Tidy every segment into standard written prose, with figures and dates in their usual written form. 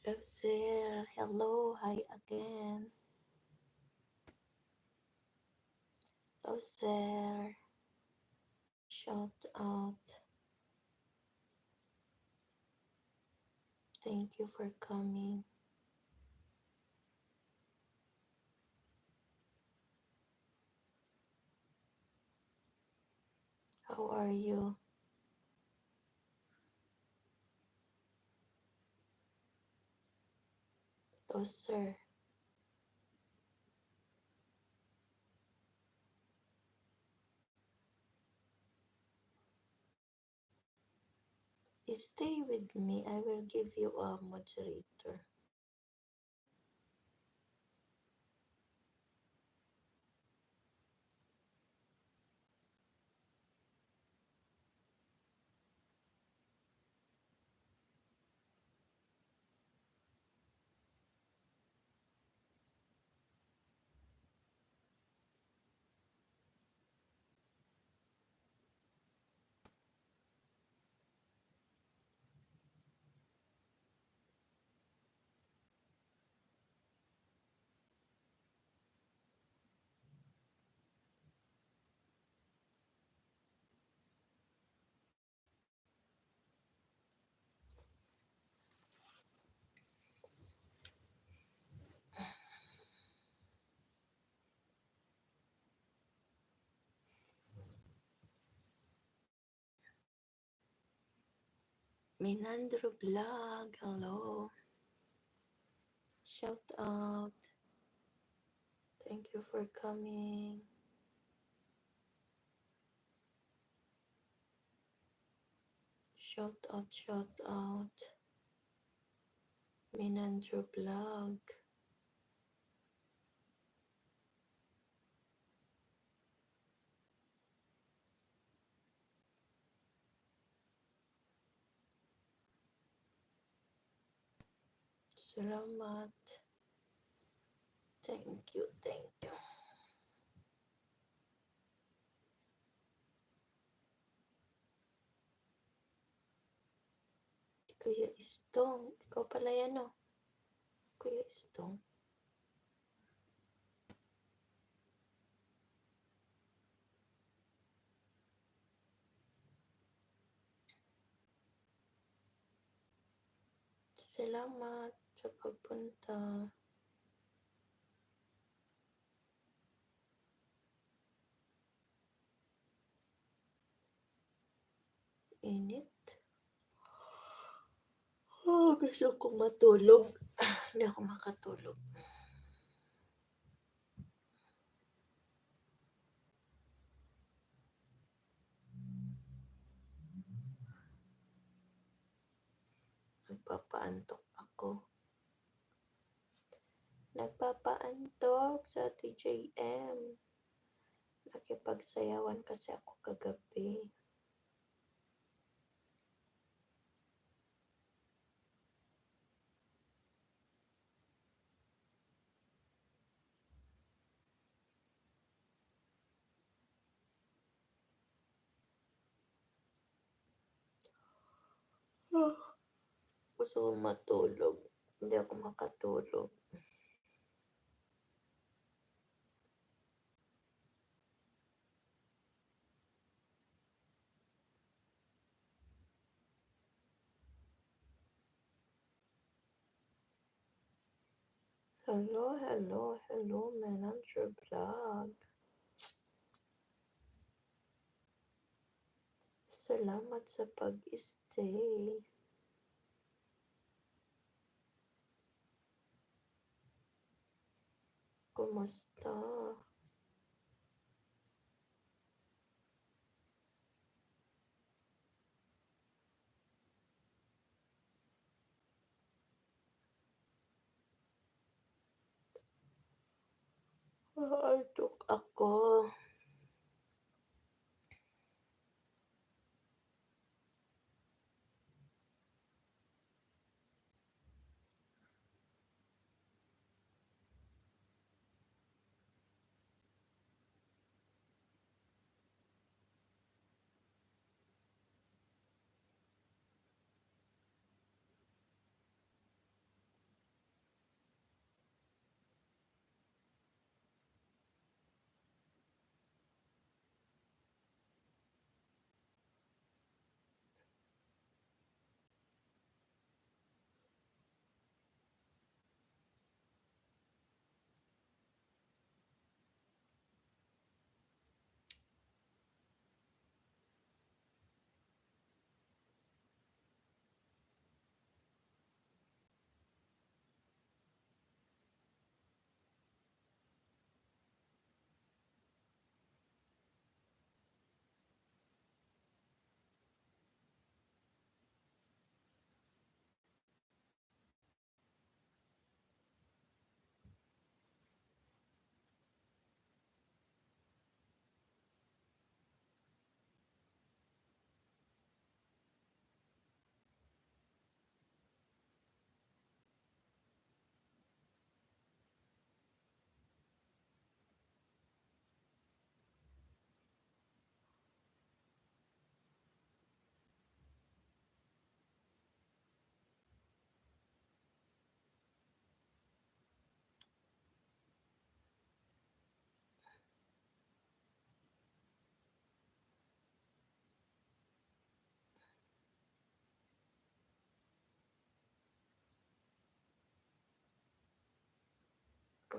Hello, sir. Hello, hi again. Hello, sir. Shout out. Thank you for coming. How are you? Hello, sir. Stay with me. I will give you a moderator. Minandro Vlog. Hello. Shout out. Thank you for coming. Shout out, shout out. Minandro Vlog. Salamat. Thank you, thank you. Kuya Istong. Ikaw pala yan, no? Kuya Istong. Salamat sa pagpunta. Init. Gusto kong matulog. Hindi ako makatulog. Nagpapaantok ako. Nagpapaantok sa TJM. Nakipagsayawan kasi ako kagabi. Gusto kong matulog. Hindi ako makatulog. Hello, hello, hello, Manager Vlog. Salamat sa pag-stay. Kumusta? Antok ako.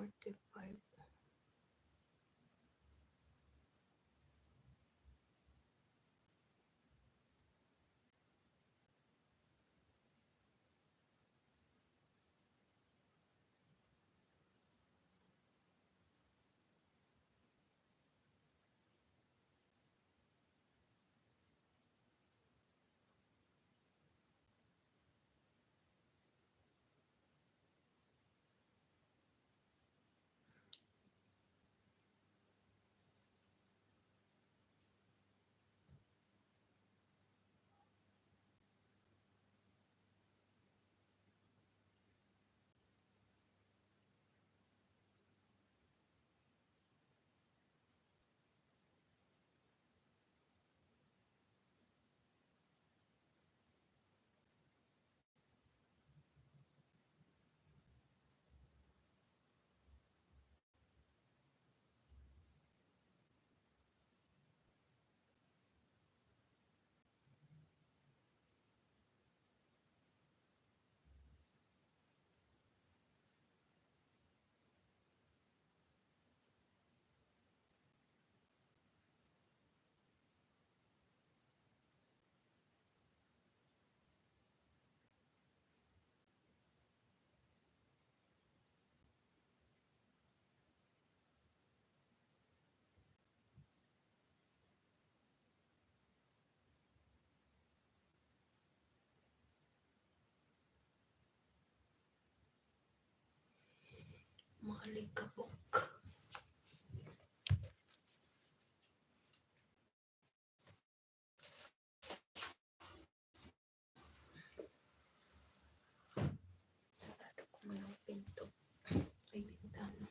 45. Malikabok. Sarado ko muna ang pinto. Ay, bintana.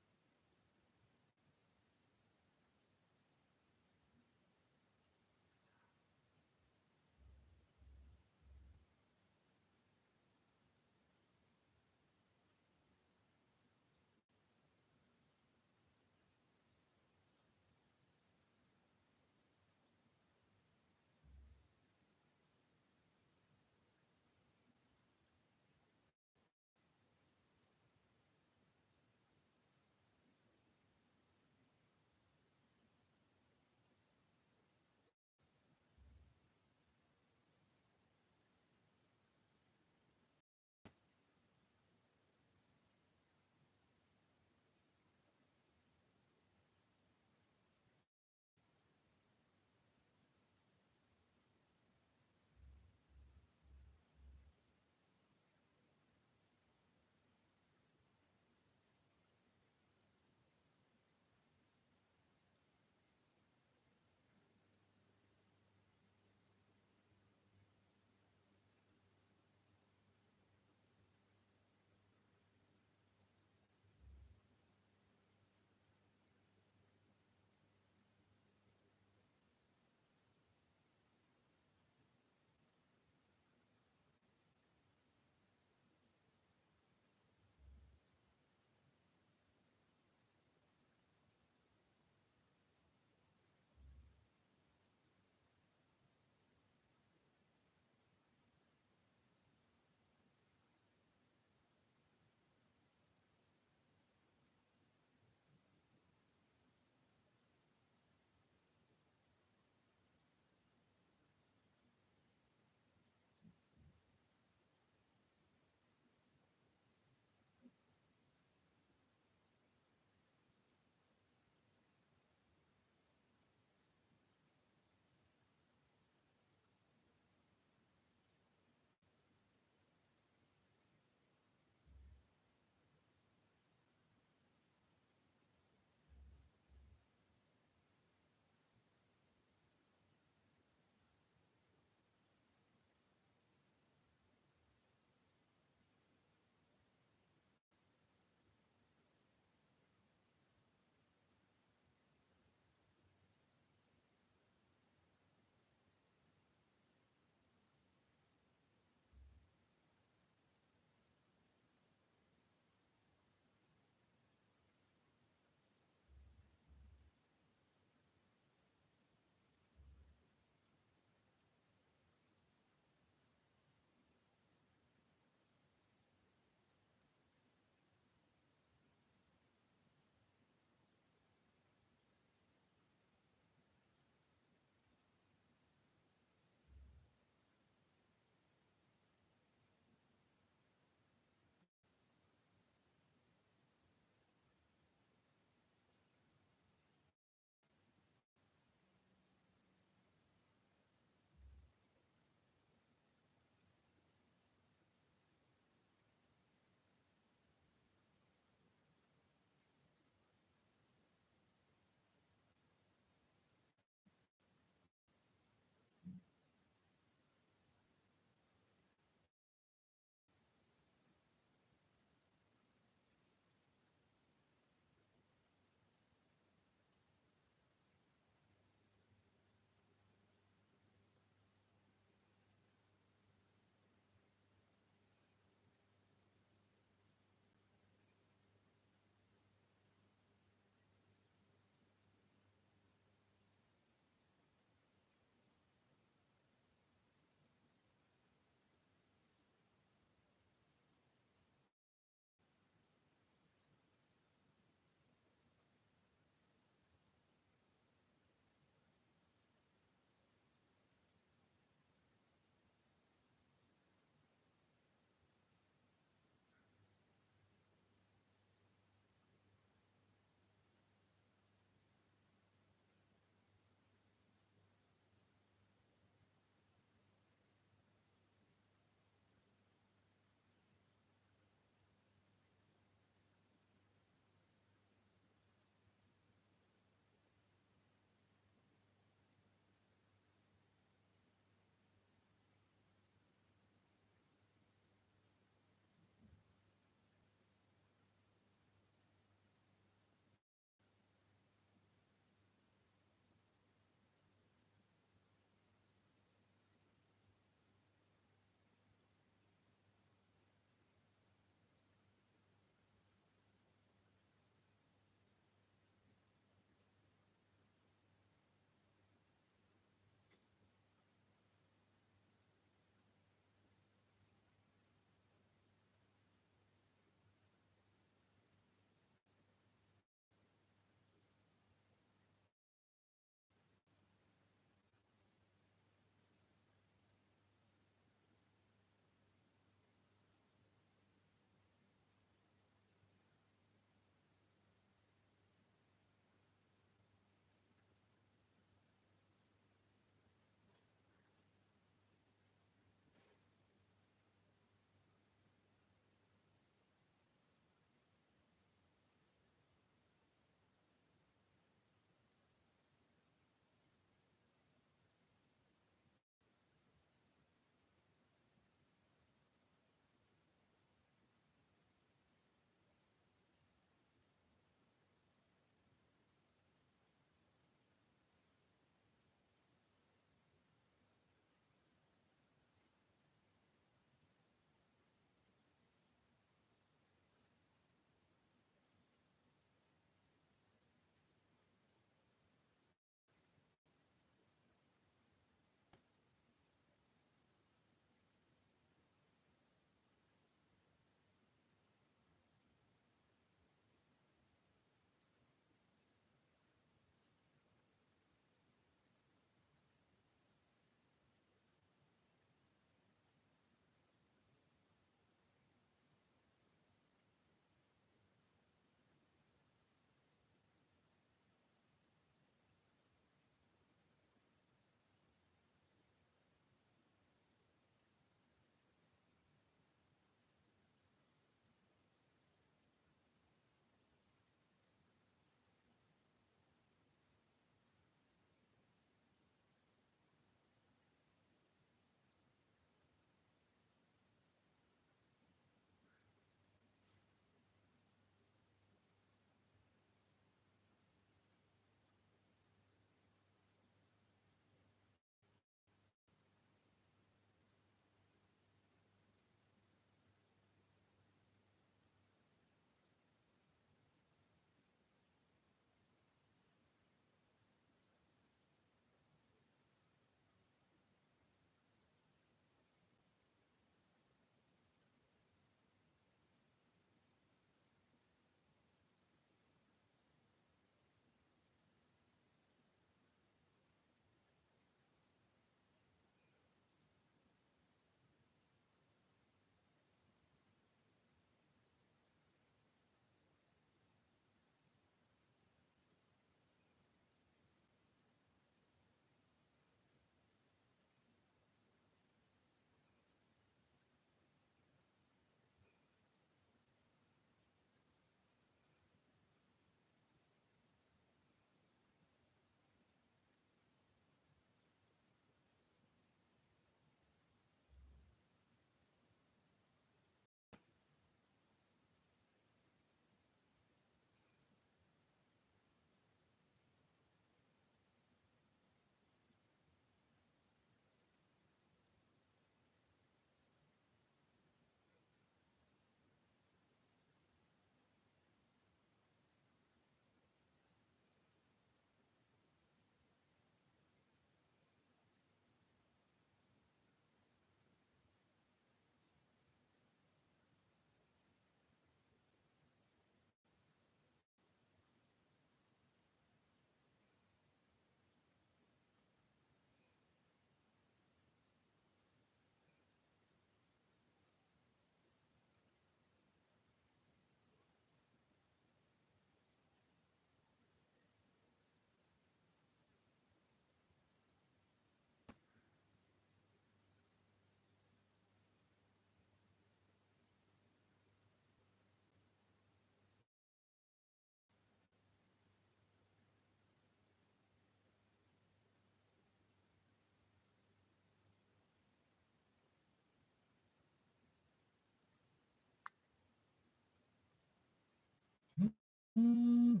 Shoo.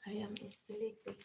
I am sleepy.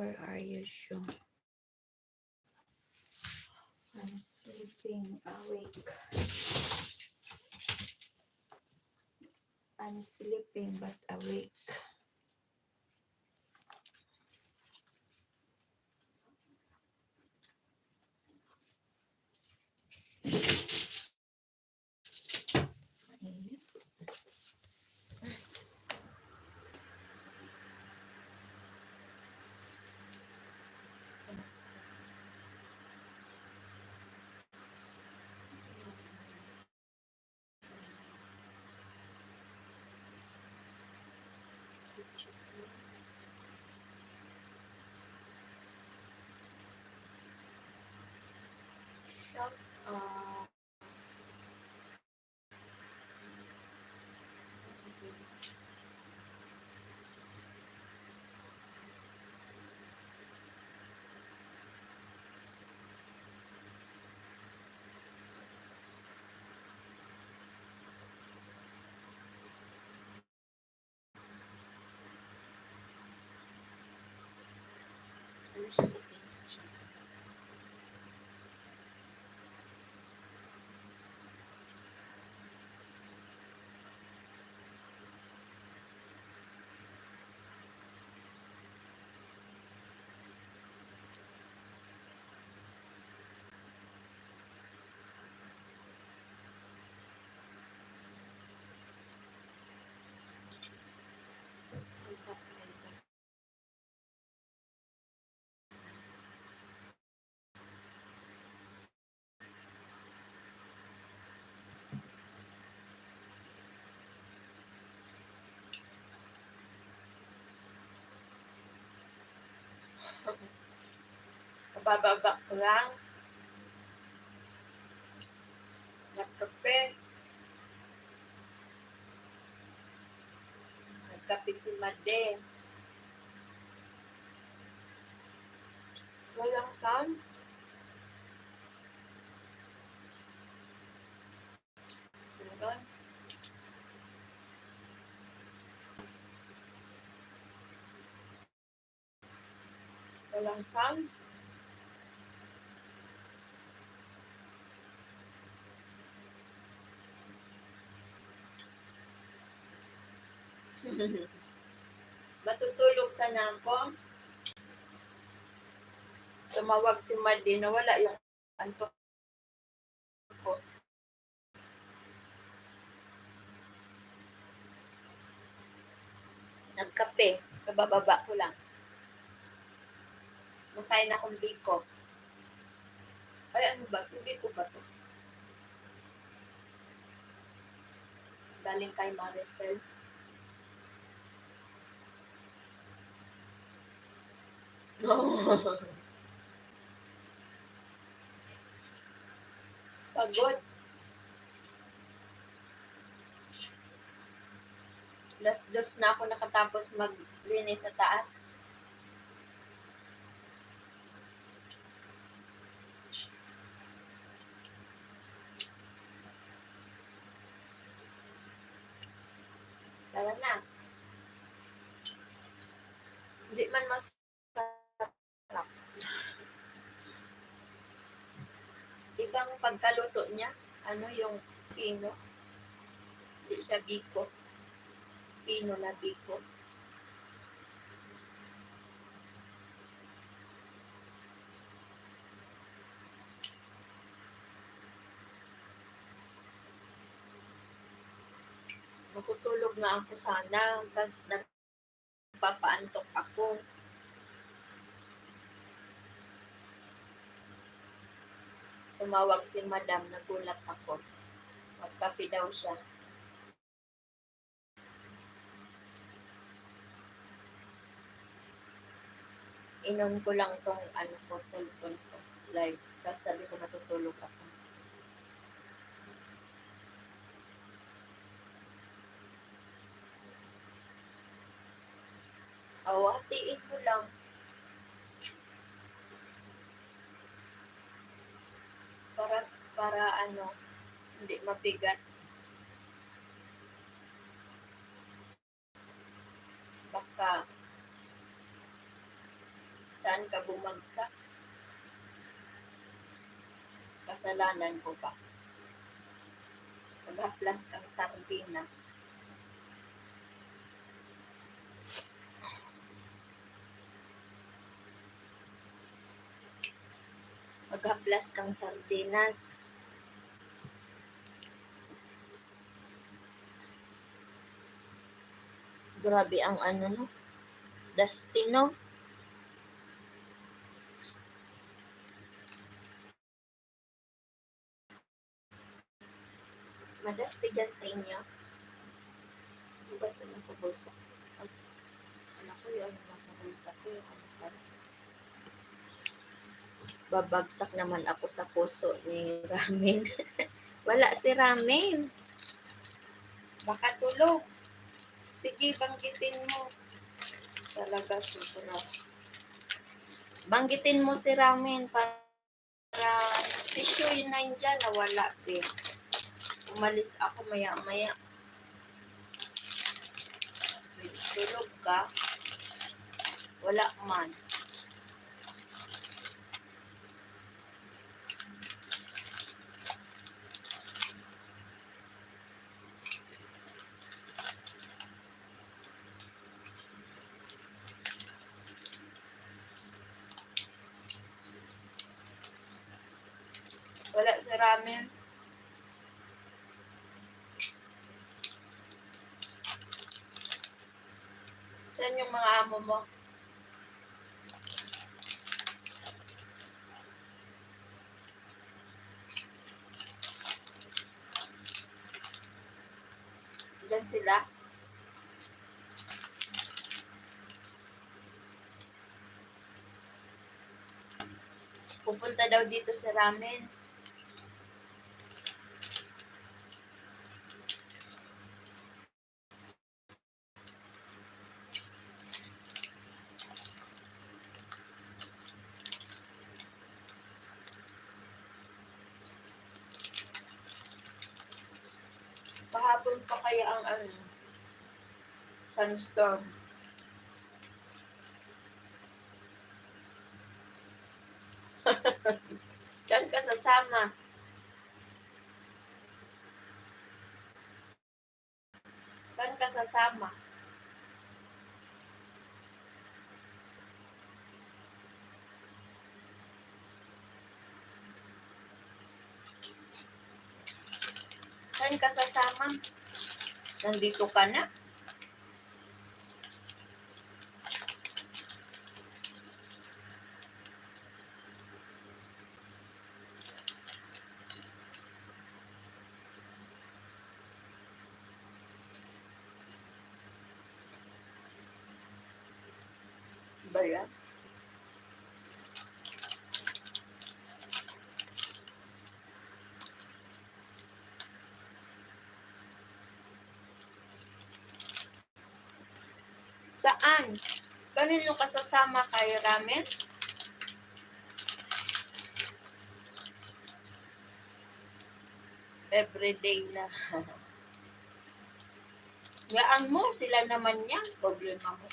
Where are you, Shu? I'm sleeping awake. I'm sleeping but awake. Mainit. Shut up. Ano siya kasi? Ang kakaiba. Kabababa ko lang. Nagkape. Nagkape si Made. Walang sound. Meron. Walang sound. Matutulog sana ako. Tumawag si Made na wala yung antok ko. Nagkape. Kabababa ko lang. Makain akong biko. Ay, ano ba? Hindi ko ba to? Galing kay Maricel. Pagod. Last dos na ako nakatapos maglinis sa taas. Tara na. Hindi man masarap. Ibang pagkaluto niya. Ano yung pino. Hindi siya biko. Pino na biko. Magutulog nga ako sana. Tapos nagpapaantok ako. Tumawag si Madam. Nagulat ako. Magkape daw siya. Inon ko lang tong cellphone ko. Live. Tapos sabi ko matutulog ako. Hatiin mo lang. Para hindi mabigat. Baka Saan ka bumagsak? Kasalanan ko ba? Maghaplas kang sardinas. Maghaplas kang sardinas. Grabe ang ano no. Dusty no. Madusty dyan sa inyo. Ano ba ito nasa bulsa? Anak ko yung nasa bulsa ko. Yung ano pa. Babagsak naman ako sa puso ni Ramen. Wala si Ramen. Baka tulog. Sige, banggitin mo. Talaga susunod. Banggitin mo si Ramen para tissue yun na yun dyan. Nawala din. Umalis ako maya-maya. Tulog ka. Wala man. Wala si Ramen. Saan yung mga amo mo? Diyan sila. Pupunta daw dito si Ramen. Kahapon pa kaya ang sunstorm. Diyan ka sasama. Saan ka sasama? Saan ka sasama? Nandito ka na? Ba yan? Saan? Kanino ka sasama kay Ramen? Everyday na. Yaan mo, sila naman yan. Problema mo.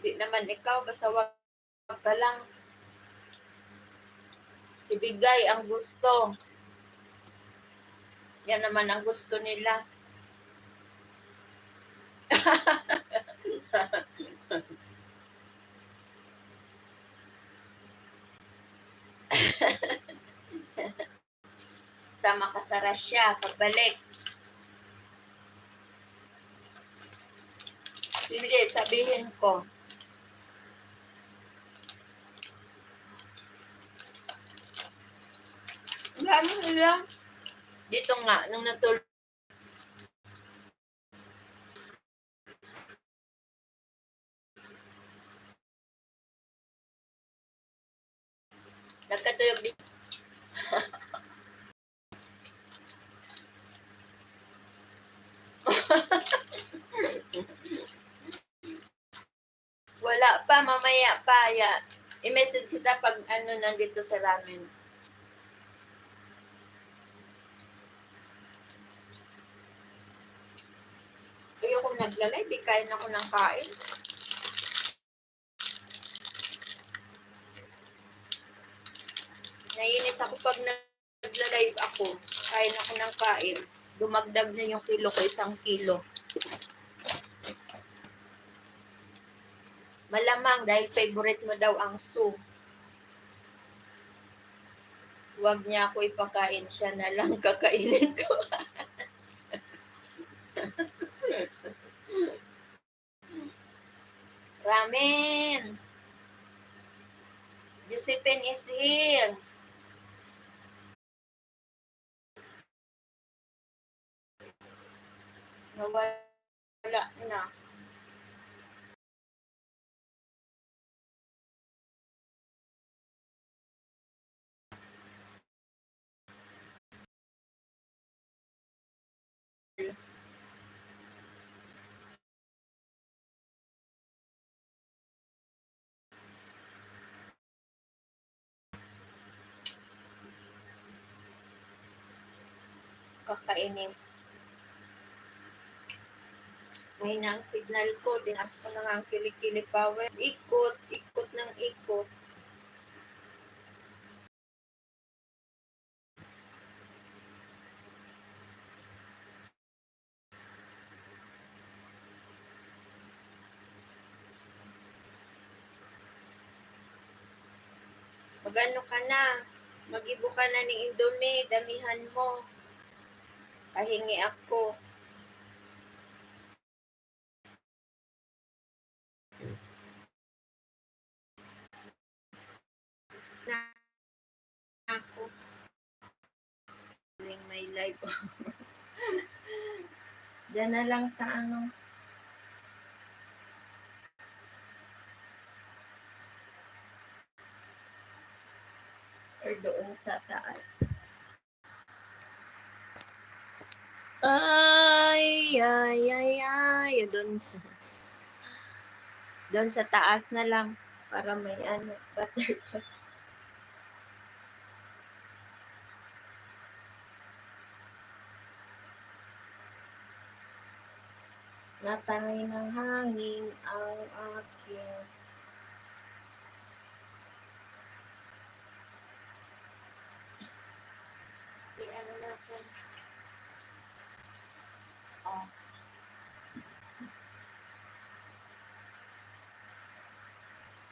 Di naman ikaw, basta wag ka lang ibigay ang gusto. Yan naman ang gusto nila. Sama ka sa Russia, pagbalik. Sige, sabihin ko. Gano'n nila. Dito nga, nung natulog. Nagkatulog dito. Wala pa, mamaya pa. I-message kita pag nandito sa Ramen. Ayoko naglalay, di kain ako ng kain. Promise ako pag nagla-live ako, kain ako ng kain, dumagdag na yung kilo ko, 1 kilo. Malamang dahil favorite mo daw ang soup. Huwag niya ako ipakain, siya na lang kakainin ko. Ramen! Josephine is here. Nawala na. Kakainis. Mahina ang signal ko. Dinas ko na nga ang kilikili power. Ikot. Ikot ng ikot. Magano ka na. Mag-ibo ka na ni Indomie. Damihan mo. Pahingi ako. Na ako. May live. Diyan na lang sa ano. Or doon sa taas. Ay. Doon sa taas na lang. Para may ano, butterfly. Natangay ng hangin ang aking ano natin. Oh.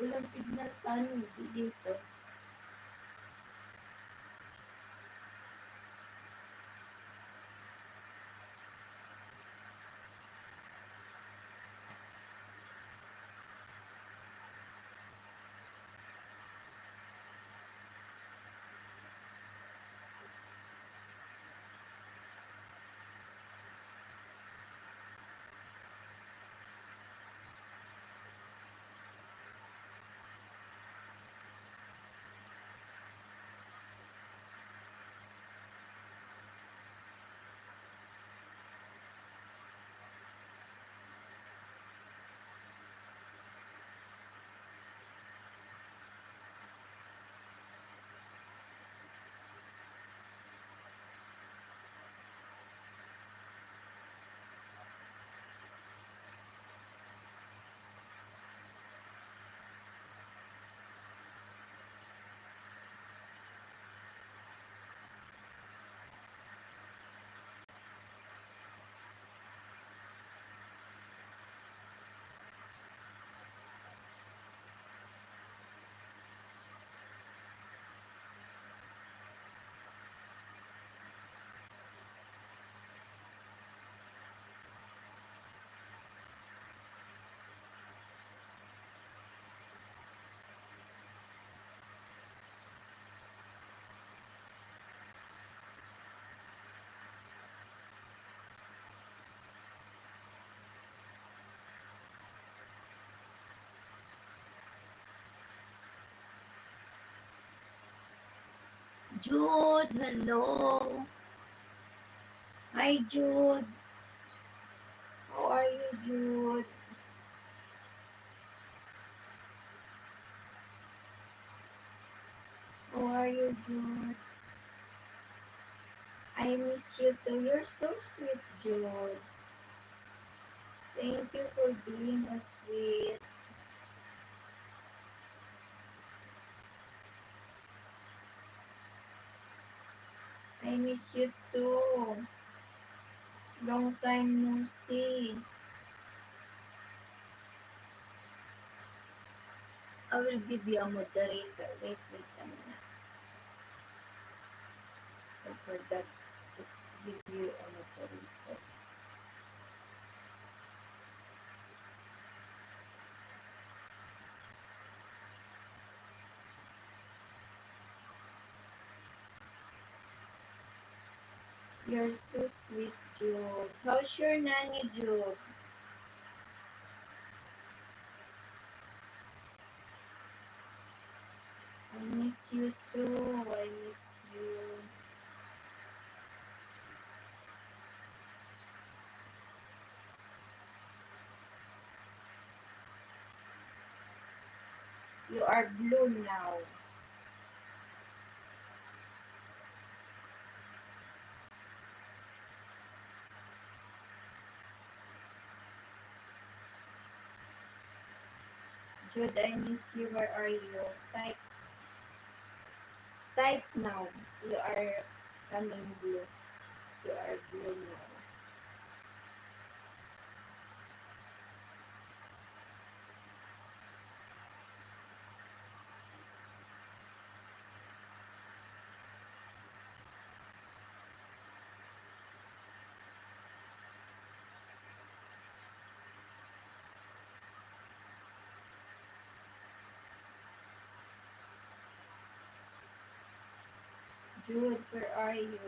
Walang signal sa ano, dito. Jude, hello. Hi, Jude. How are you, Jude? How are you, Jude? I miss you too. You're so sweet, Jude. Thank you for being a sweet. I miss you too. Long time no see. I will give you a moderator. Wait a minute. I forgot to give you a moderator. You're so sweet, Jude. How's your nanny, Jude? I miss you too. I miss you. You are blue now. Jude, I miss you. Where are you? Type now. You are coming blue. You are blue now. Jude, where are you?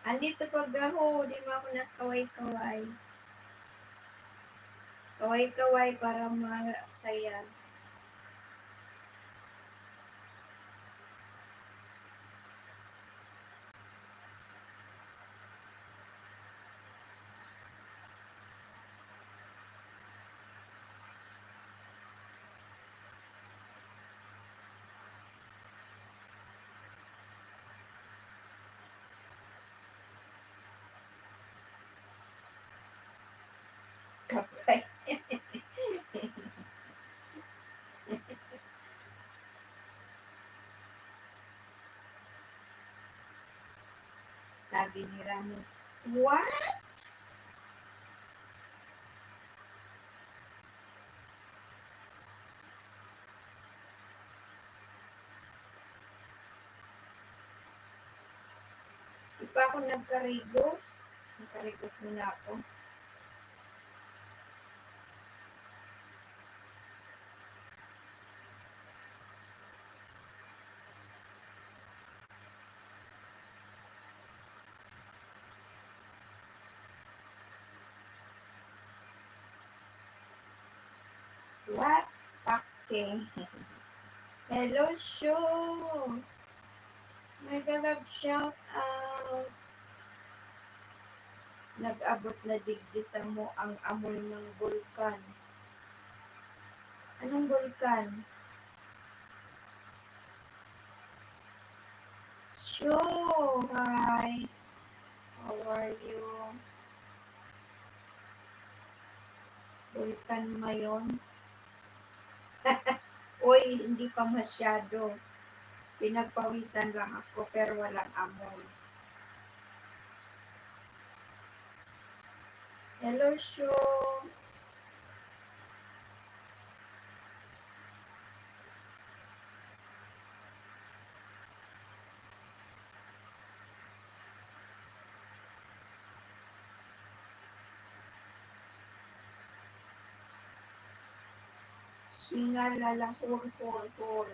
Andito pag ako, di mo ako nakaway-kaway. Kaway-kaway para masaya. Kapay. Sabi ni Rami, what? Di pa ako nagkarigos. Nagkarigos muna ako. What? Pake. Hello, show. Mega love shout out. Nag-abot na digdi sa mo ang amoy ng bulkan. Anong bulkan? Show! Hi! How are you? Vulkan ngayon. Uy, hindi pa masyado. Pinagpawisan lang ako pero walang amoy. Hello, Shu. Hingalala, hur.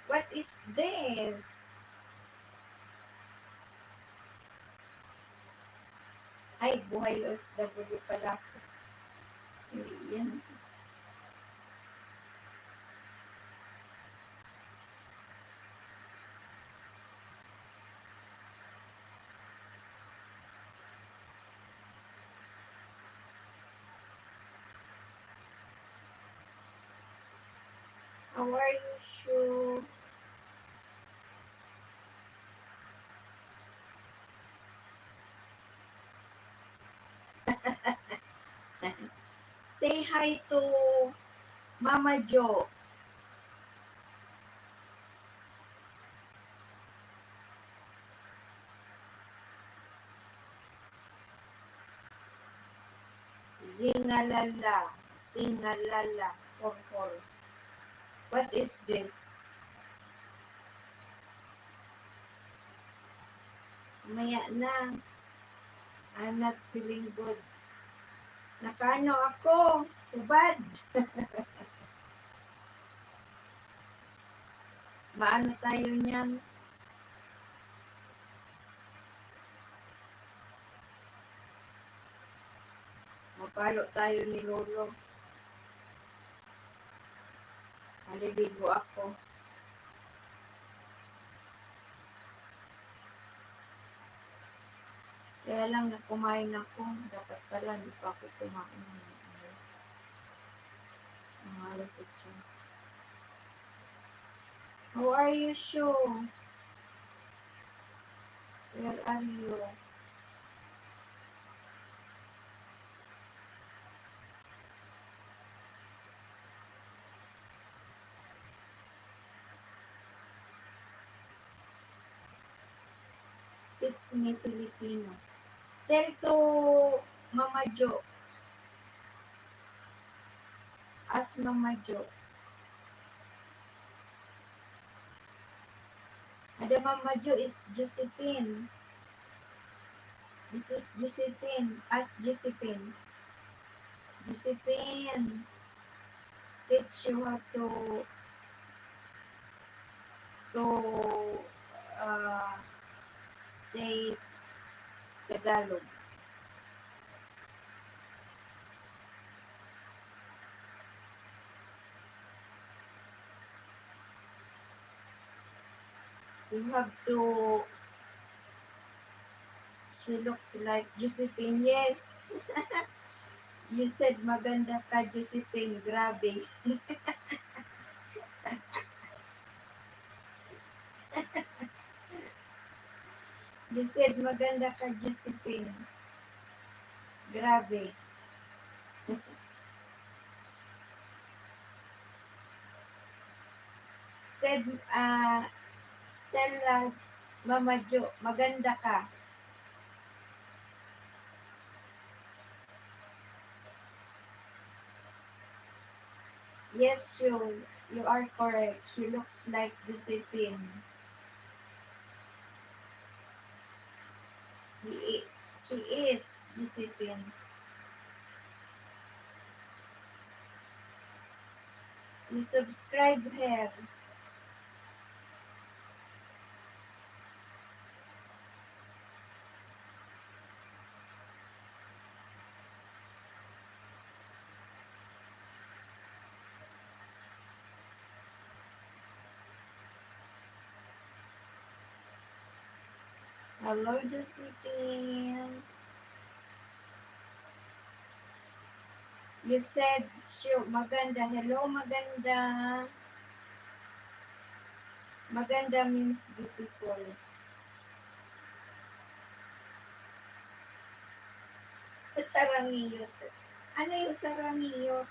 What is this? Ay, buhay OFW pala ako. Yan. How are you, Shu? Say hi to Mama Jo. Zingalala, singalala, hor. What is this? Maya na. I'm not feeling good. Nakano ako? Ubad. Maano tayo niyan? Mapalo tayo ni Lolo. Maliligo ako. Kaya lang na kumain ako. Dapat pala hindi pa ako kumain. Ang alas 8. How are you, Shu? Where are you? Teach me Filipino. Tell to Mama Jo. Ask Mama Jo. The Mama Jo is Josephine. This is Josephine. Ask Josephine. Josephine. Teach you how to say Tagalog. You have to. She looks like Josephine. Yes. You said maganda ka, Josephine. Grabe. You said maganda ka, Josephine. Grabe. Said, tell Mama Jo, maganda ka. Yes, you are correct. She looks like Josephine. She is Josephine. You subscribe her. Hello, Josephine. You said, maganda. Hello, maganda. Maganda means beautiful. Sarangiyot. Ano yung sarangiyot?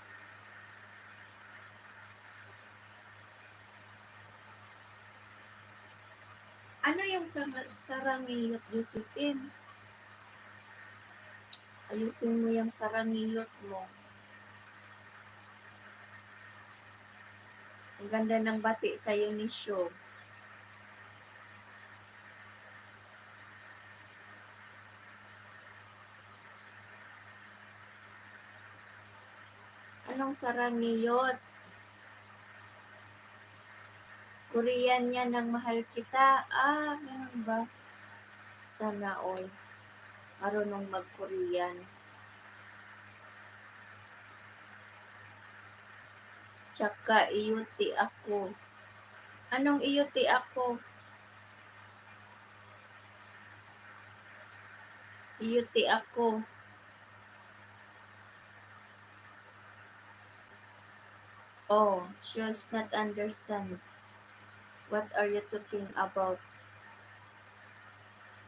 Ano yung sarangiyot, Josephine? Ayusin mo yung sarangiyot mo. Ang ganda ng bati sa'yo ni Sho. Anong sarangiyot? Korean yan ng mahal kita. Ganun ba? Sana all. Marunong mag-Korean. Tsaka iyuti ako. Anong iyuti ako? Iyuti ako. Oh, she does not understand. What are you talking about?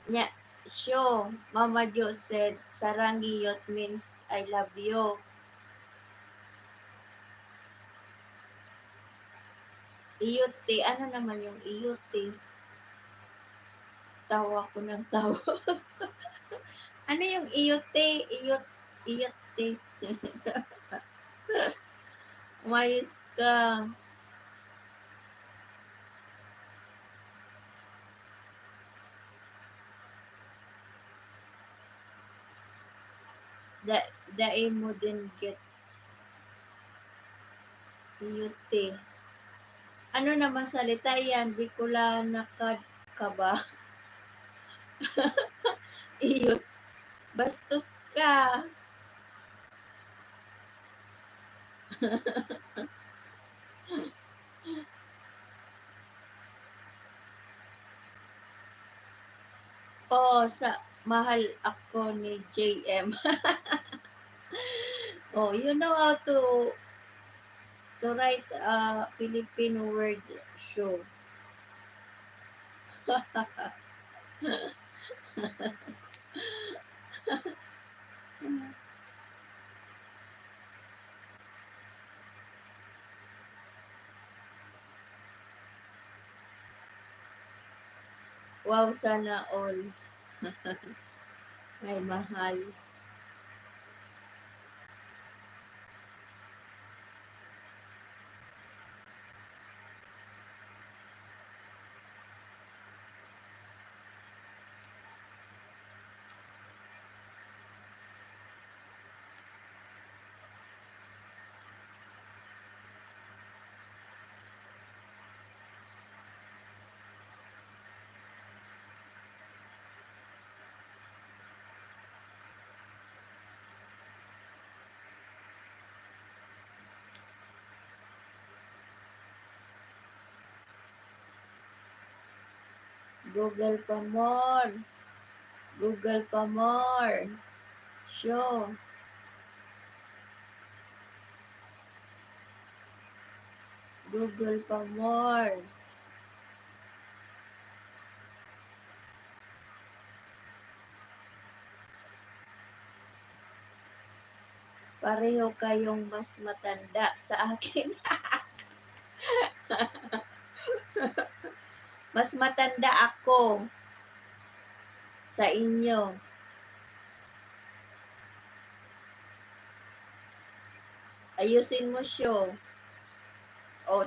Yeah, sure. Mama Jo said, sarangiyot means I love you. Iyuti, ano naman yung iyuti? Tawa ko ng tawa. Ano yung iyuti? Iyuti. Umayos ka. Dae mo din gets. Iyuti. Ano naman salita yan? Bicolana ka ba? Iyut. Bastos ka. Sa mahal ako ni JM. You know how to write a Filipino word show. Wow, sana all. May mahal. Google pa more. Google pa more. Show. Google pa more. Pareho kayong mas matanda sa akin. Mas matanda ako sa inyo. Ayusin mo siya.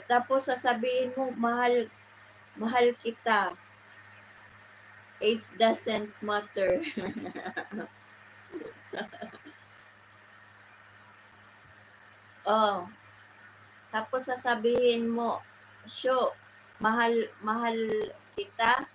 Tapos sasabihin mo, mahal kita. Age doesn't matter. Tapos sasabihin mo, Syo, mahal kita.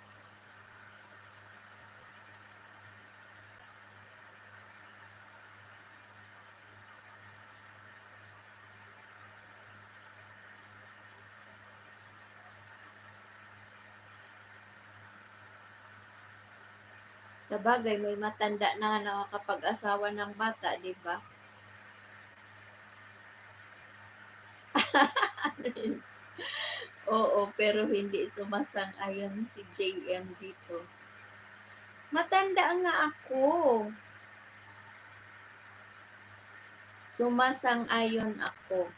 Sa bagay, may matanda na nakakapag-asawa ng bata, di ba? Oo, pero hindi sumasang-ayon si JM dito. Matanda nga ako. Sumasang-ayon ako.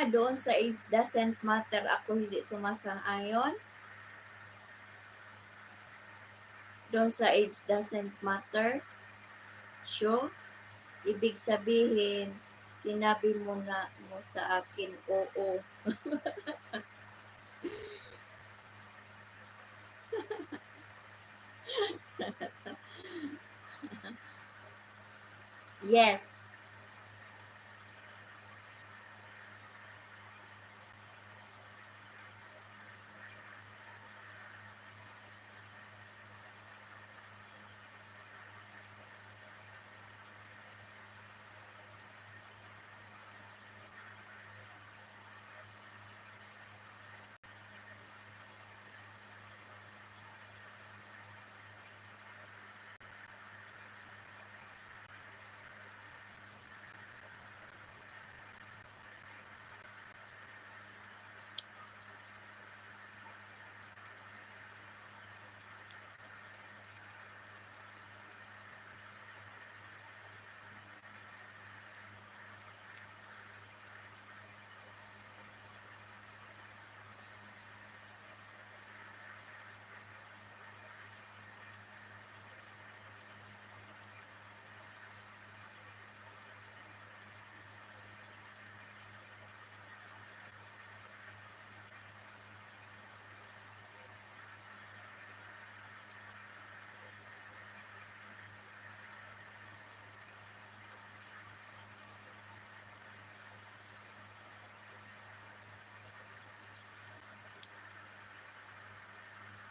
Doon sa age doesn't matter, ako hindi sumasang-ayon. Doon sa age doesn't matter. Sure? Ibig sabihin, sinabi mo na mo sa akin, oo. Yes.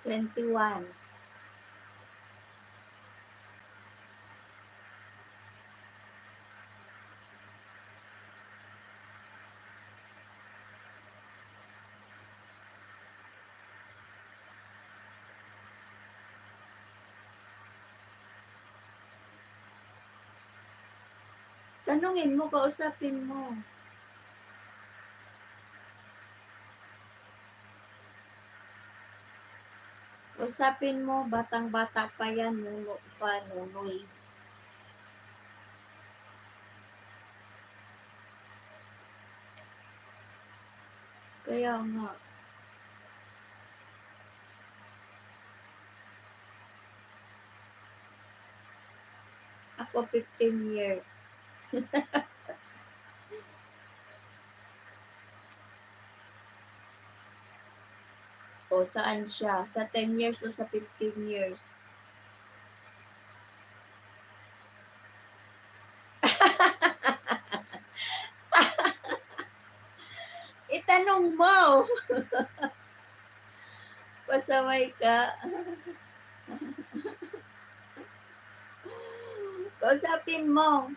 Twenty-one. Tanungin mo, kausapin mo. Kausapin mo, batang-bata pa yan, nuno pa, nunoy. Kaya nga. Ako 15 years. O saan siya? Sa 10 years o sa 15 years? Itanong mo. Pasaway ka. Kausapin mo.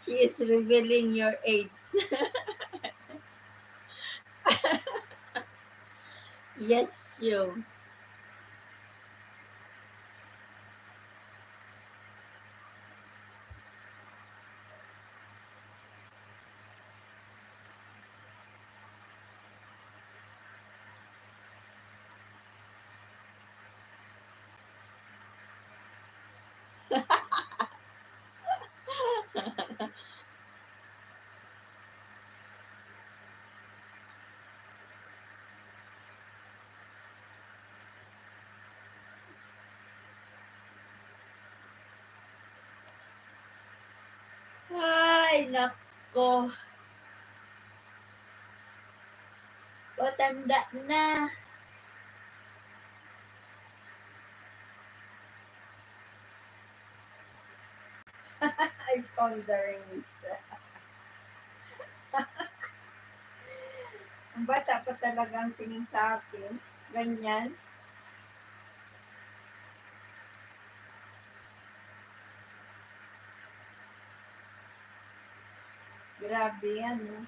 She is revealing your age. Yes, you. Ay, nako. Patanda na. I found the rings. Ang bata pa talaga ang tingin sa akin. Ganyan. Grabe yan, no?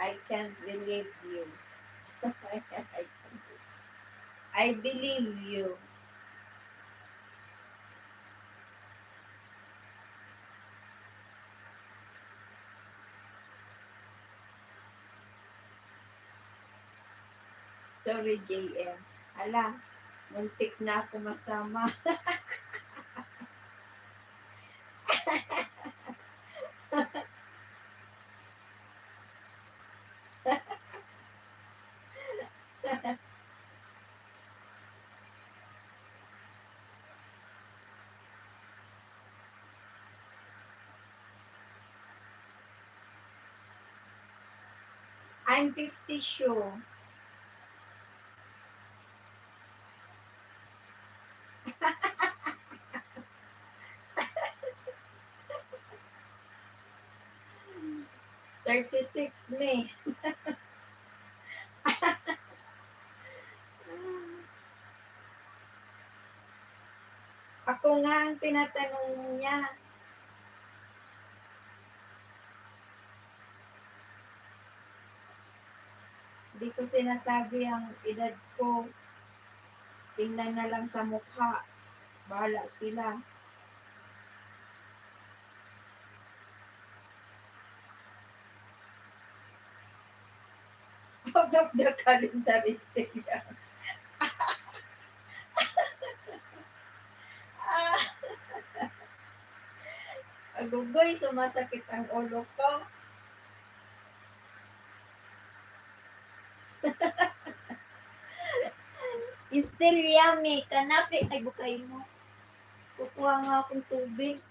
I can't believe you. I believe you. Sorry, JM. Ala, muntik na ako masama. I'm 50 sure. $36 May. Ako nga ang tinatanong niya. Hindi ko sinasabi ang edad ko. Tingnan na lang sa mukha. Bahala sila. Out of the calendaristic yan. Agugoy, sumasakit ang ulo ko. Still yummy. Kanapi. Ay, bukay mo. Kukuha nga akong tubig.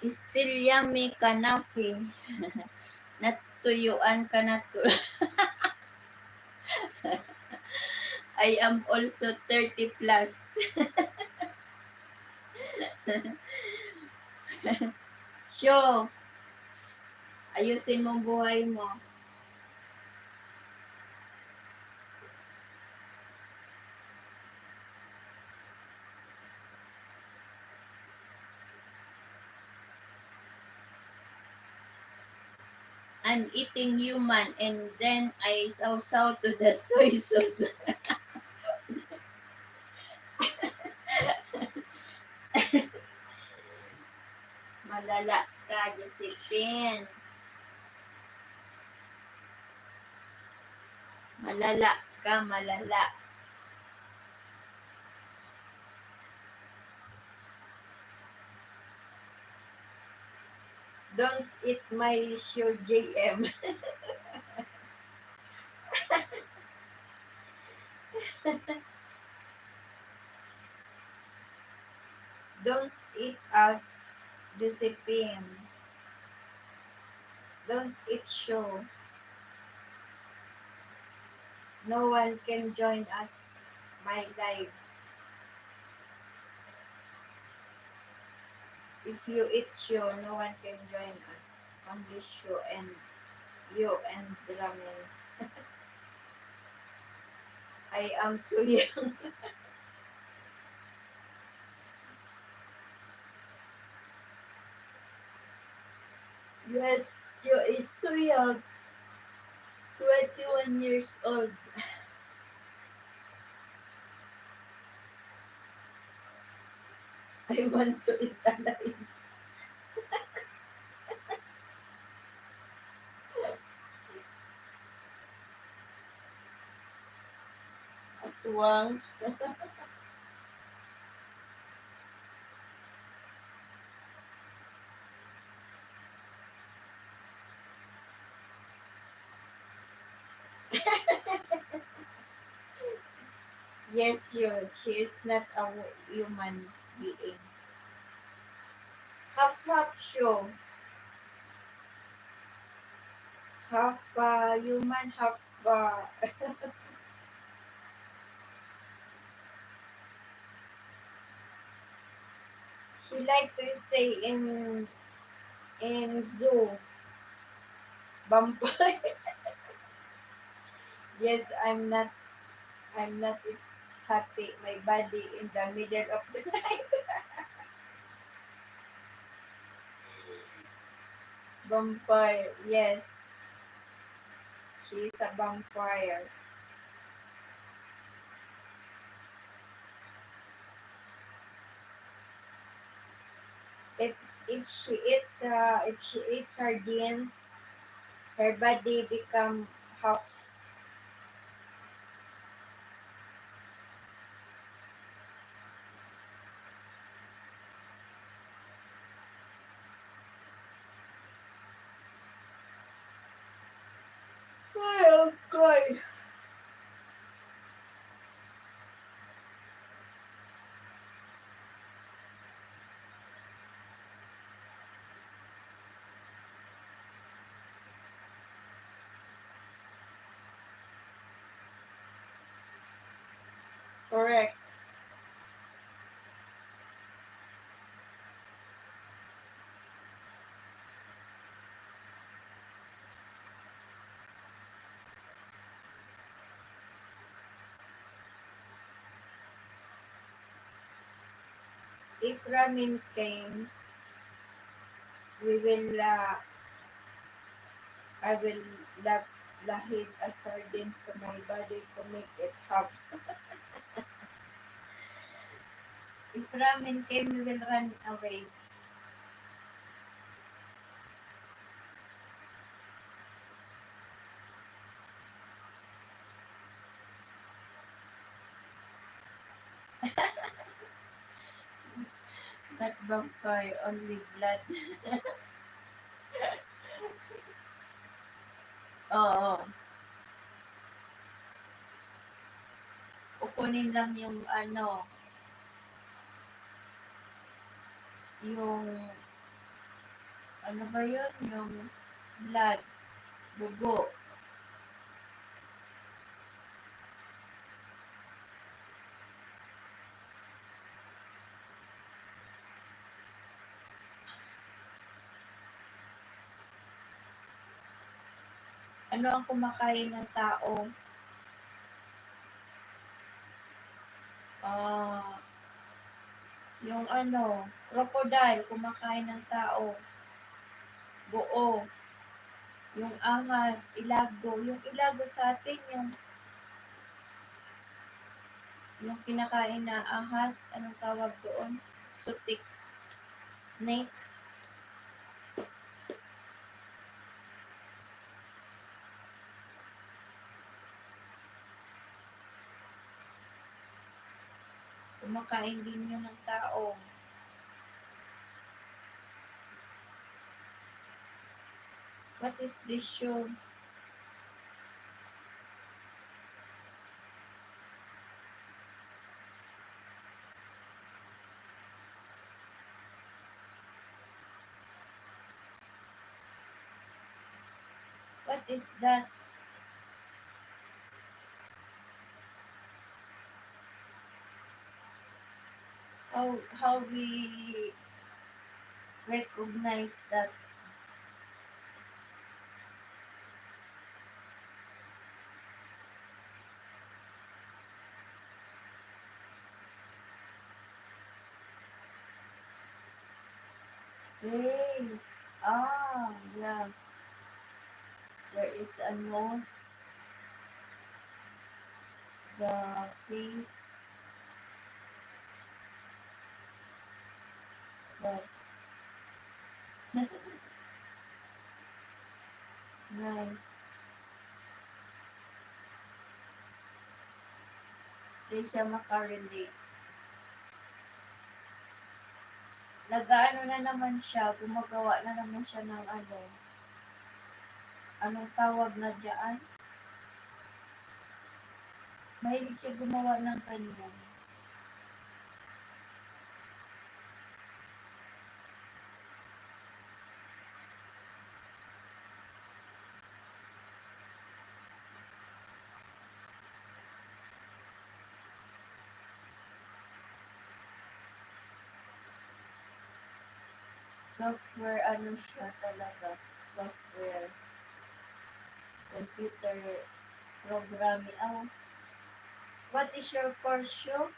Still yummy kanapi. Natuyuan ka na to. I am also 30 plus. Sure. Ayusin mong buhay mo. I'm eating human and then I sausaw to the soy sauce. Malala ka, Josephine. Malala ka, malala. Don't eat my shoe, JM. Don't eat us, Josephine. Don't eat show. No one can join us, my life. If you eat show, no one can join us. only show and you and ramen. I am too young. Yes, you is too young. 21 years old. I want to eat alive. Aswang. Yes, she is not a human being. Half show. Half human, half she like to stay in zoo. Vampire. Yes, I'm not it's hati my body in the middle of the night. Vampire. Yes. She's a vampire. If if she eats sardines, her body become half. Oh God. Correct. If ramen came, we will I will la lahid a sardines to my body to make it half. If ramen came, we will run away. Not vampire, only blood. Oo. Kukunin lang yung yung ano ba yun? Yung blood, dugo. Ano ang kumakain ng tao? Ah, yung crocodile, kumakain ng tao. Buo. Yung ahas, ilago. Yung ilago sa atin, yung kinakain na ahas, anong tawag doon? Exotic snake. Kumakain din yun ng tao. What is this show? What is that? How we recognize that Face. Ah, yeah. There is a nose. The face. The nice. Di siya makarelate. Nag-ano na naman siya, gumagawa na naman siya ng ano. Anong tawag na dyan? Mahilig siya gumawa ng ganyan. Software, ano siya talaga? Software. Computer programming. Ah, what is your course show?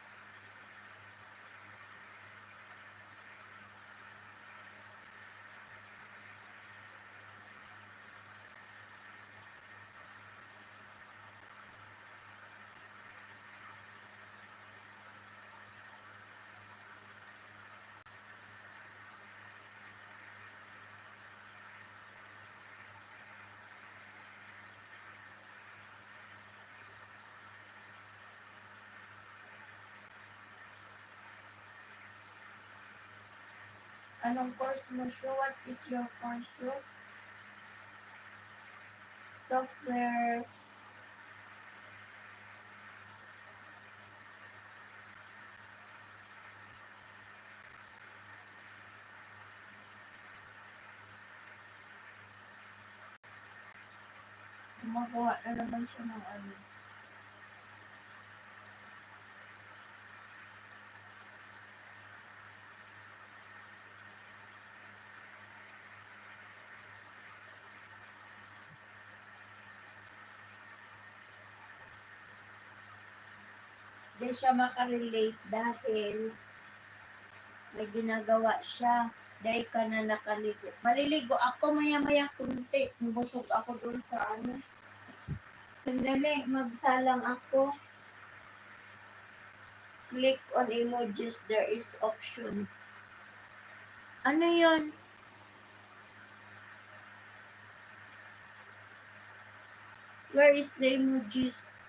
Anong course mo show? What is your course show? Software. Gumagawa na naman siya ng ano. Hindi siya makarelate dahil may ginagawa siya. Dahil ka na nakaligo. Maliligo ako maya-maya kunti. Busog ako doon sa ano. Sandali, magsalang ako. Click on emojis. There is option. Ano yon? Where is the emojis?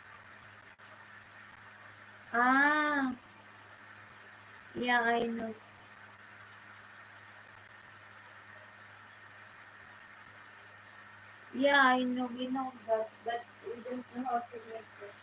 Ah. Yeah, I know. Yeah, I know. We know that. But we don't know how to make it.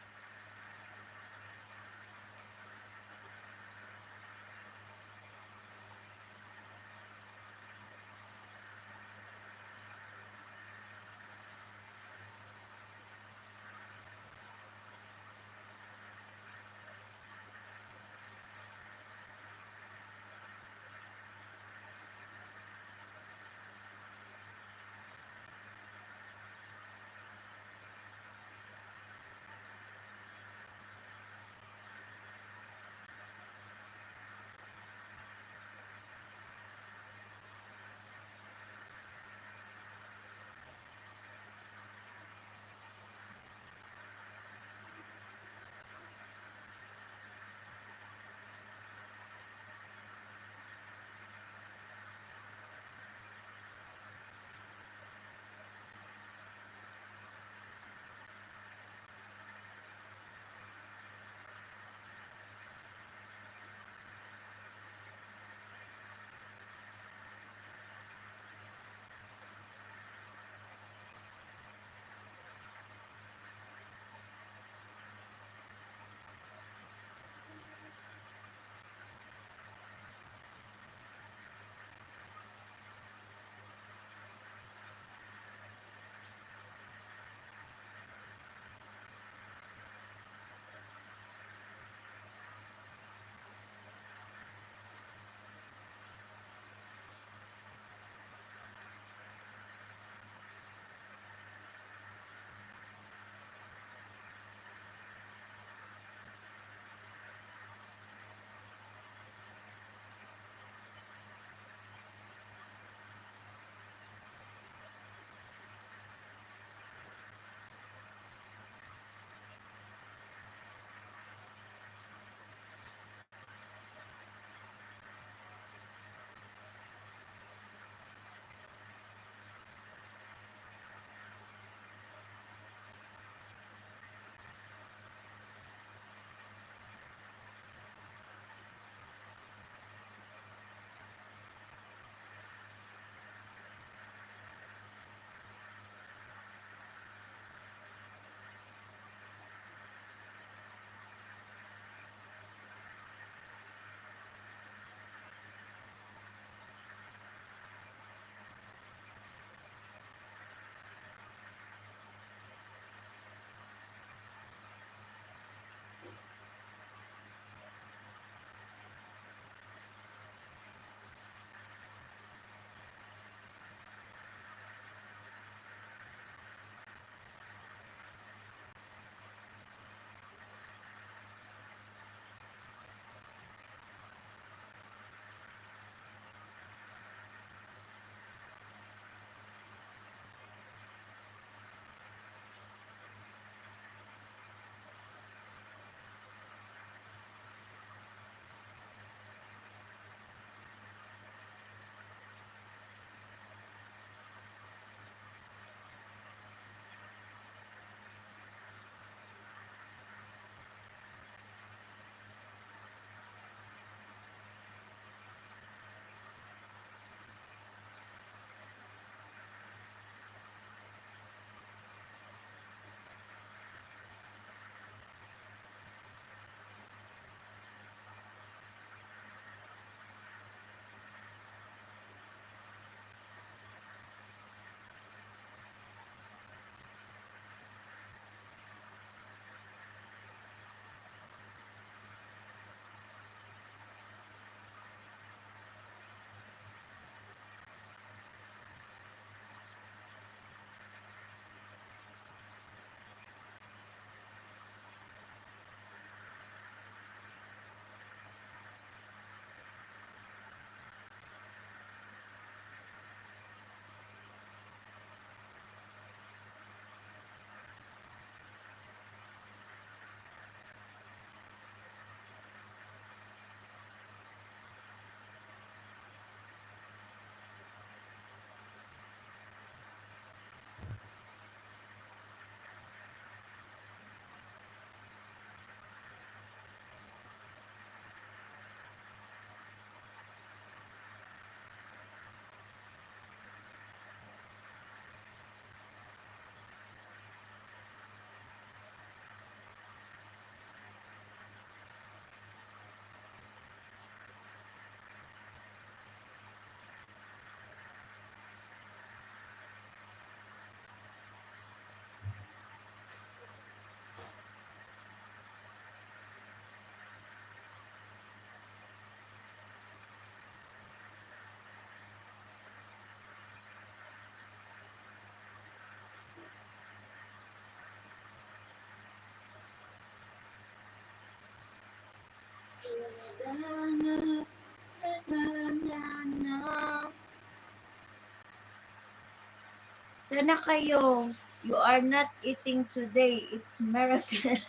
Sana kayo, you are not eating today. It's marathon.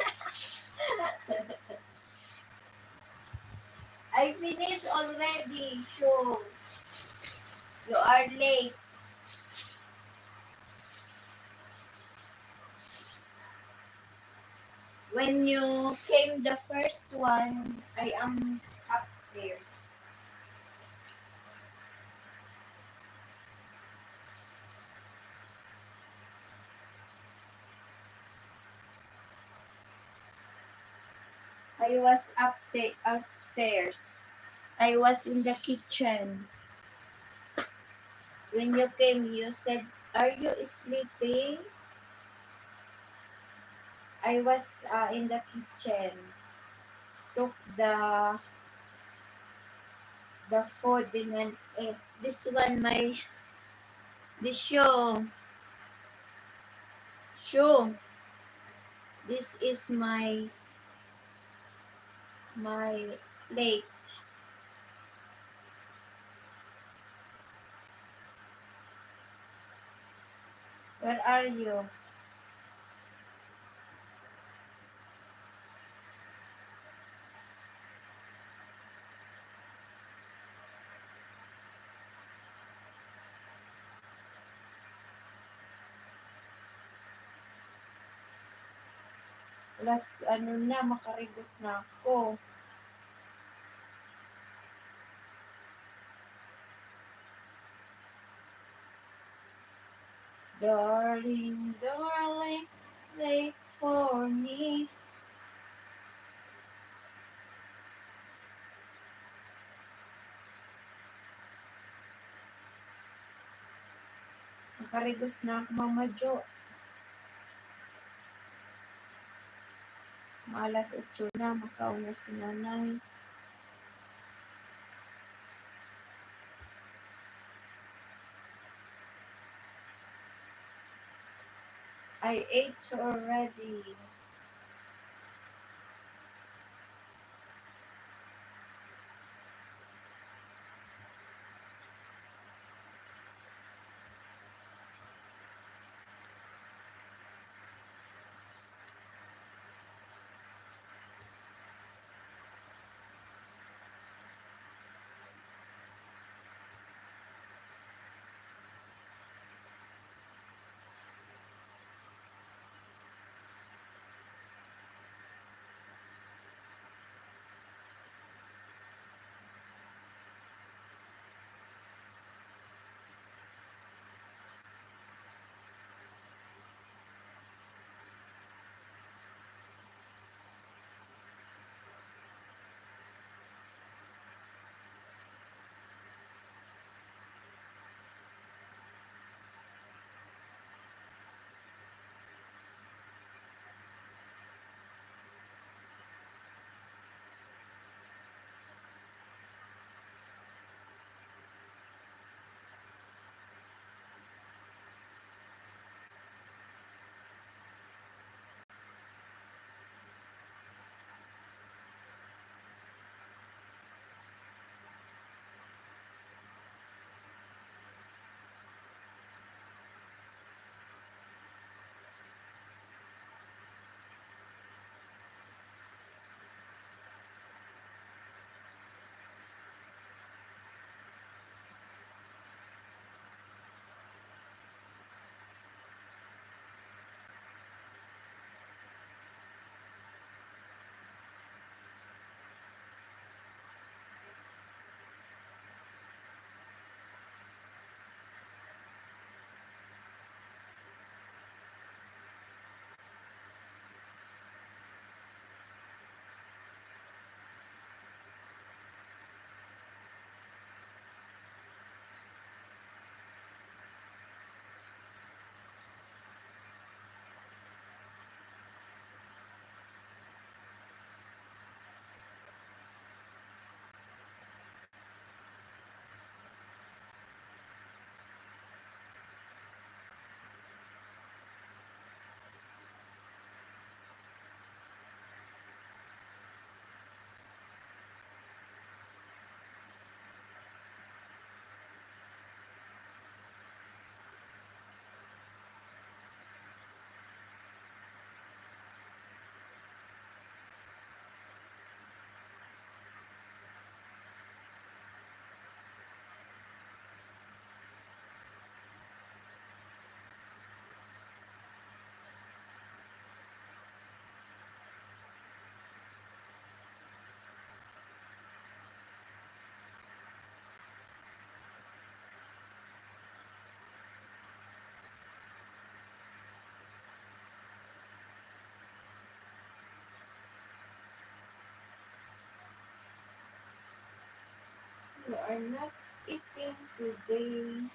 I finished already. Sure. You are late. When you came the first one, I am upstairs. I was upstairs. I was in the kitchen. When you came, you said, "Are you sleeping?" I was in the kitchen. Took the food and then ate. This one, the show. This is my plate. Where are you? Plus, makarigos na ako. Darling, darling, wait for me. Makarigos na ako, Mama Jo. Maalas 8 na, makauna si nanay. I ate already. You are not eating today.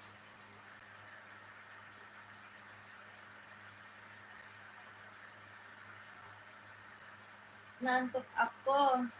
Nantok ako.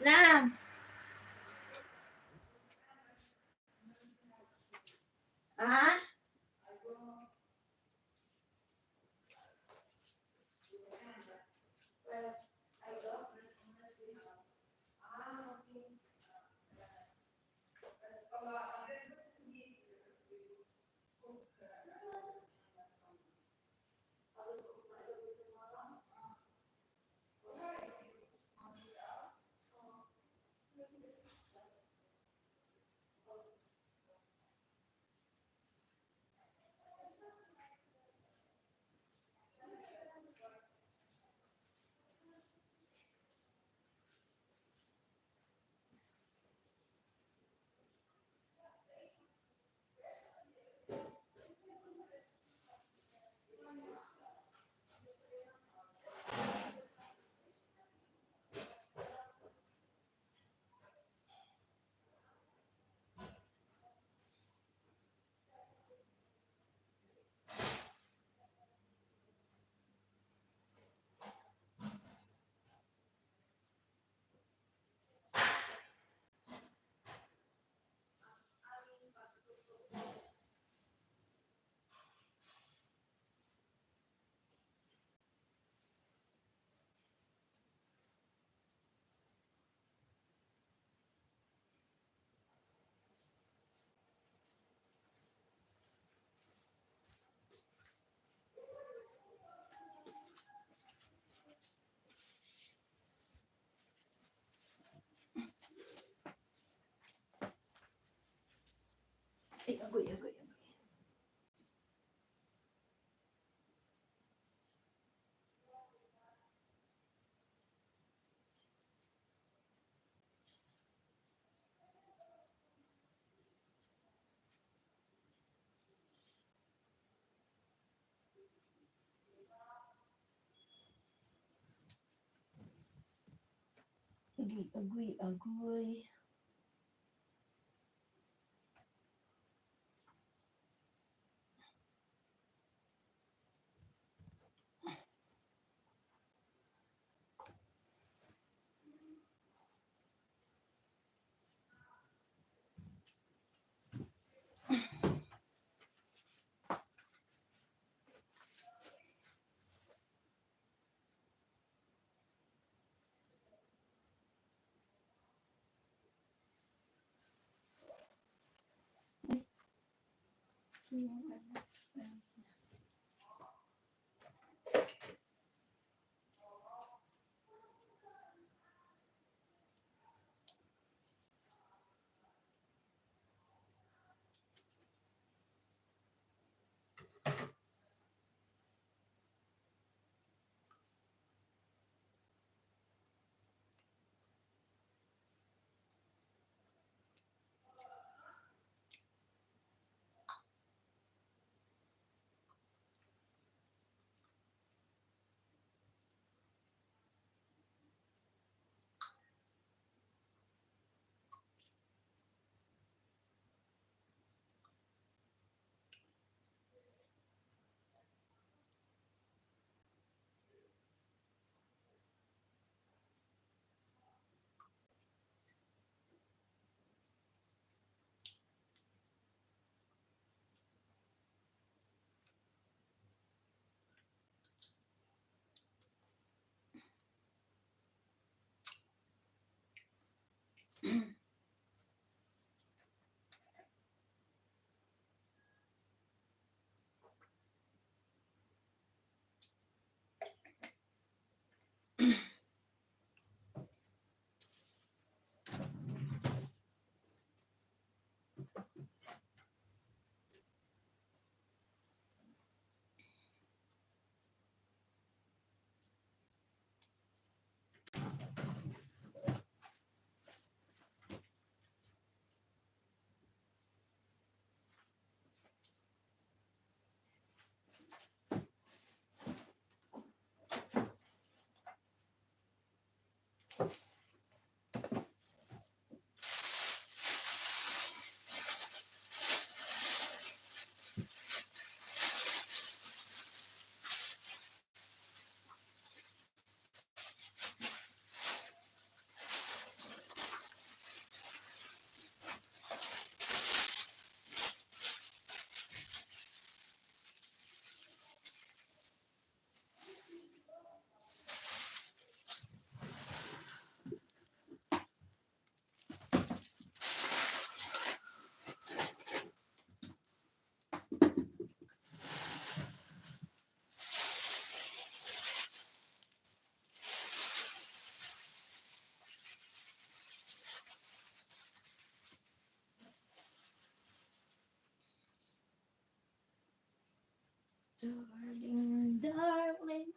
Na! Ha? Lagi, agoy, agoy. Darling, darling.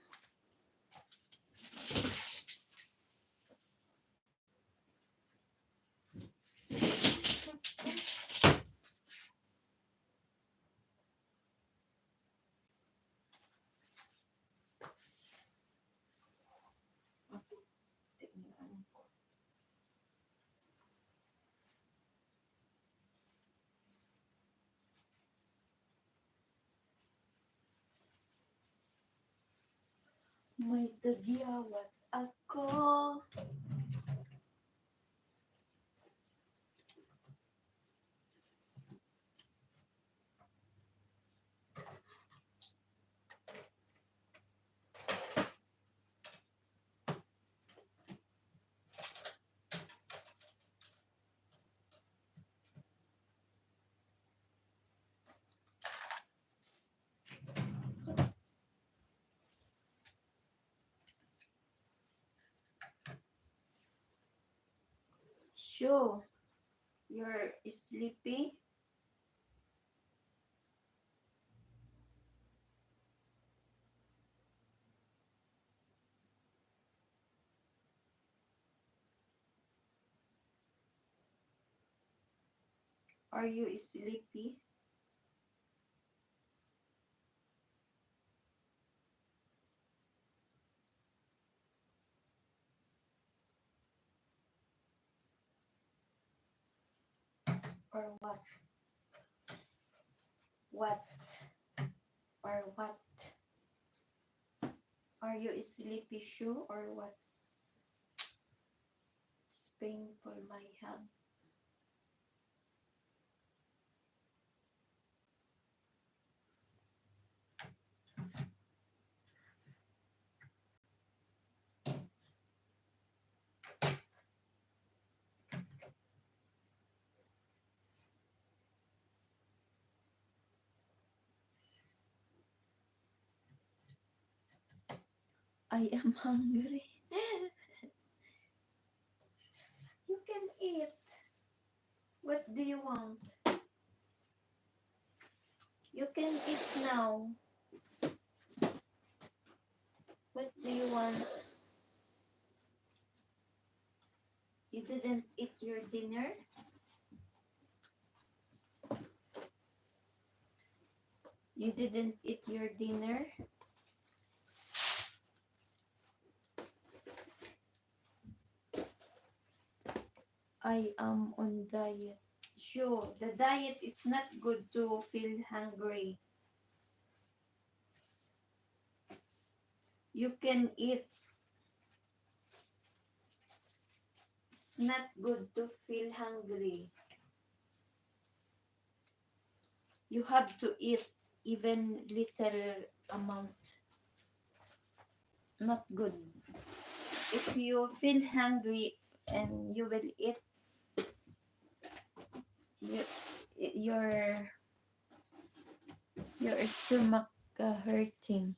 Tingnan ko. May tagyawat ako. So, you're sleepy? Are you sleepy? or what? What? Or what? Are you sleepy shoe or what? It's painful, my hand. I am hungry. You can eat. What do you want? You can eat now. What do you want? You didn't eat your dinner? You didn't eat your dinner? I am on diet. Sure, the diet it's not good to feel hungry. You can eat. It's not good to feel hungry. You have to eat even little amount. Not good. If you feel hungry and you will eat, you, your stomach hurting.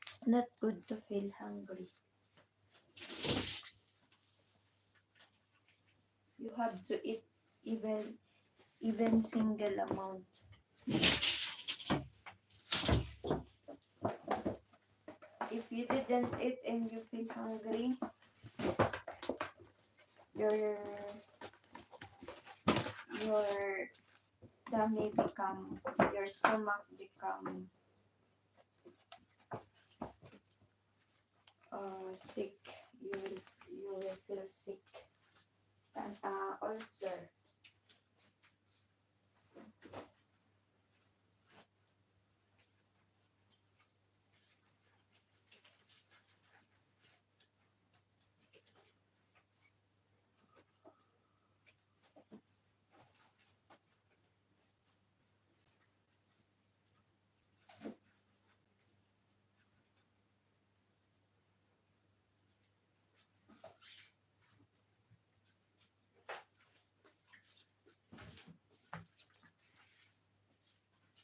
It's not good to feel hungry. You have to eat even single amount. If you didn't eat and you feel hungry, your tummy become, your stomach become sick. You will feel sick and ulcer.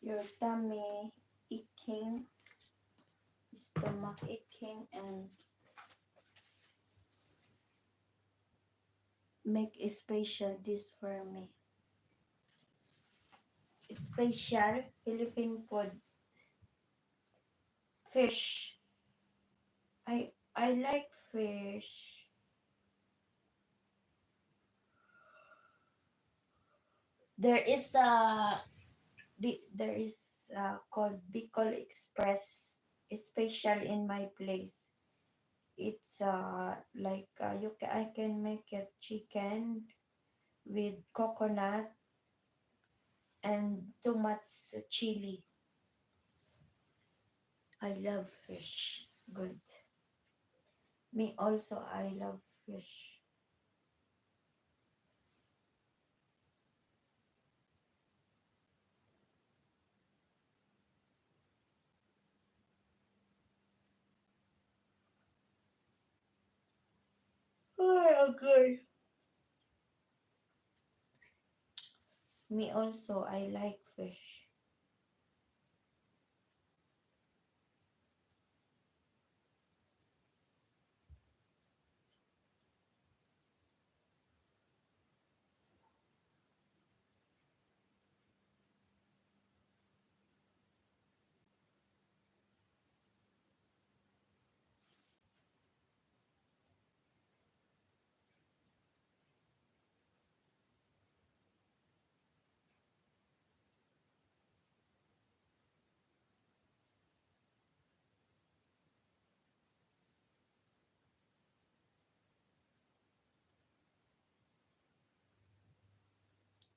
Your tummy aching, stomach aching, and make a special dish for me. Special Philippine food. Fish. I like fish. There is called Bicol Express special in my place. It's like I can make it chicken with coconut and too much chili. I love fish. Good. Me also, I love fish. Ay, okay. Me also, I like fish.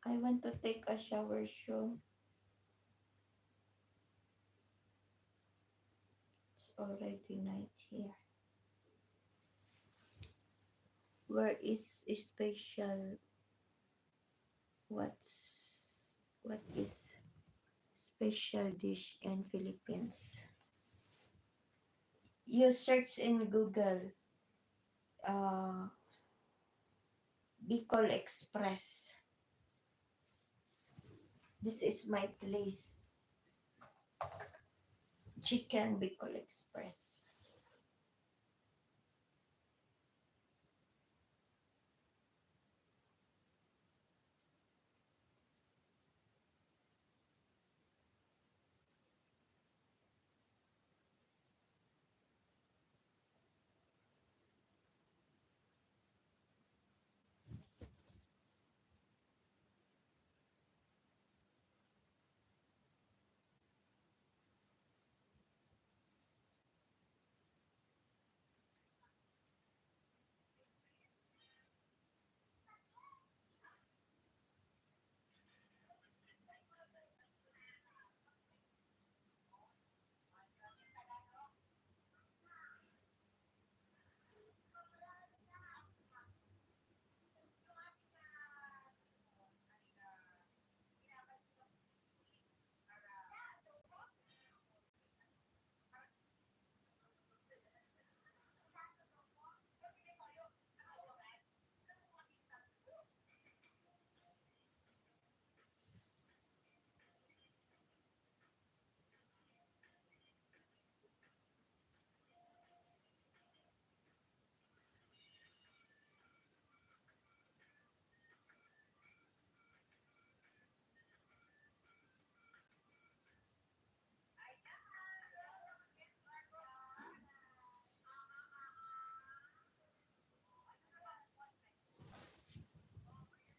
I want to take a shower soon. It's already night here. Where is special? What's what is special dish in Philippines? You search in Google. Bicol Express. This is my place. Chicken Bicol Express.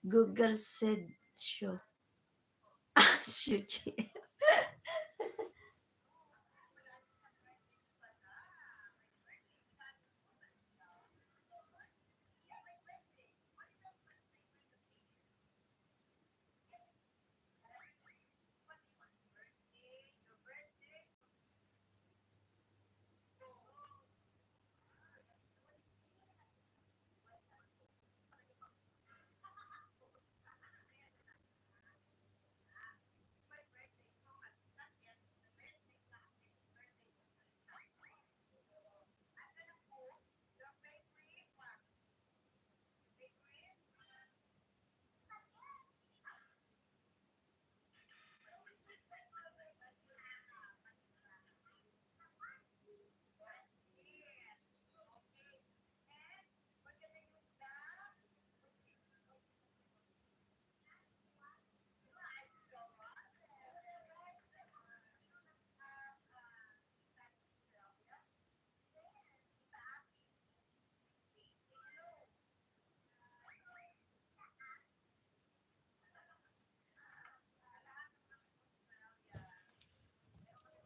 Google said show. Sushi.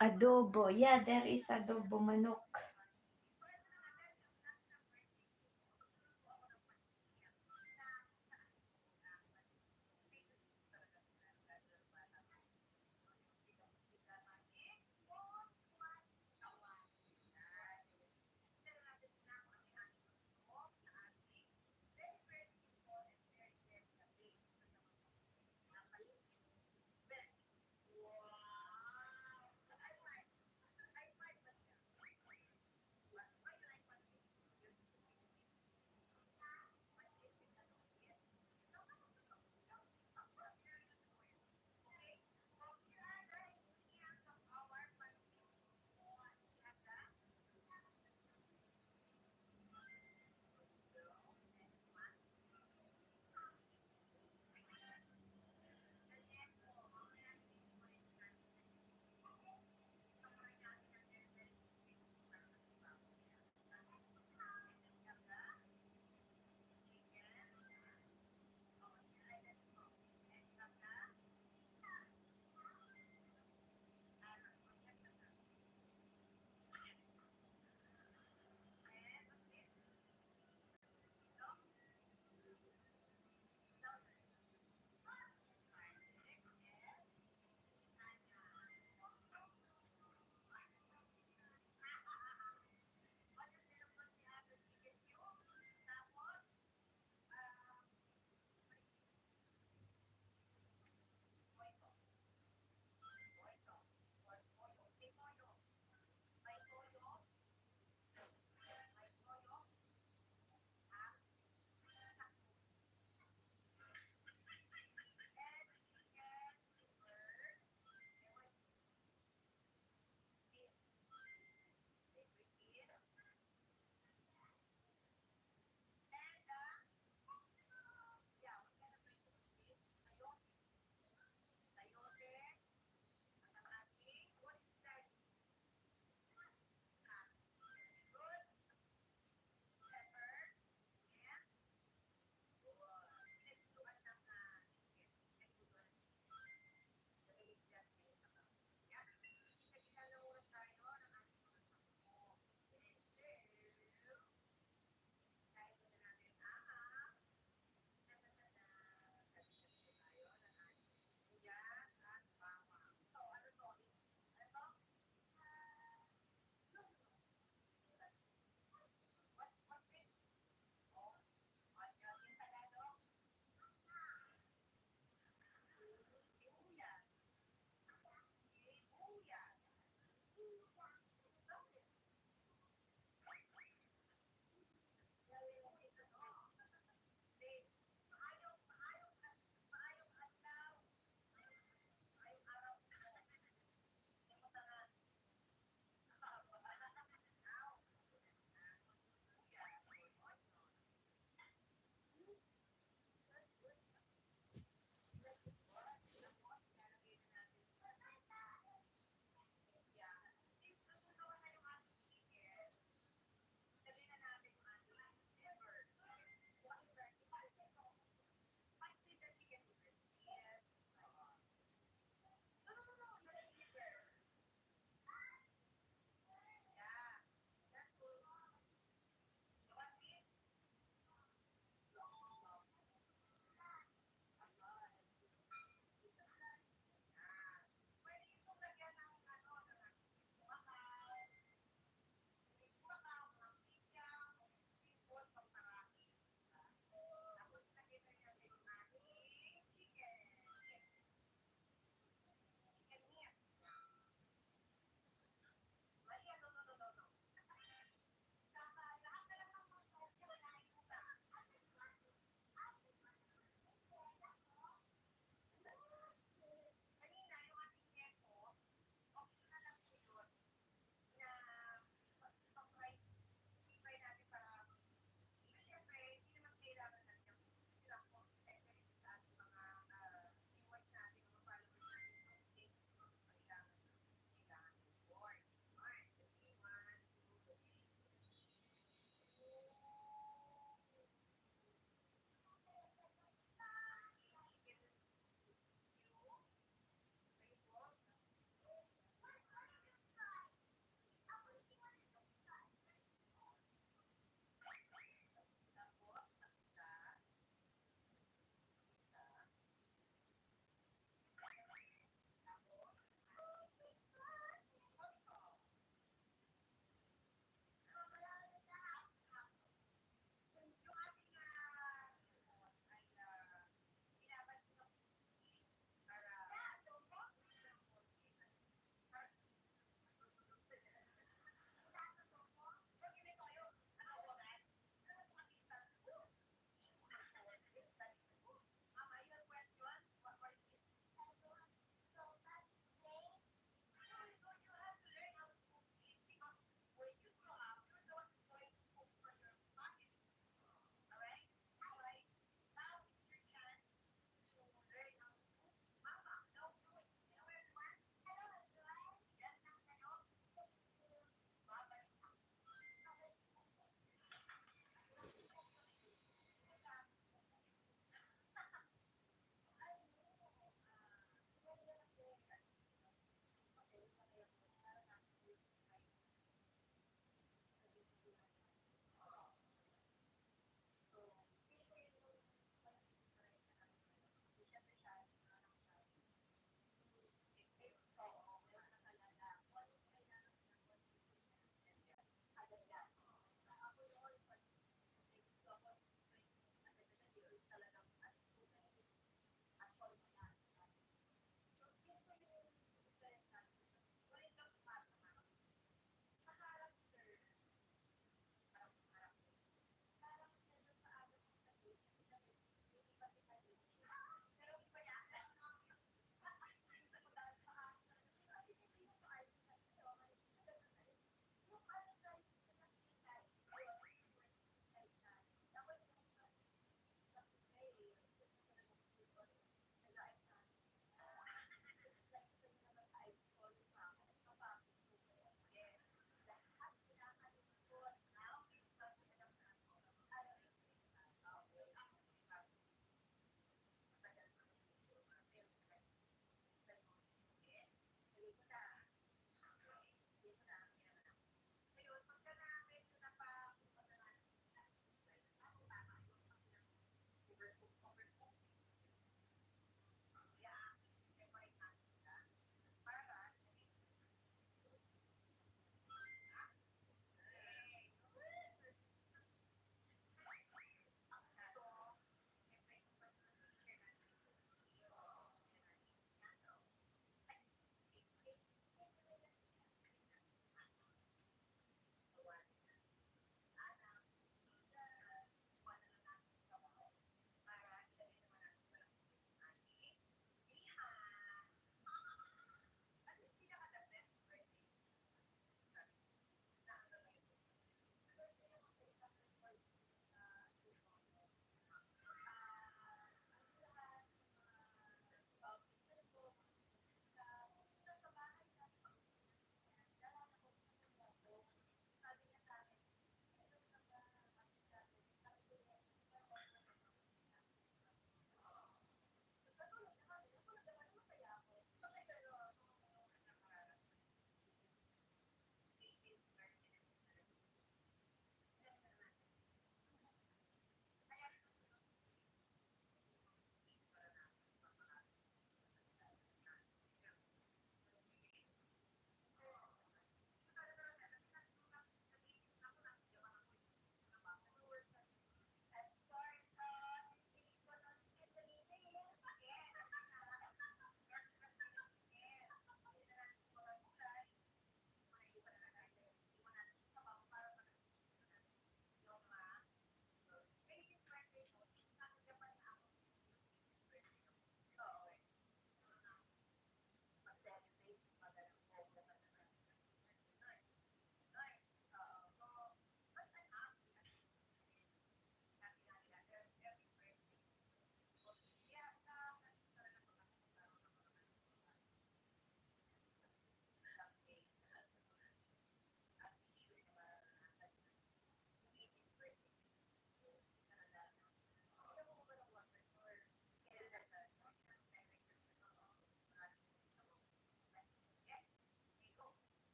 Adobo. Yeah, there is adobo manok.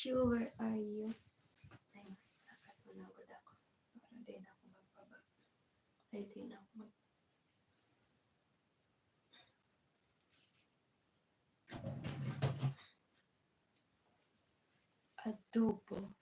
you, where are you? Ay, sakat mo na agad ako. Para din ako magpaba. Ay, di na ako mag... Adobo.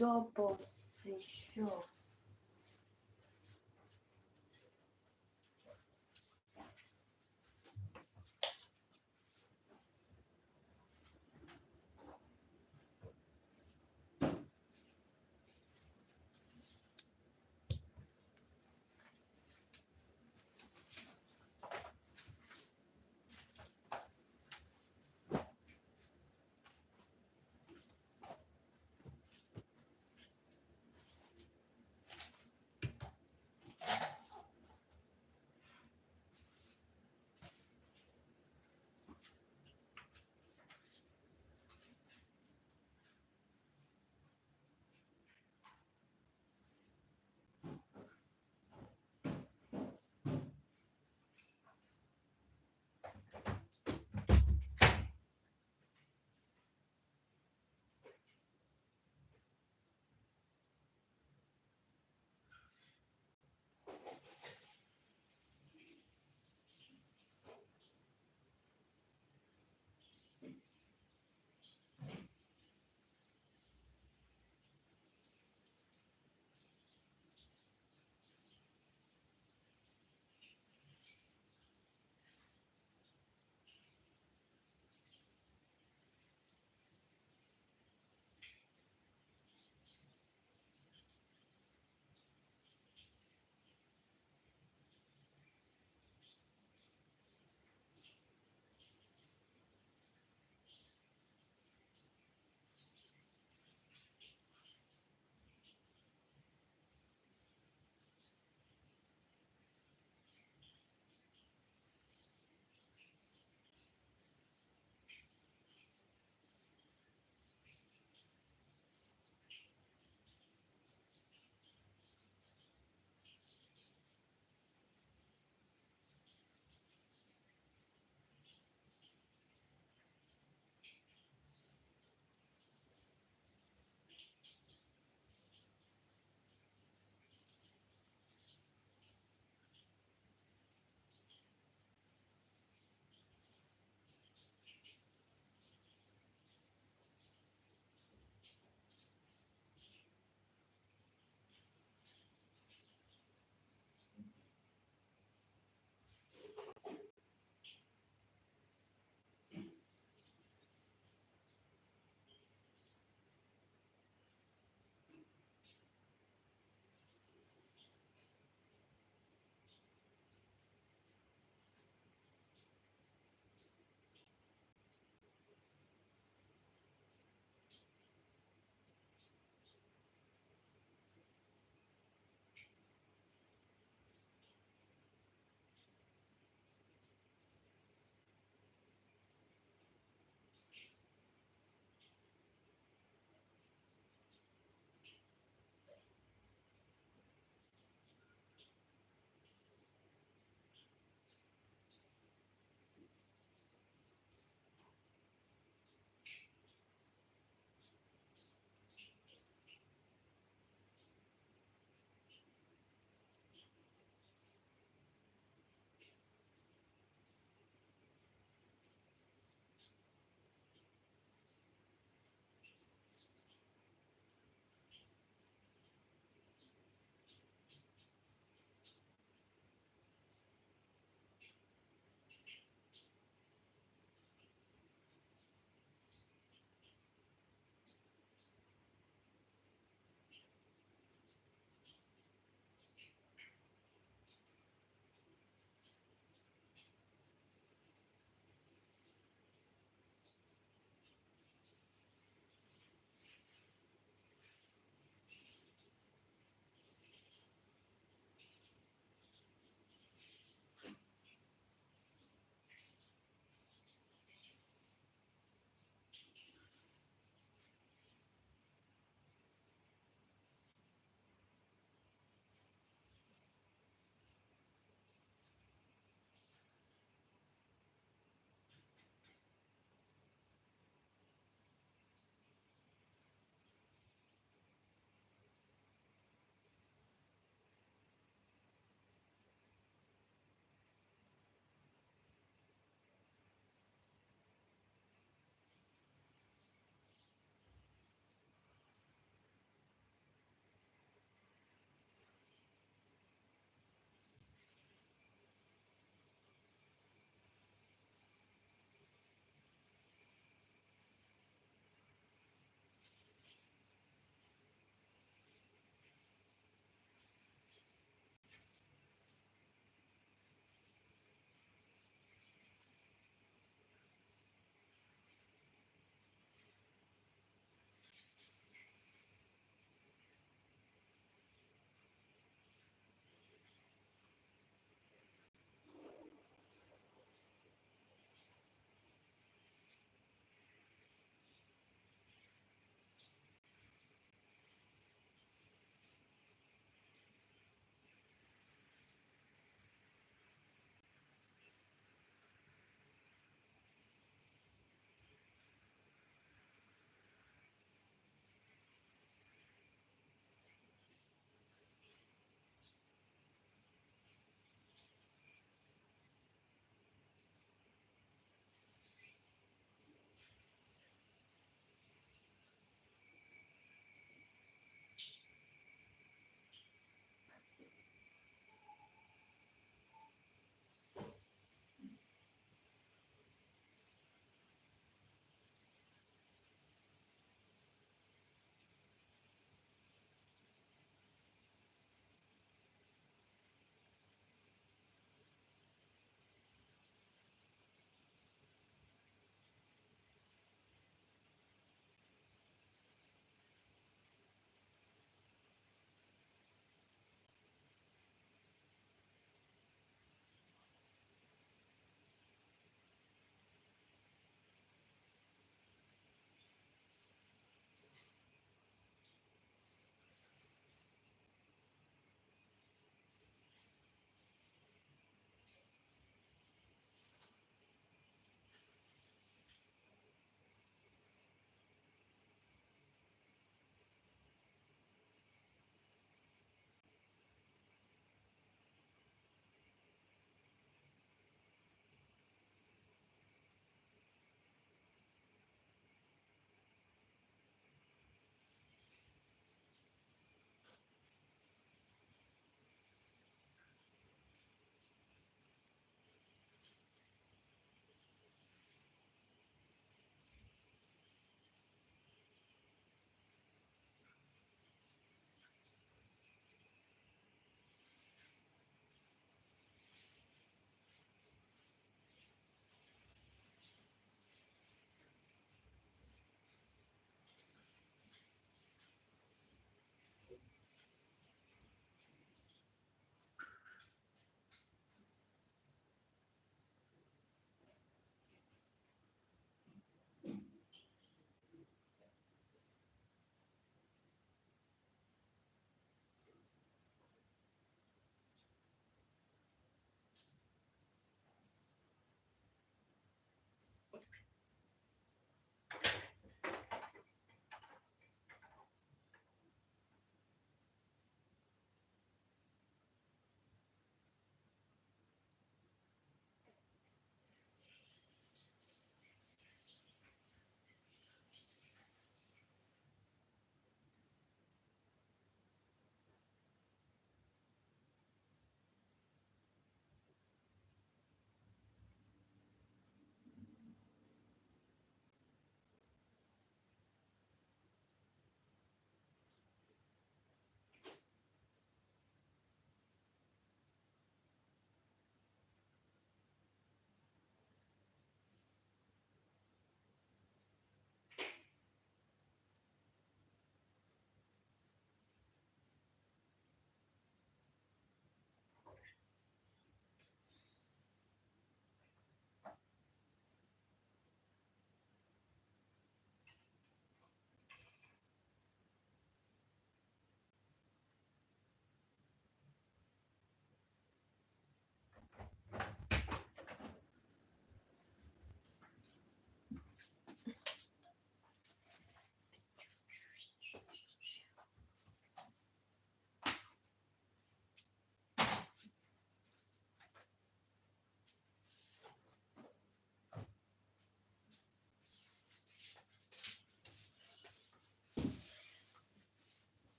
Deposisyon.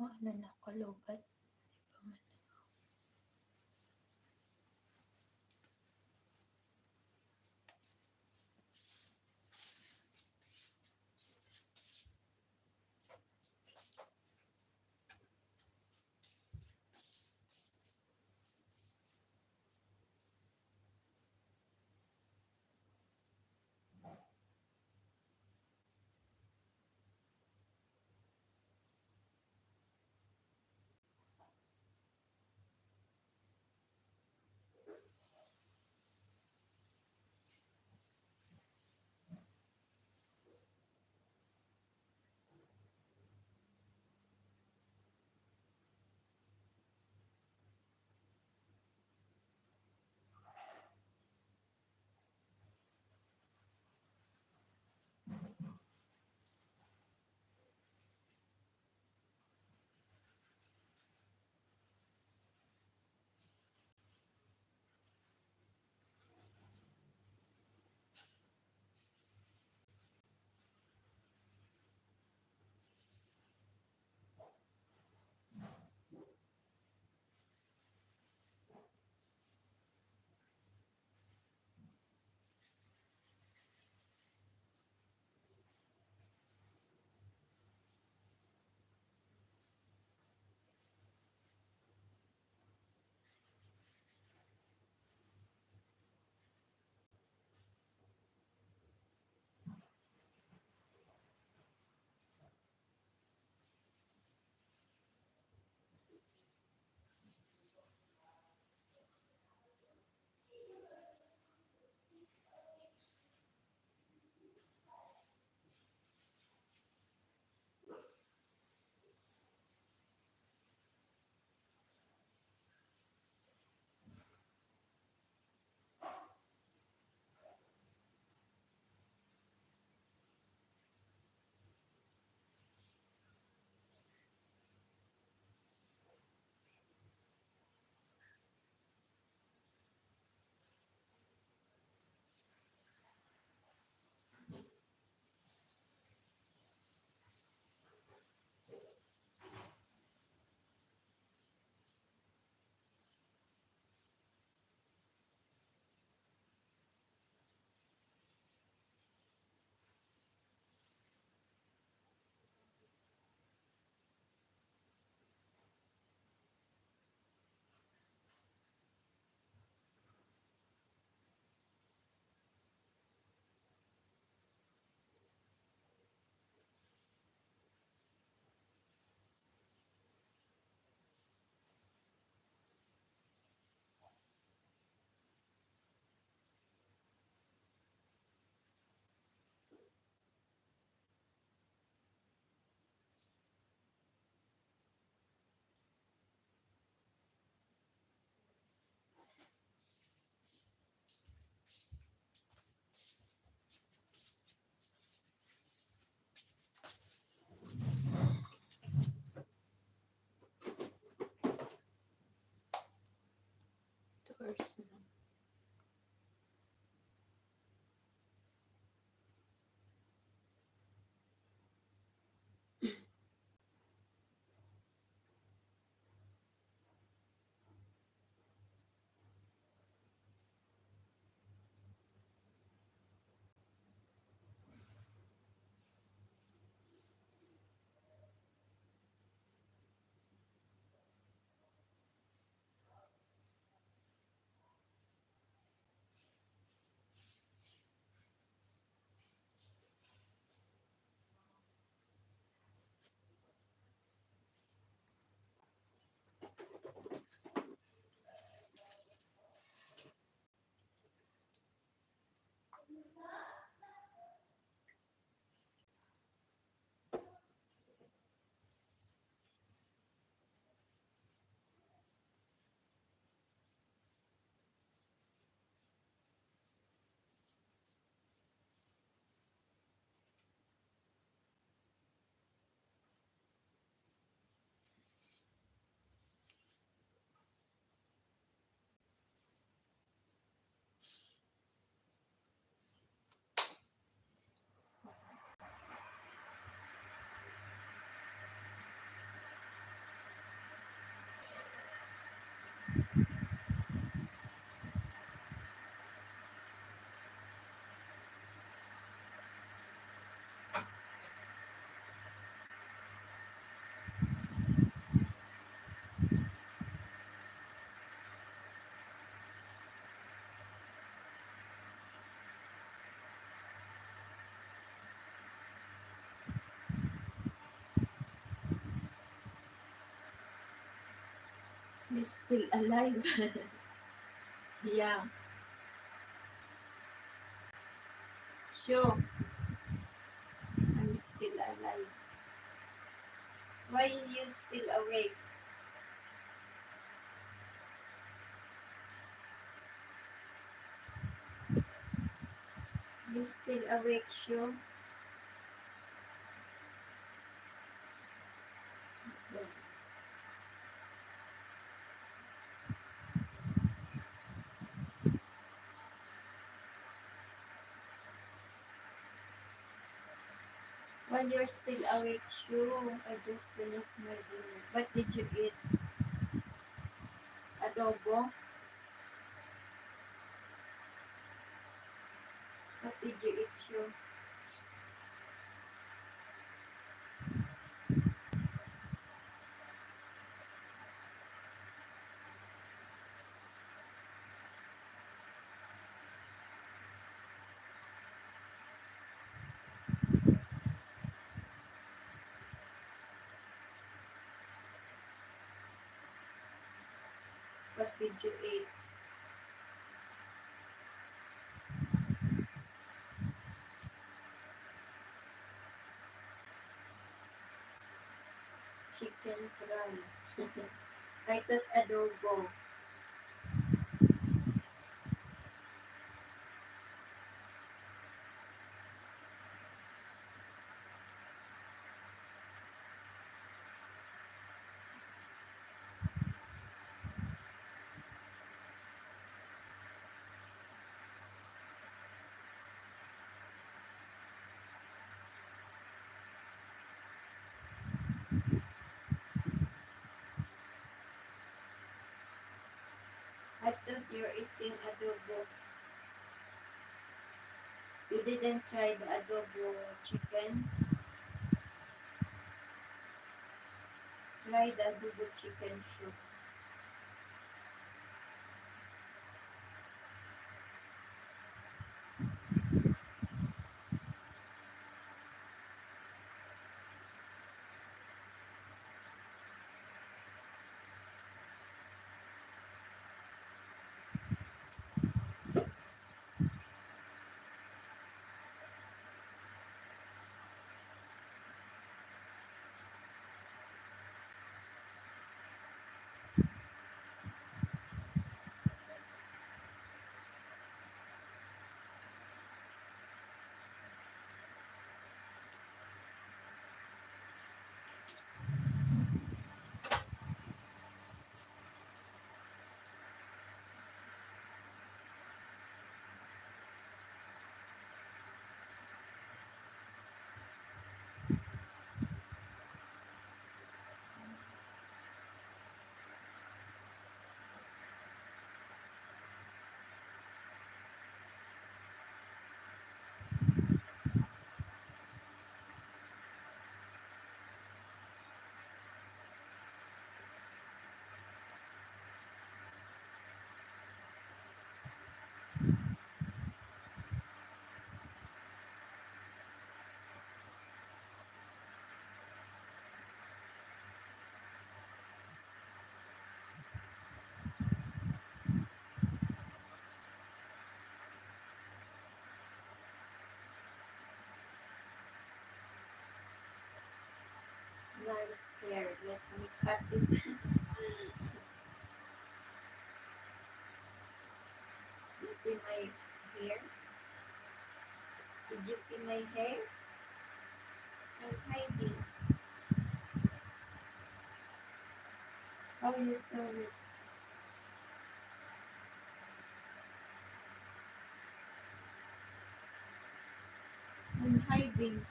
Ano nakalobat? Di ba man? Doors na. You're still alive. Yeah, sure. I'm still alive. Why you still awake? You still awake, sure? While you're still awake, sure. I just finished my dinner. What did you eat? Adobo? What did you eat, sure? What did you eat? Chicken fry. I thought adobo. I thought you're eating adobo. You didn't try the adobo chicken? Try the adobo chicken soup. Nice hair. Let me cut it. You see my hair? Did you see my hair? I'm hiding. How you saw it? I'm hiding.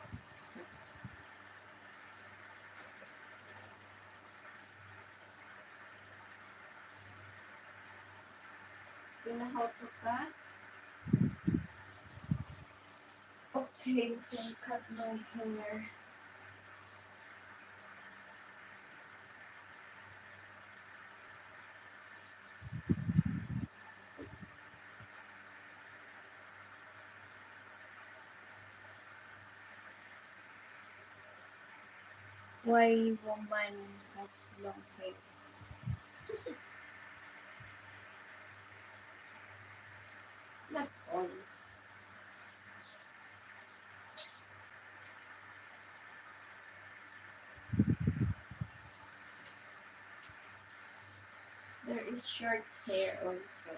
You know how to cut? Okay, you can cut my hair. Why woman has long hair? is short hair also.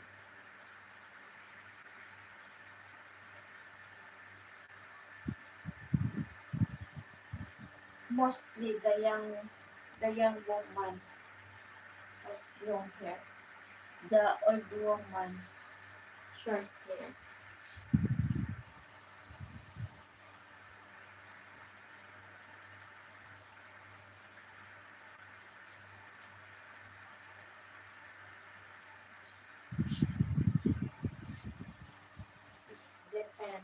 Mostly the young woman has long hair. The old woman, short hair. It's the end.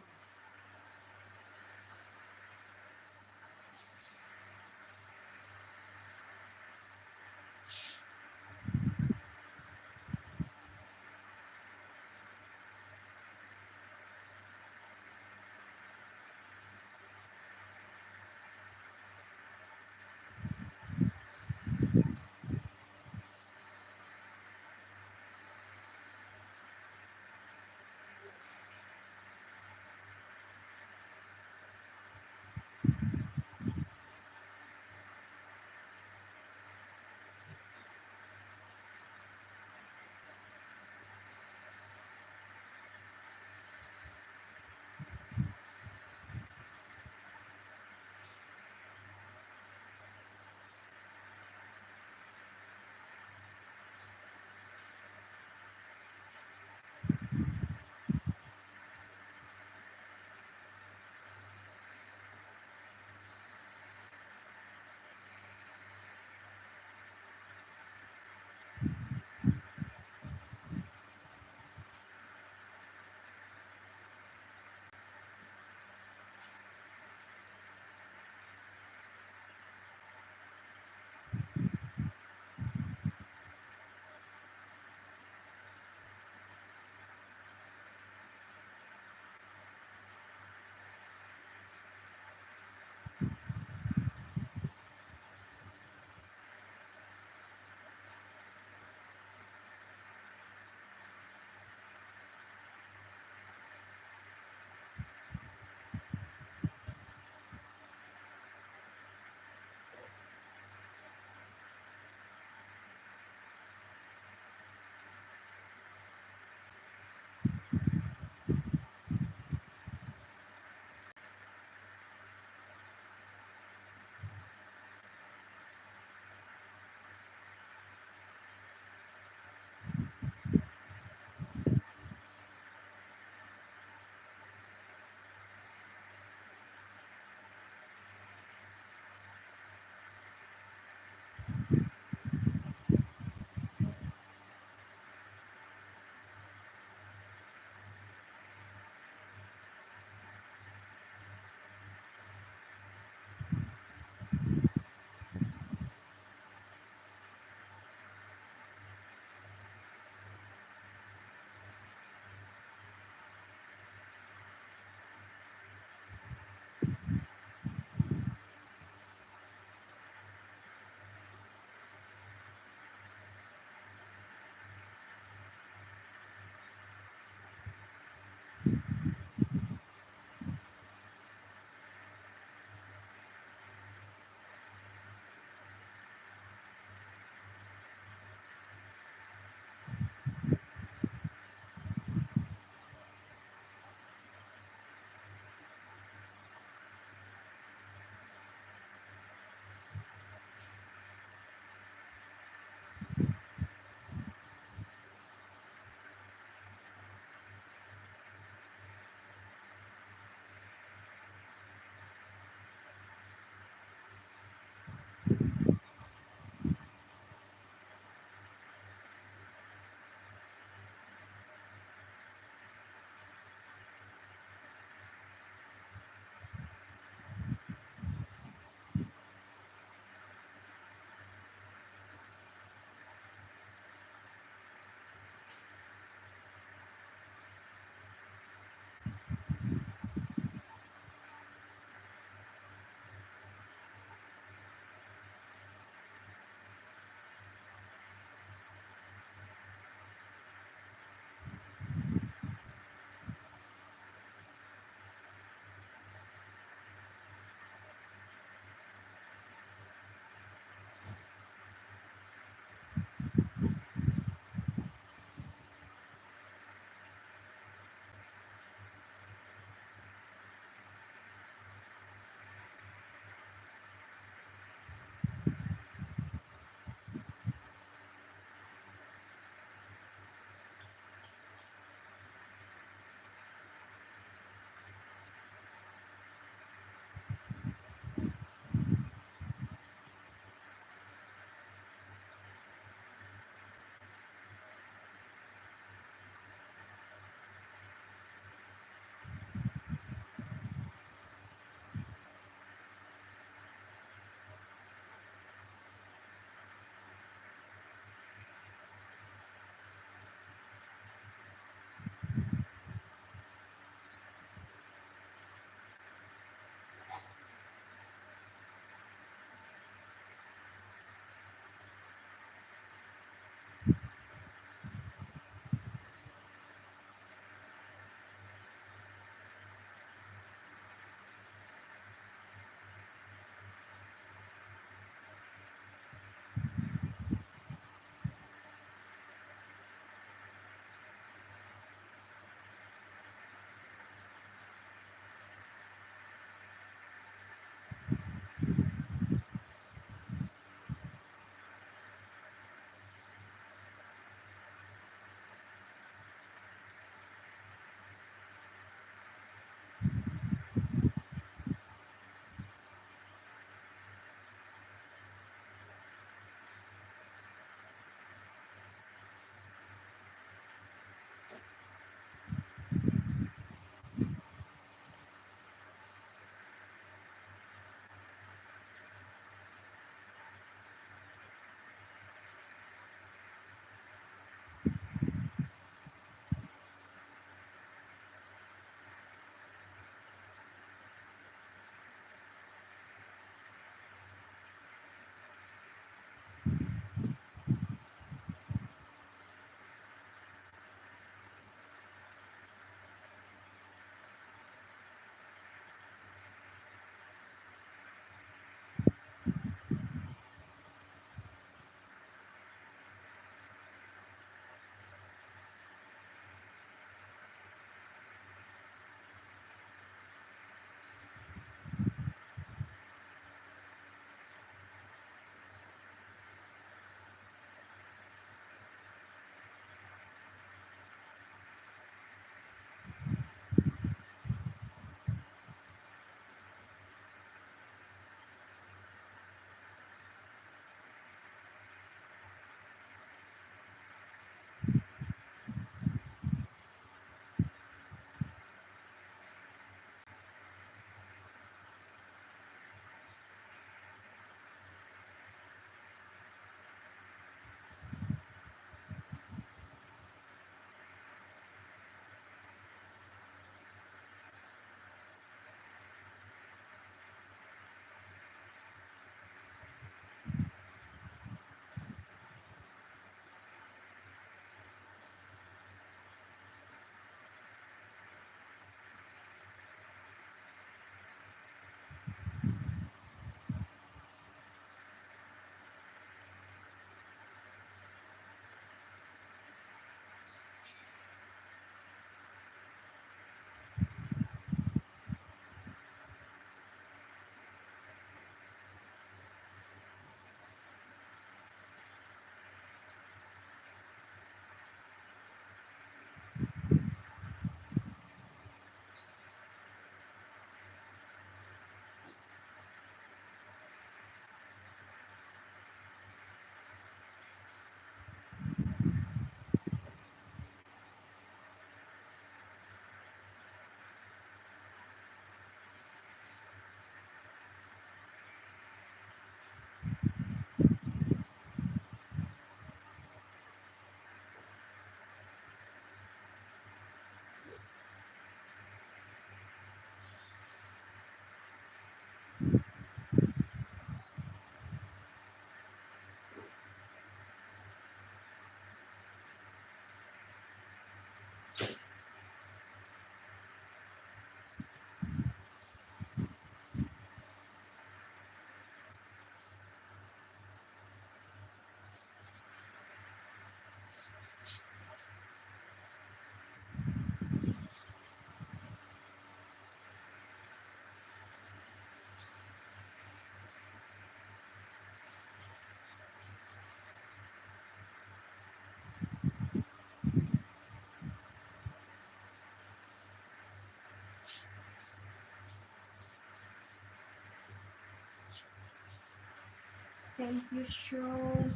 Thank you, Shul.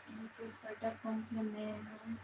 Thank you for the compliment.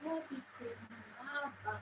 Sabi ko na ba?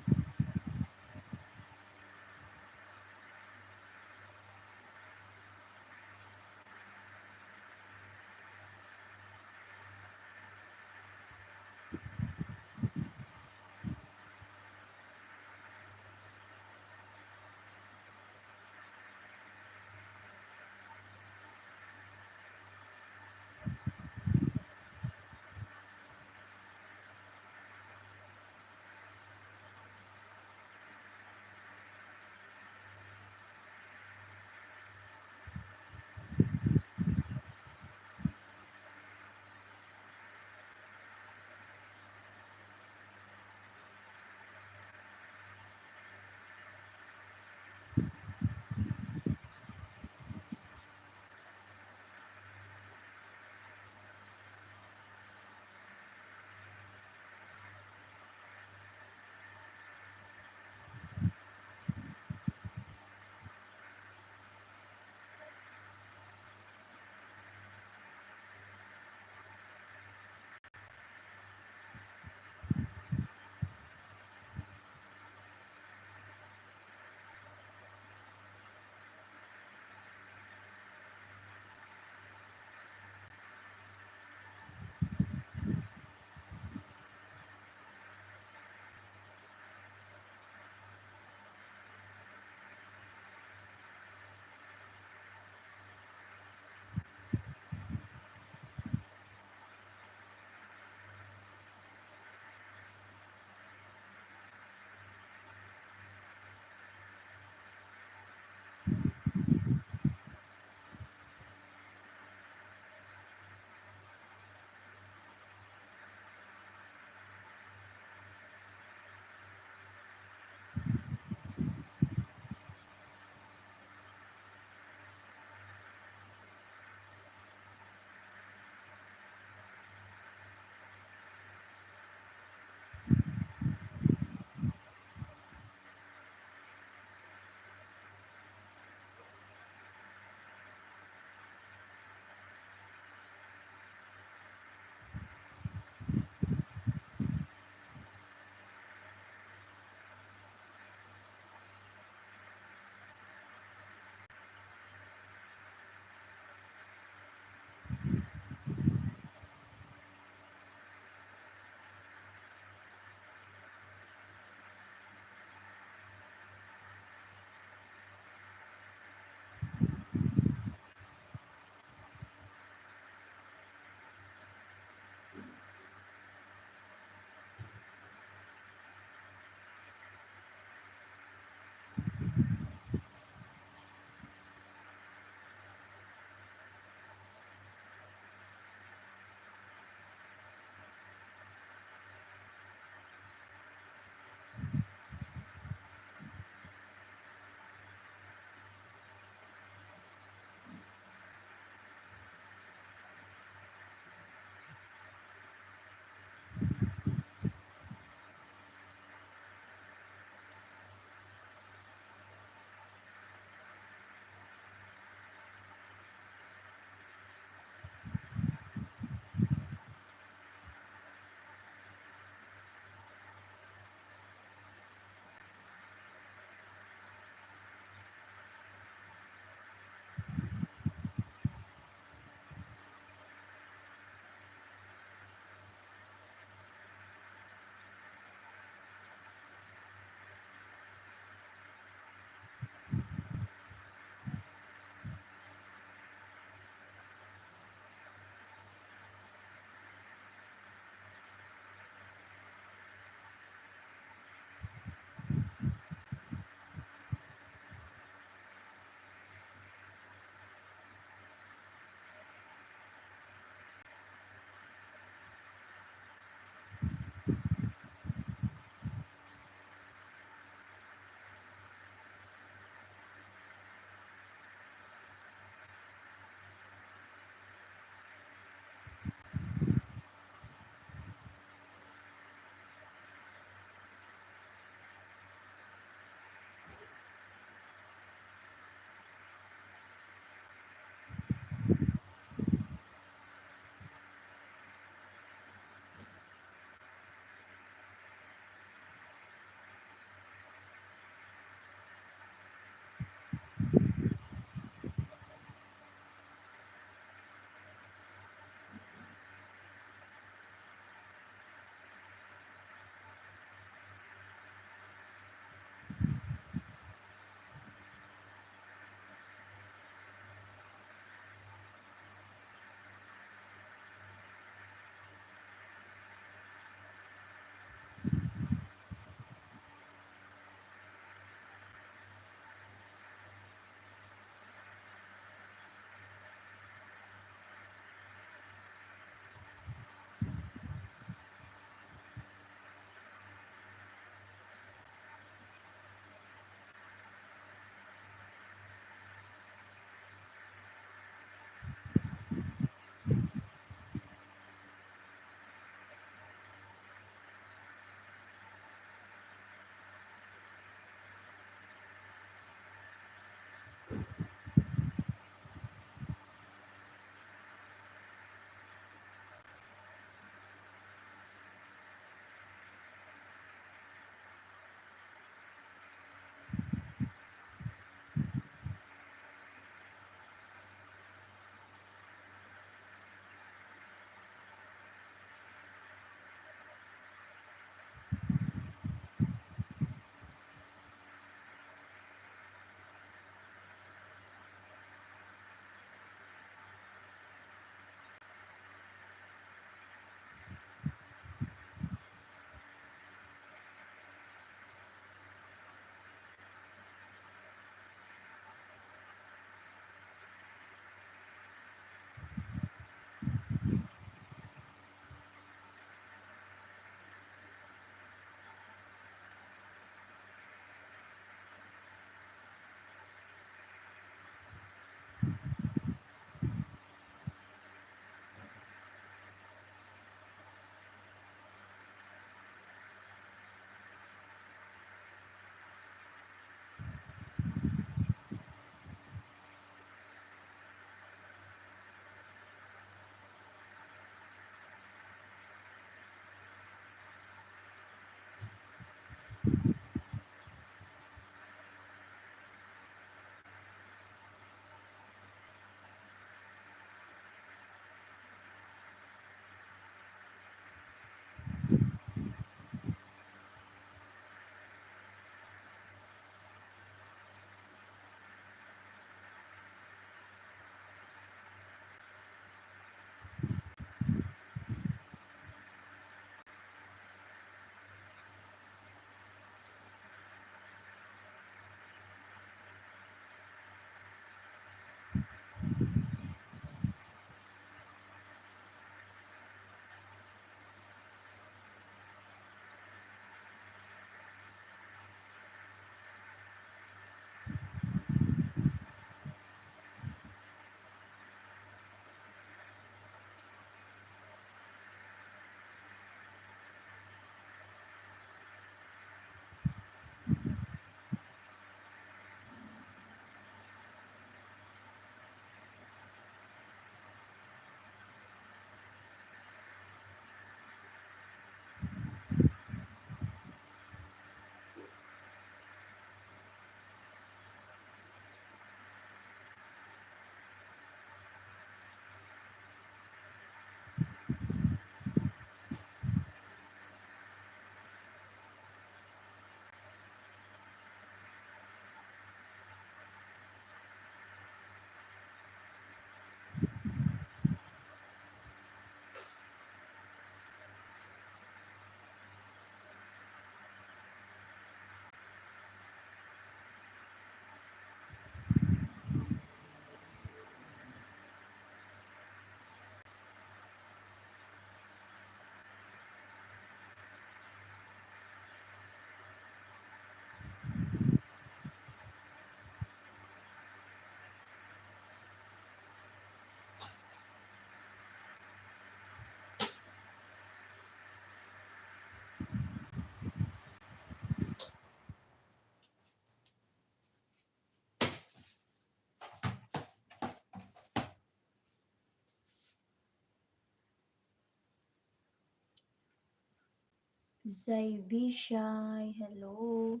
Zaybishai, hello.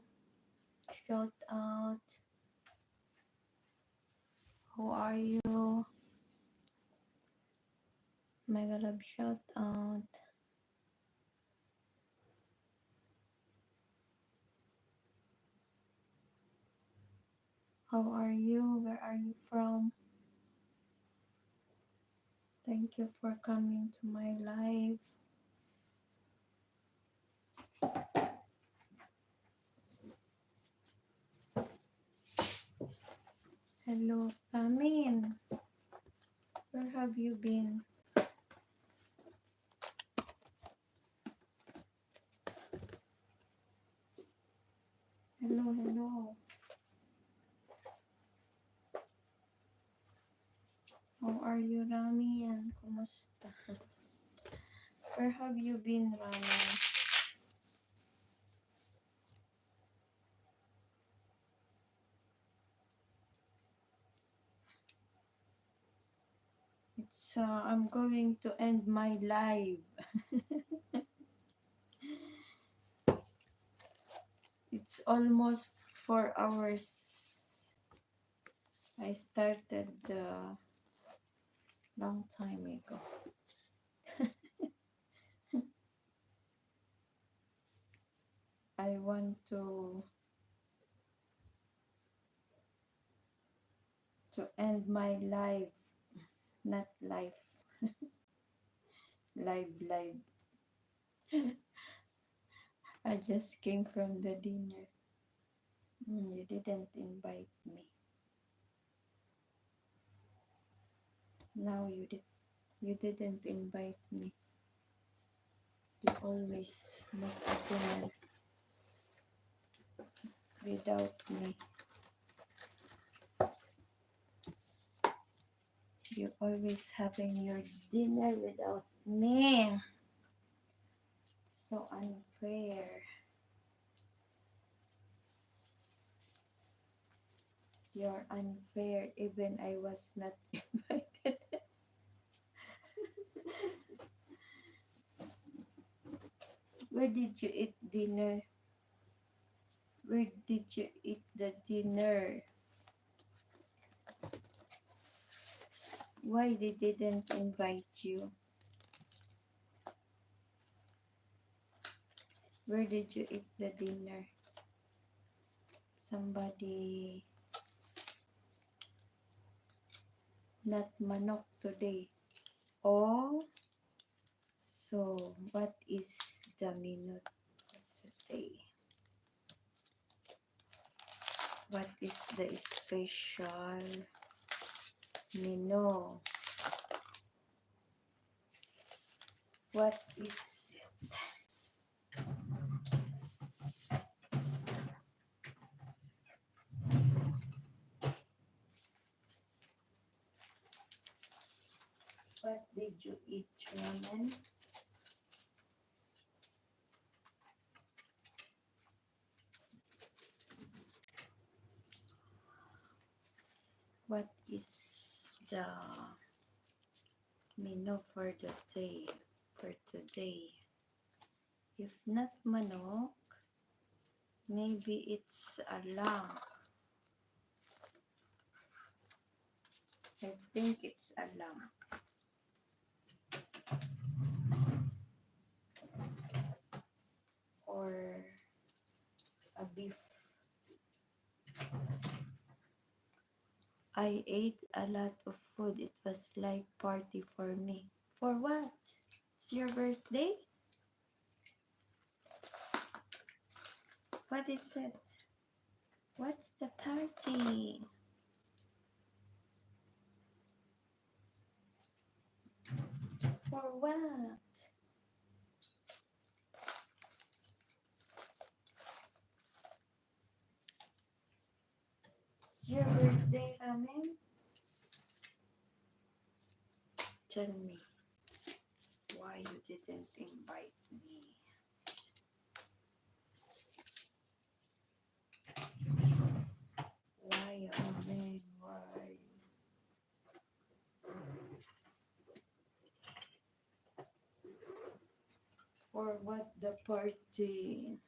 Shout out. How are you? Mega love shout out. How are you? Where are you from? Thank you for coming to my live. Hello, Amin. Where have you been? Hello, hello. How are you, Ramian? Kumusta? Where have you been, Ramian? I'm going to end my live. It's almost 4 hours. I started long time ago. I want to end my life, not life. Live. I just came from the dinner. You didn't invite me. Now you didn't invite me. You always make a dinner without me. You always having your dinner without me. So unfair. You're unfair even I was not invited. Where did you eat dinner? Where did you eat the dinner? Why they didn't invite you? Where did you eat the dinner? Somebody not manok today. Oh, so what is the menu today? What is the special menu? What is it? What did you eat, ramen? What is the menu for the day, for today? If not manok, maybe it's a lamb. I think it's a lamb. Or a beef. I ate a lot of food. It was like party for me. For what? It's your birthday? What is it? What's the party? For what? It's your birthday, Ramen? Tell me why you didn't invite me. Why, Ramen? Why? For what the party?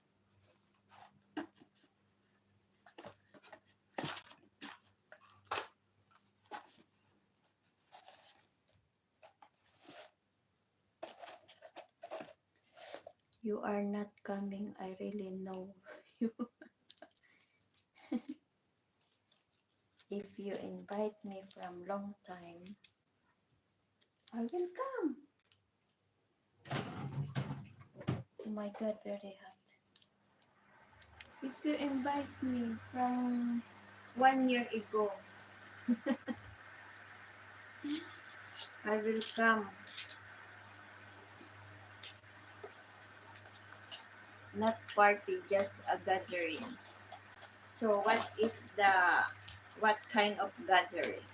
You are not coming. I really know you. If you invite me from long time, I will come. Oh my God, very hot. If you invite me from 1 year ago, I will come. Not party, just a gathering. So what kind of gathering?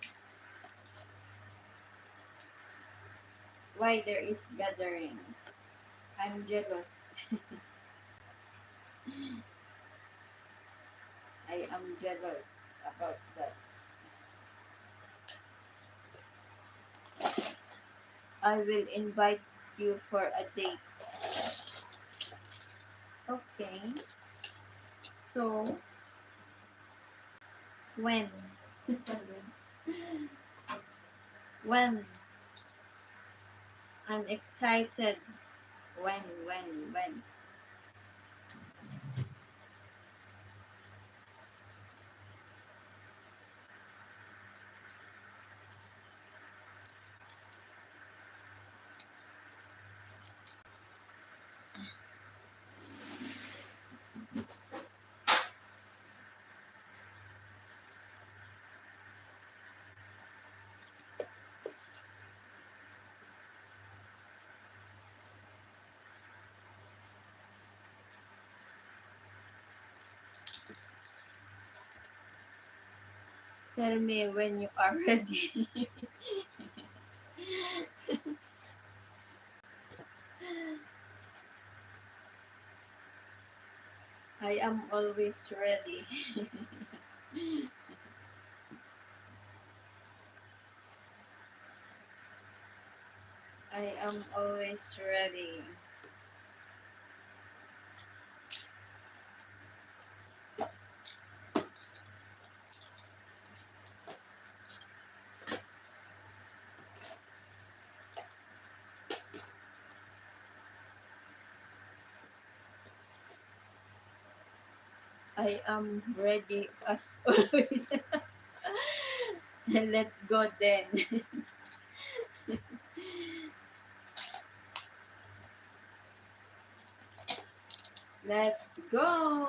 Why there is gathering? I'm jealous. I am jealous about that. I will invite you for a date. Okay. So, when? When? I'm excited. When? Tell me when you are ready. I am always ready. I am always ready. I am ready as always. Let go then. Let's go.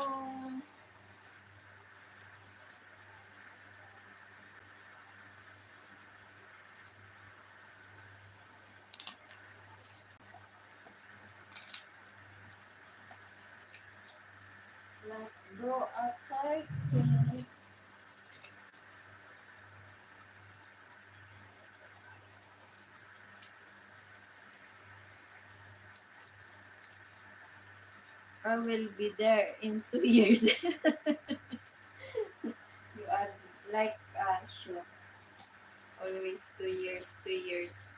Let's go a party. I will be there in 2 years. You are like sure. Always 2 years, 2 years.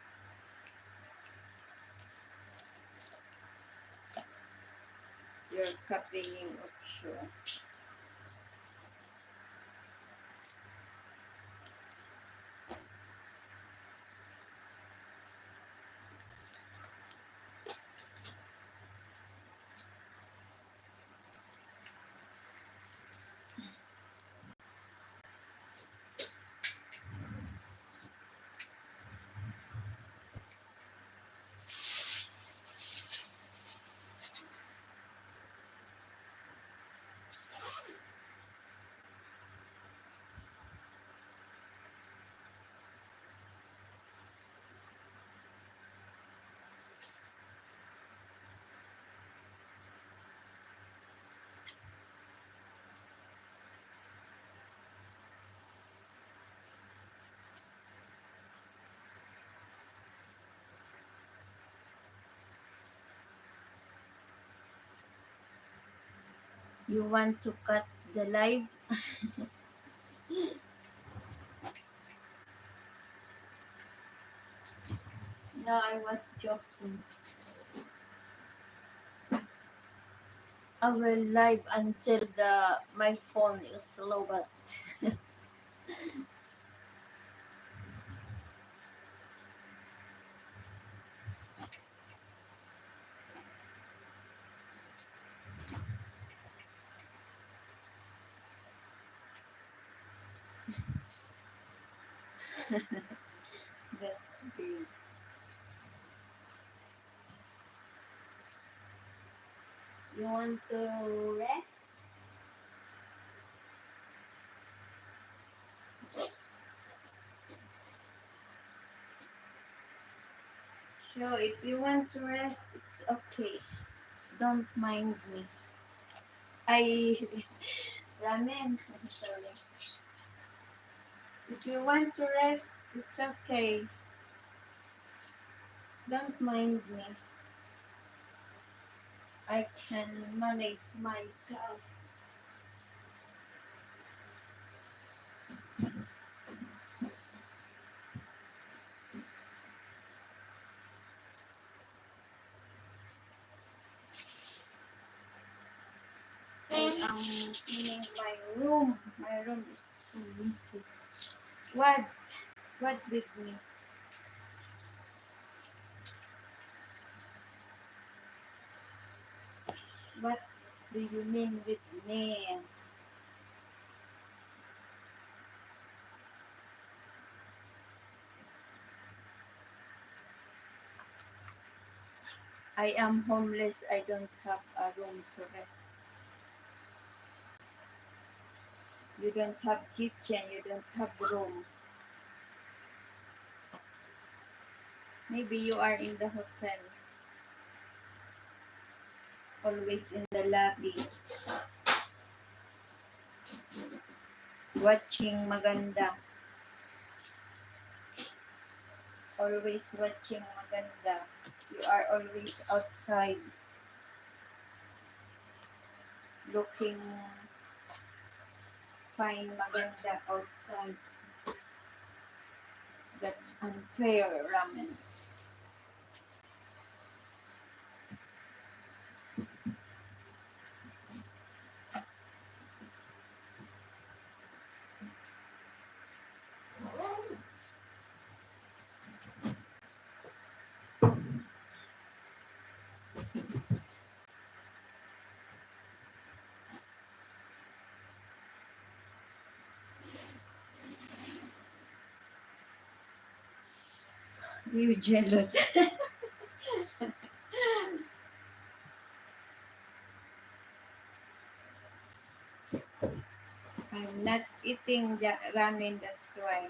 You're copying of sure. You want to cut the live? No, I was joking. I will live until my phone is low but That's great. you want to rest? So if you want to rest, it's okay. Don't mind me. I ramen. I'm sorry. If you want to rest, it's okay. Don't mind me. I can manage myself. I'm cleaning my room. My room is so messy. What? What with me? What do you mean with me? I am homeless. I don't have a room to rest. You don't have kitchen. You don't have room. Maybe you are in the hotel. Always in the lobby. Watching maganda. Always watching maganda. You are always outside. Looking fine maganda outside. That's unfair, ramen. You jealous. I'm not eating ramen, that's why.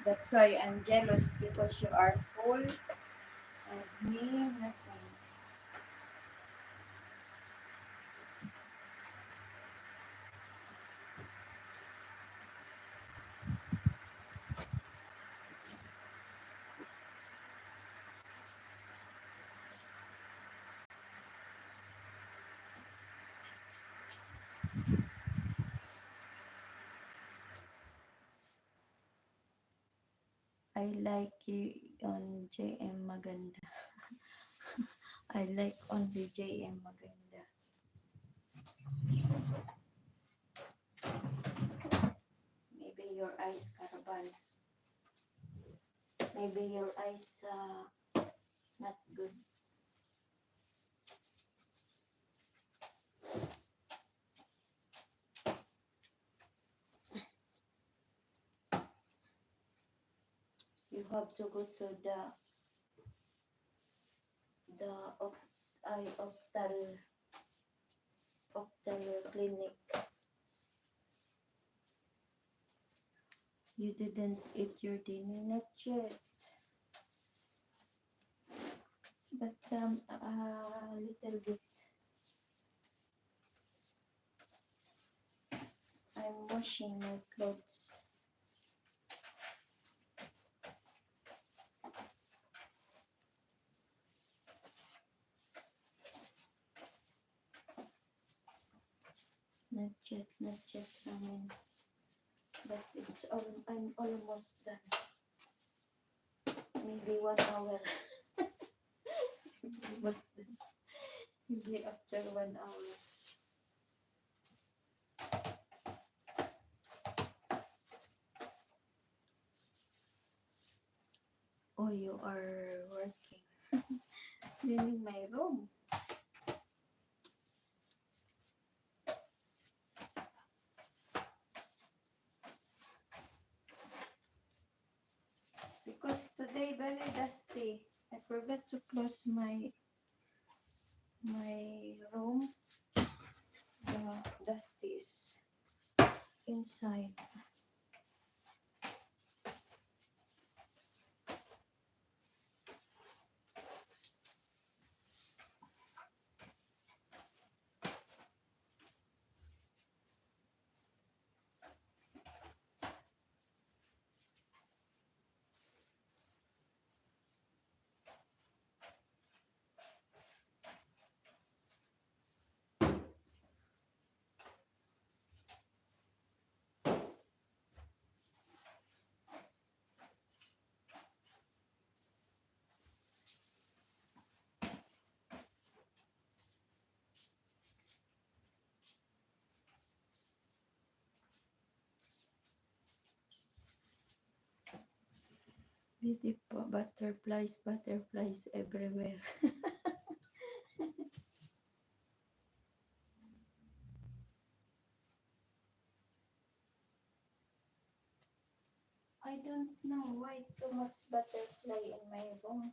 That's why I'm jealous because you are full and me nothing. I like you on JM Maganda. I like only JM Maganda. Maybe your eyes, Caravan. Maybe your eyes not good. You have to go to the eye optal clinic. You didn't eat your dinner, not yet. But a little bit. I'm washing my clothes. Not yet, ramen. But I'm almost done. Maybe 1 hour. Almost done. Maybe after 1 hour. Oh, you are working. Cleaning my room. Because today very dusty. I forgot to close my room. The dust is inside. Beautiful butterflies, butterflies everywhere. I don't know why too much butterfly in my room.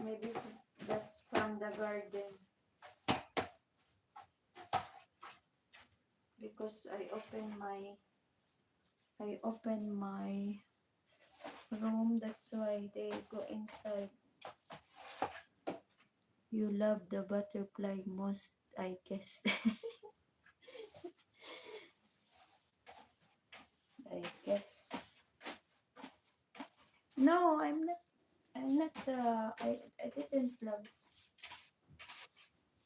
Maybe that's from the garden. Because I open my room, that's why they go inside. You love the butterfly most, I guess. I guess. No, I'm not I didn't love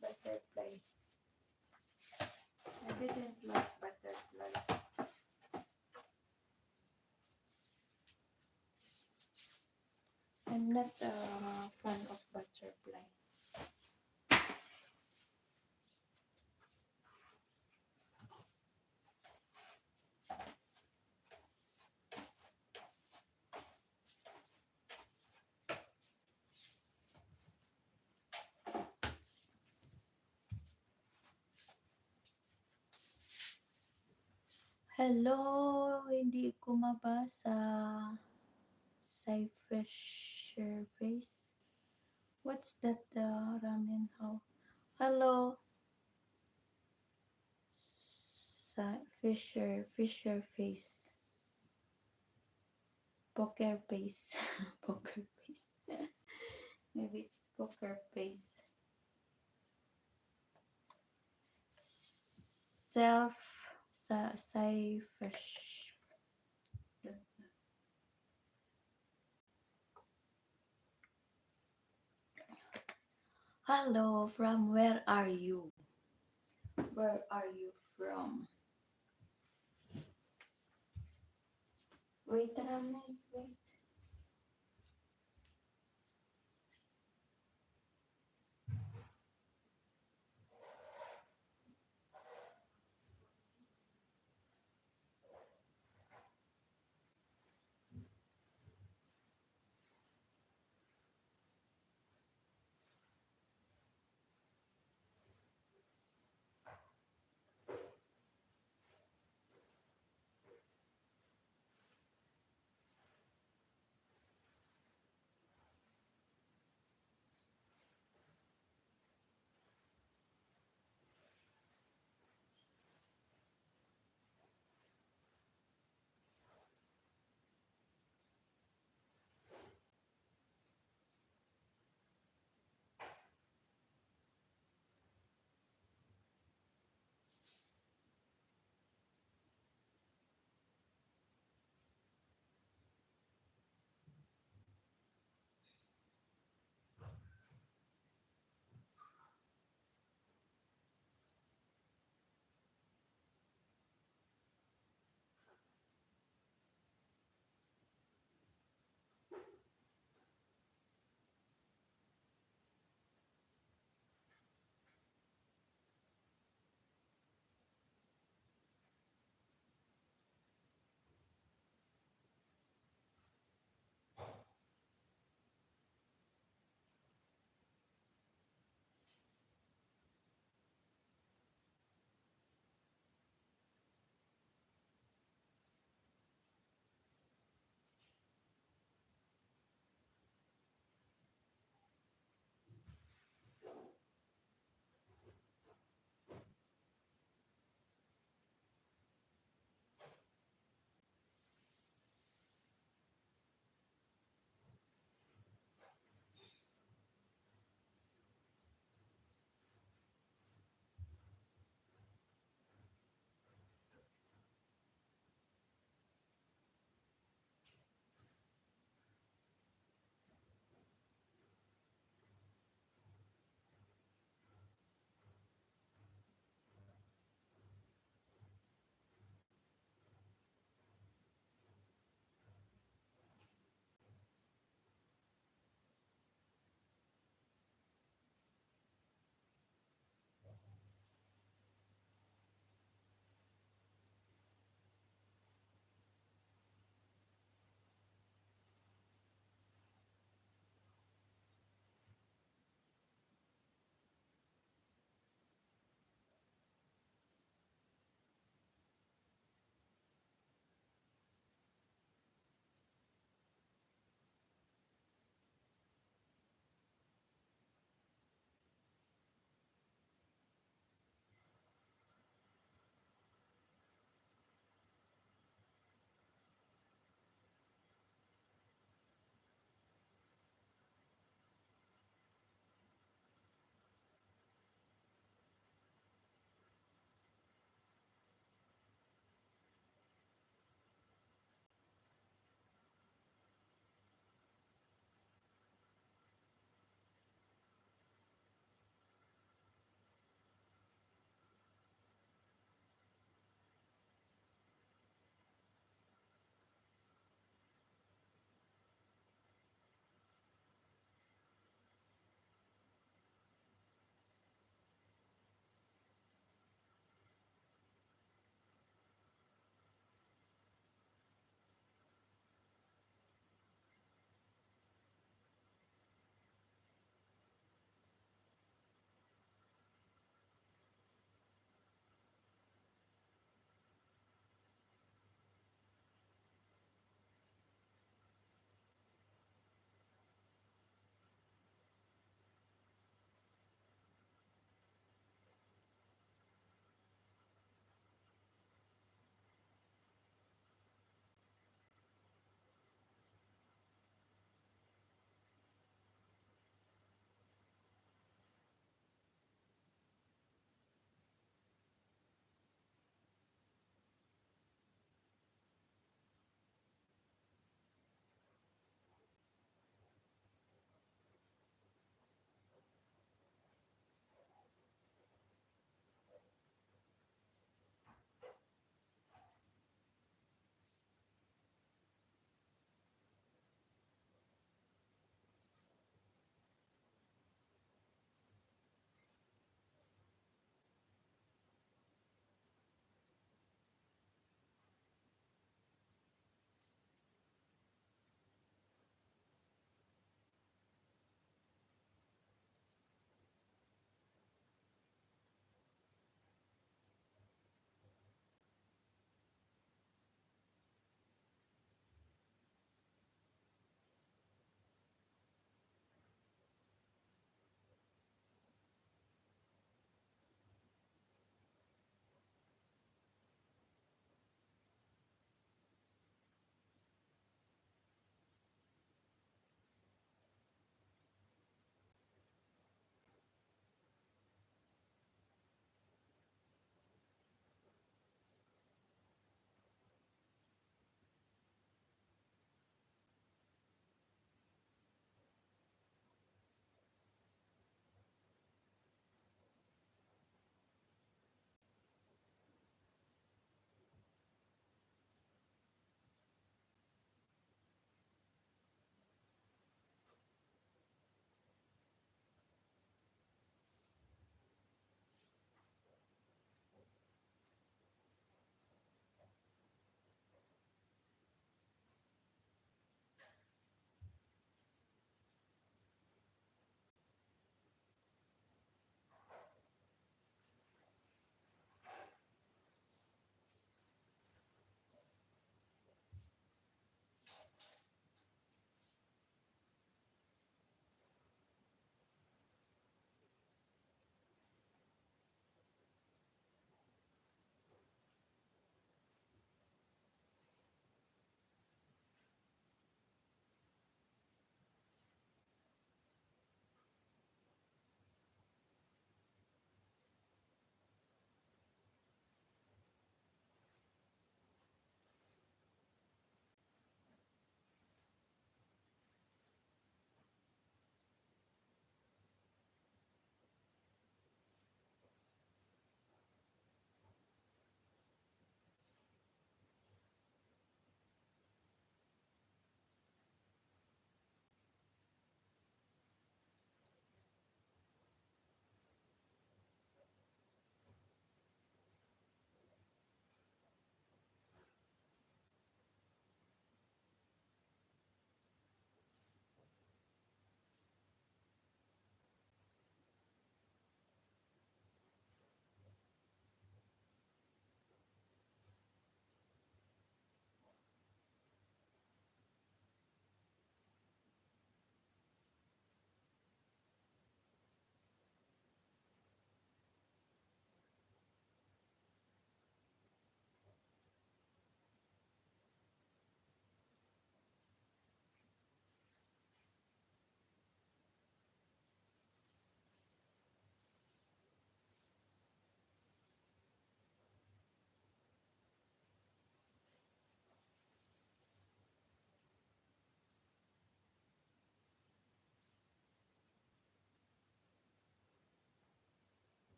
butterfly. I didn't love butterfly. I'm not a fan of butterfly. Hello, hindi ko mabasa. Fisher face. What's that ramen? How? Hello. Fisher face. Poker face. Poker face. Maybe it's poker face. Self Cypher. Hello, from where are you? Where are you from? Wait, Ramen, wait.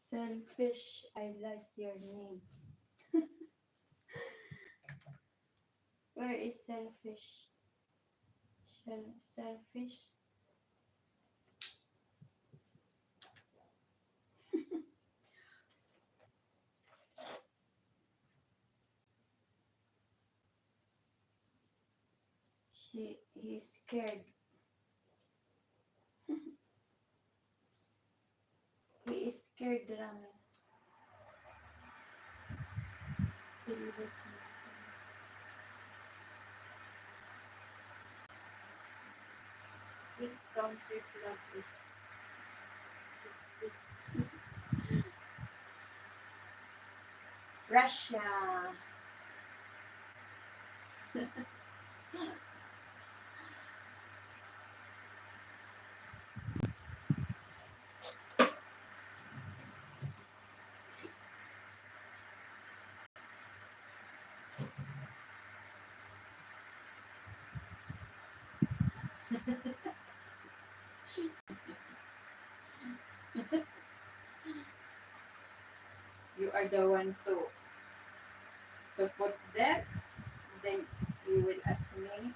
Selfish, I like your name. Where is selfish? Selfish? He's scared. He is scared, Ramen. Still with me. Which country flag is this? Russia. You are the one to put that. Then you will ask me.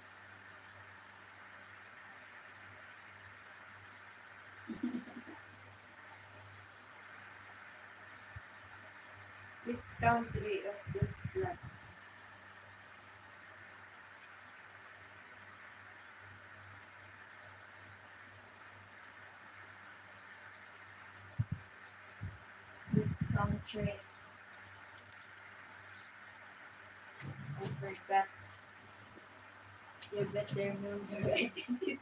Which country of this flag? Which country? I forgot. You better know your identity.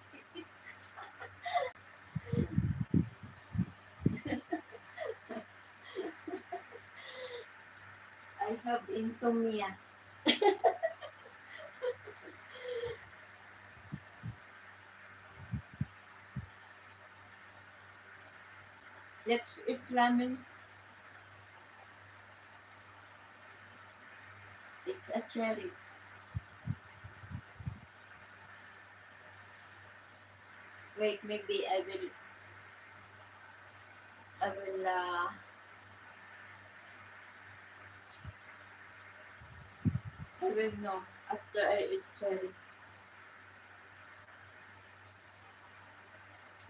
I have insomnia. Let's eat ramen. It's a cherry. Wait, maybe I will know after I eat cherry.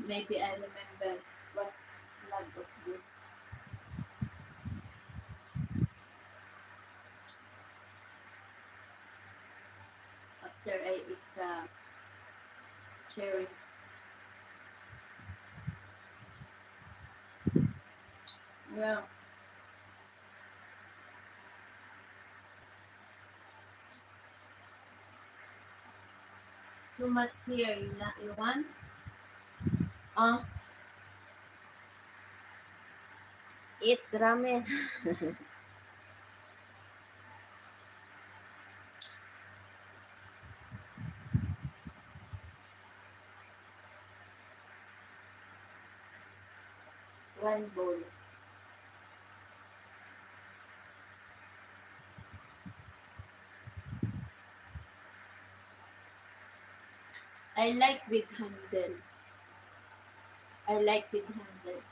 Maybe I remember what flag of this. After I eat the cherry. Well, too much here. You want? Uh, eat ramen. One bowl. I like big handle. I like big handle.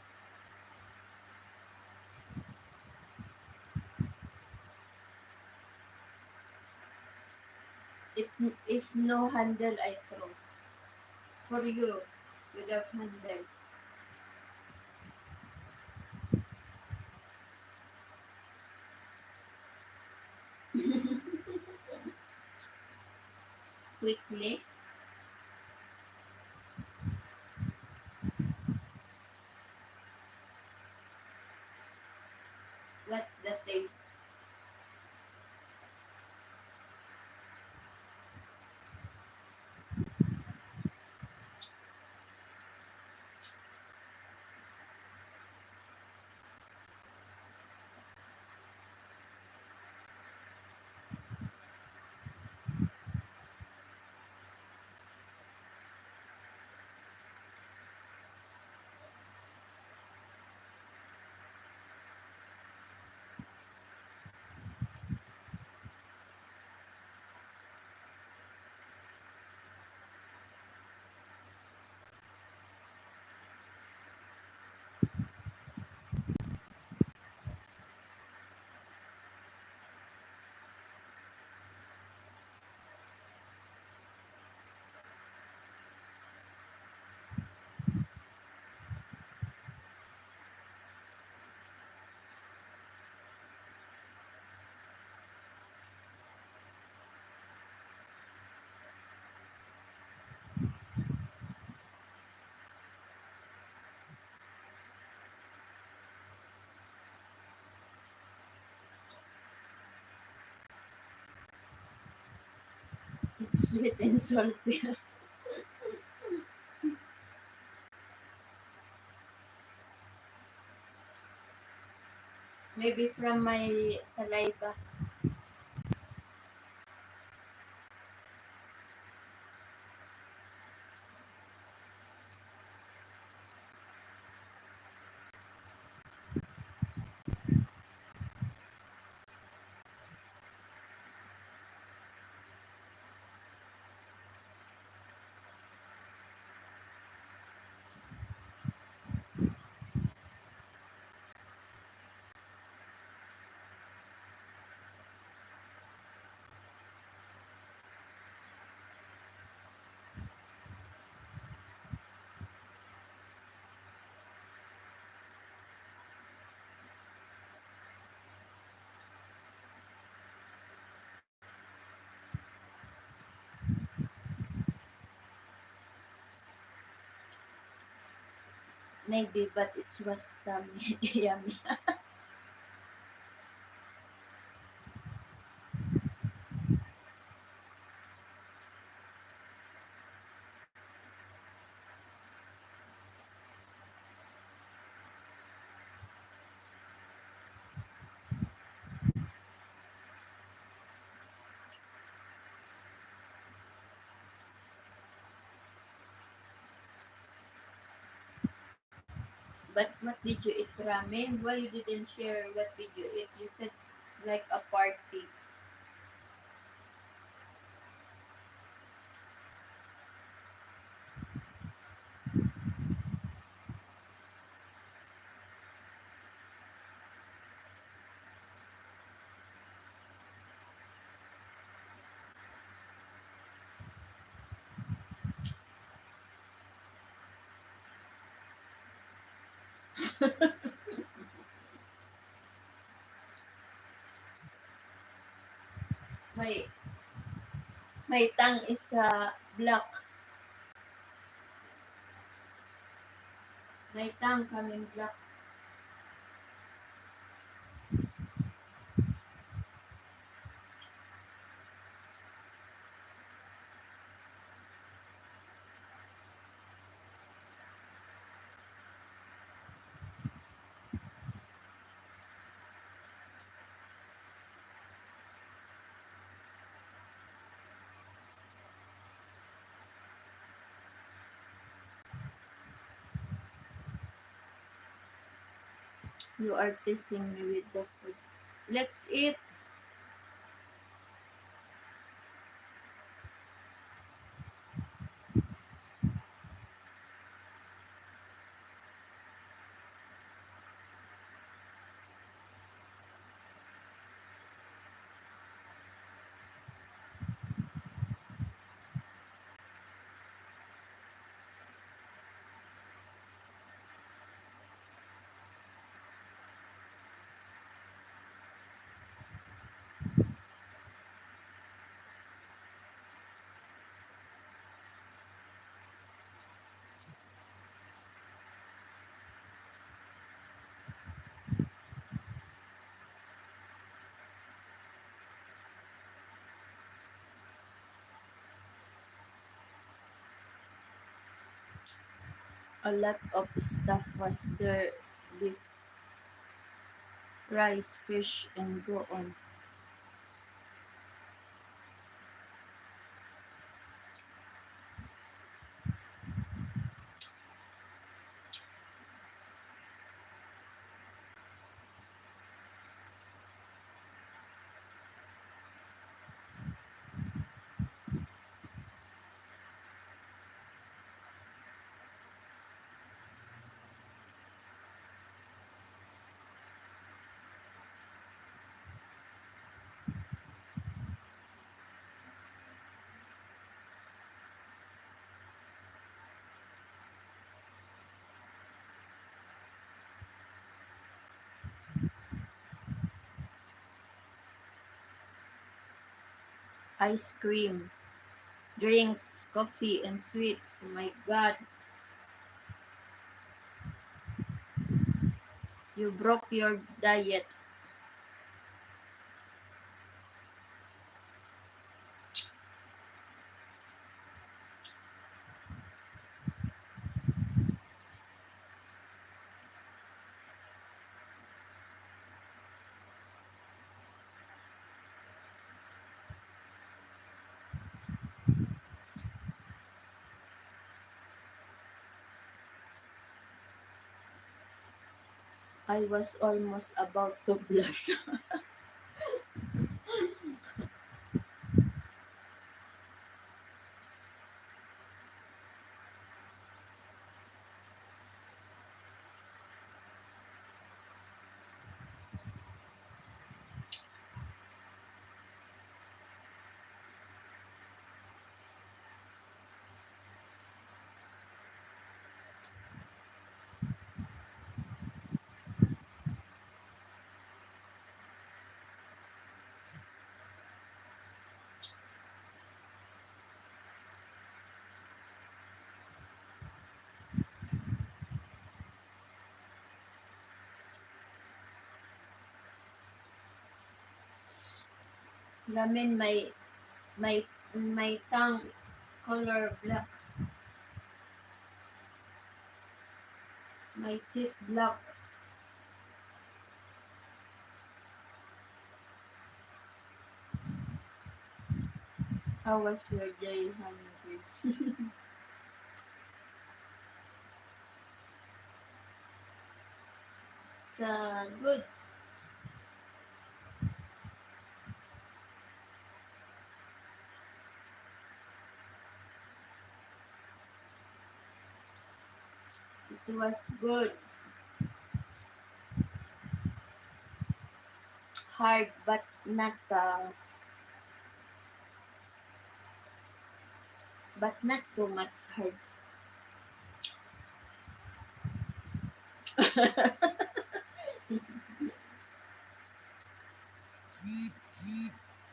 If no handle, I throw. For you, without handle. Quickly. What's the taste? sweet and salty. Maybe from my saliva. Maybe, but it was yummy. But what did you eat, ramen? Why you didn't share what did you eat? You said like a party. My my tongue is black. My tongue coming black. You are teasing me with the food. Let's eat. A lot of stuff was there. Beef, rice, fish, and go on. Ice cream, drinks, coffee, and sweets. Oh my god. You broke your diet. I was almost about to blush. Ramen, my tongue color black. My teeth black. How was your day, hungry? It's good. It was good. Hard, but not too much hard.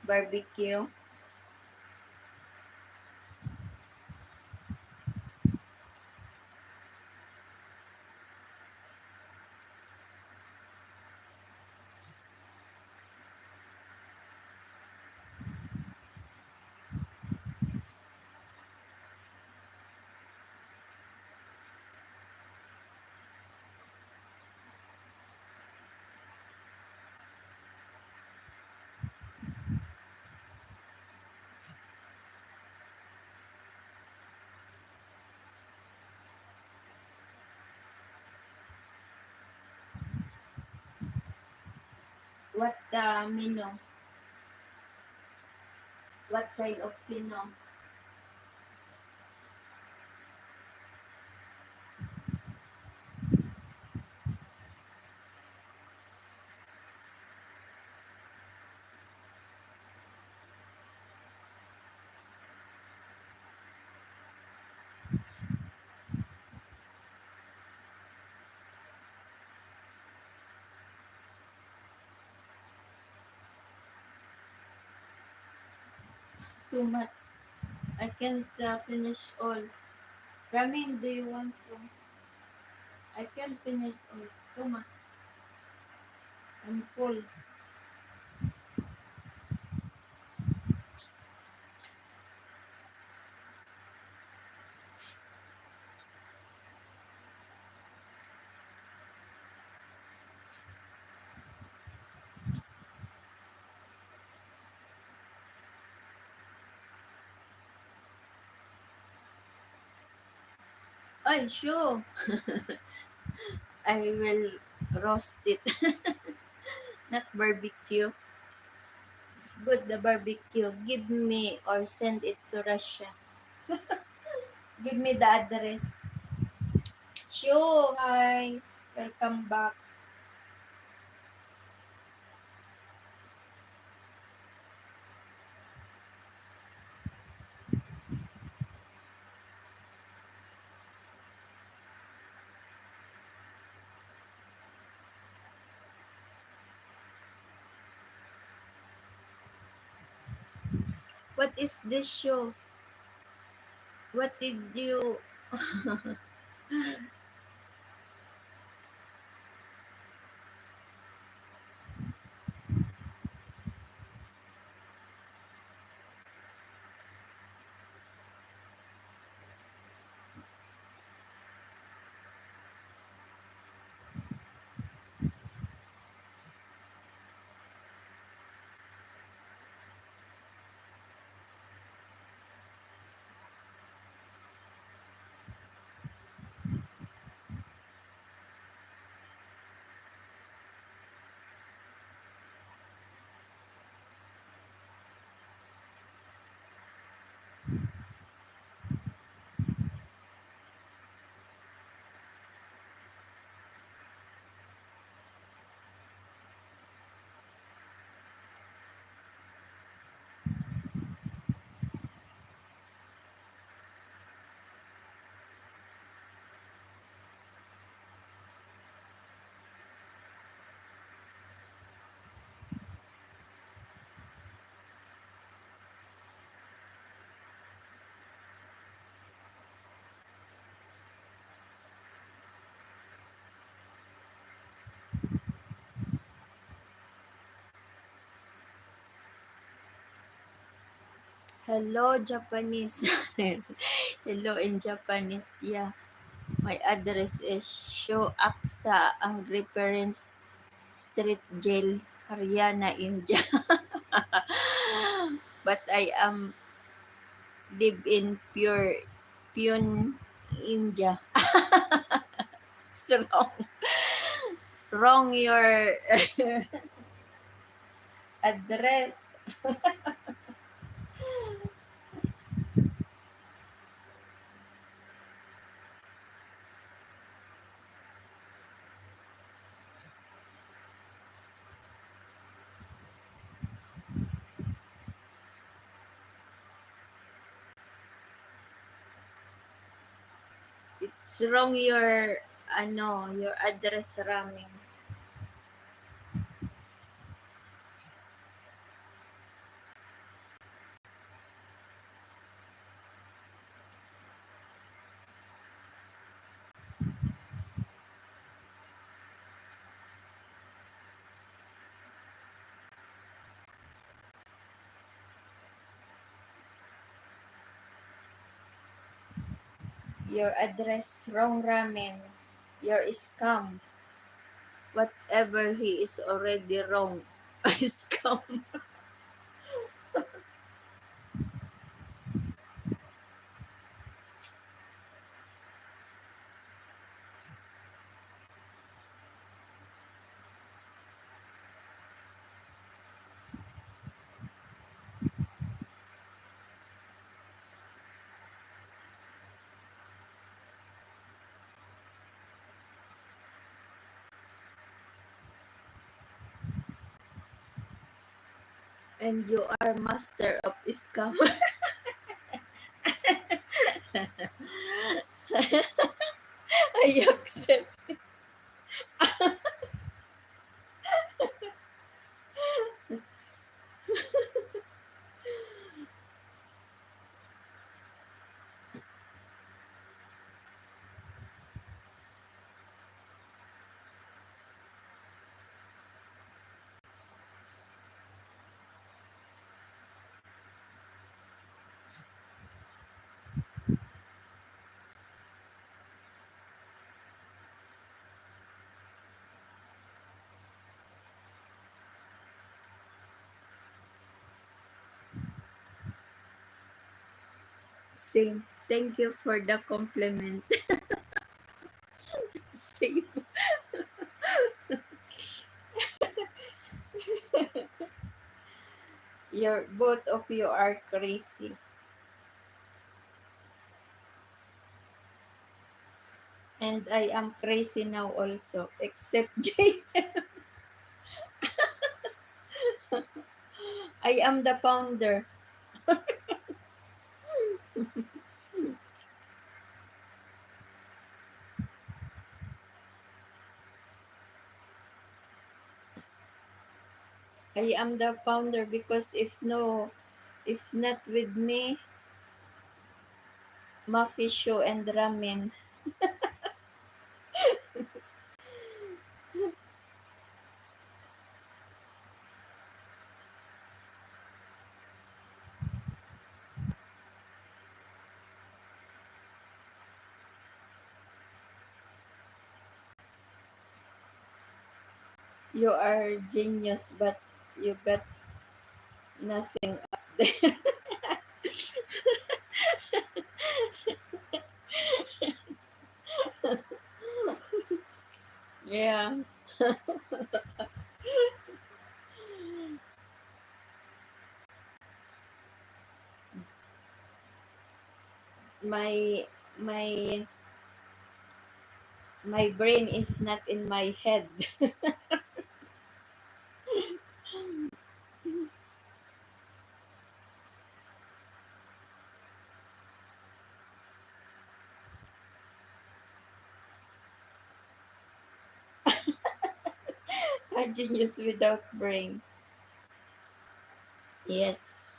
Barbecue. What menu? What kind of menu? Too much. I can't finish all. Ramen, do you want to? I can't finish all. Too much. I'm full. Ay, sure. I will roast it. Not barbecue. It's good, the barbecue. Give me or send it to Russia. Give me the address. Sure, hi. Welcome back. What is this show? What did you... Hello, Japanese. Hello in Japanese. Yeah. My address is Shoaksa, Angry Parents Street Jail, Haryana, India. But I am live in Pune, India. It's wrong. Wrong your address. It's wrong your your address, Ramen. Your address wrong, Ramen. You're scam. Whatever he is already wrong. Scam. And you are master of scam. I accept. Same. Thank you for the compliment. Same. Both of you are crazy. And I am crazy now also, except Jay. I am the founder. I am the founder because if not with me, Mafi Show and Ramen, you are genius, but you got nothing up there. Yeah. My my my brain is not in my head. A genius without brain. Yes.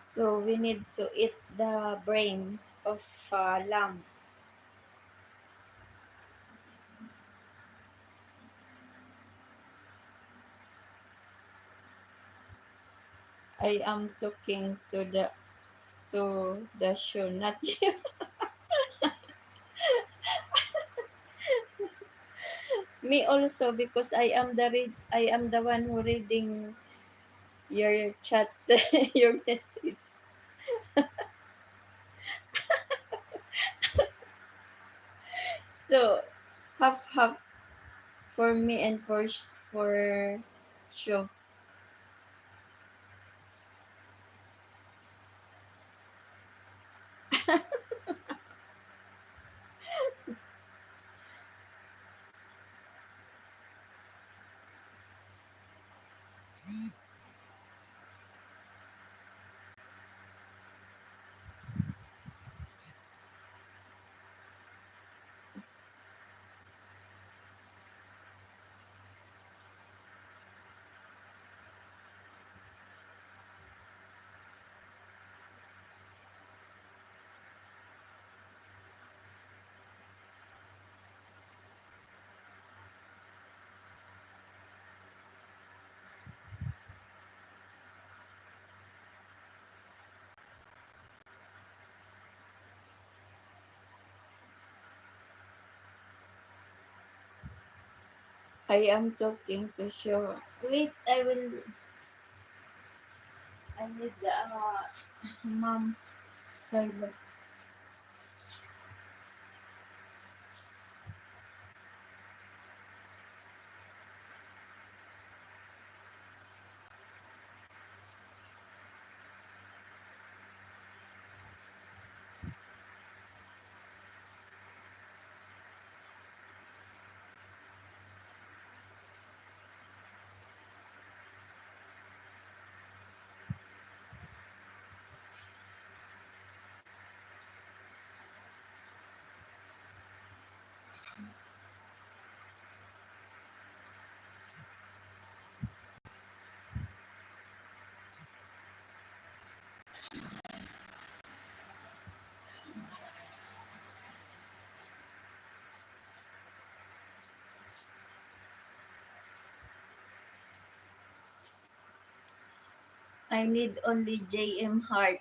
So we need to eat the brain of lamb. I am talking to the show, not you. Me also because I am the one who reading your chat, your message. So half half for me and for show. I am talking to show. Wait, I need the mom. Sorry. I need only JM Heart.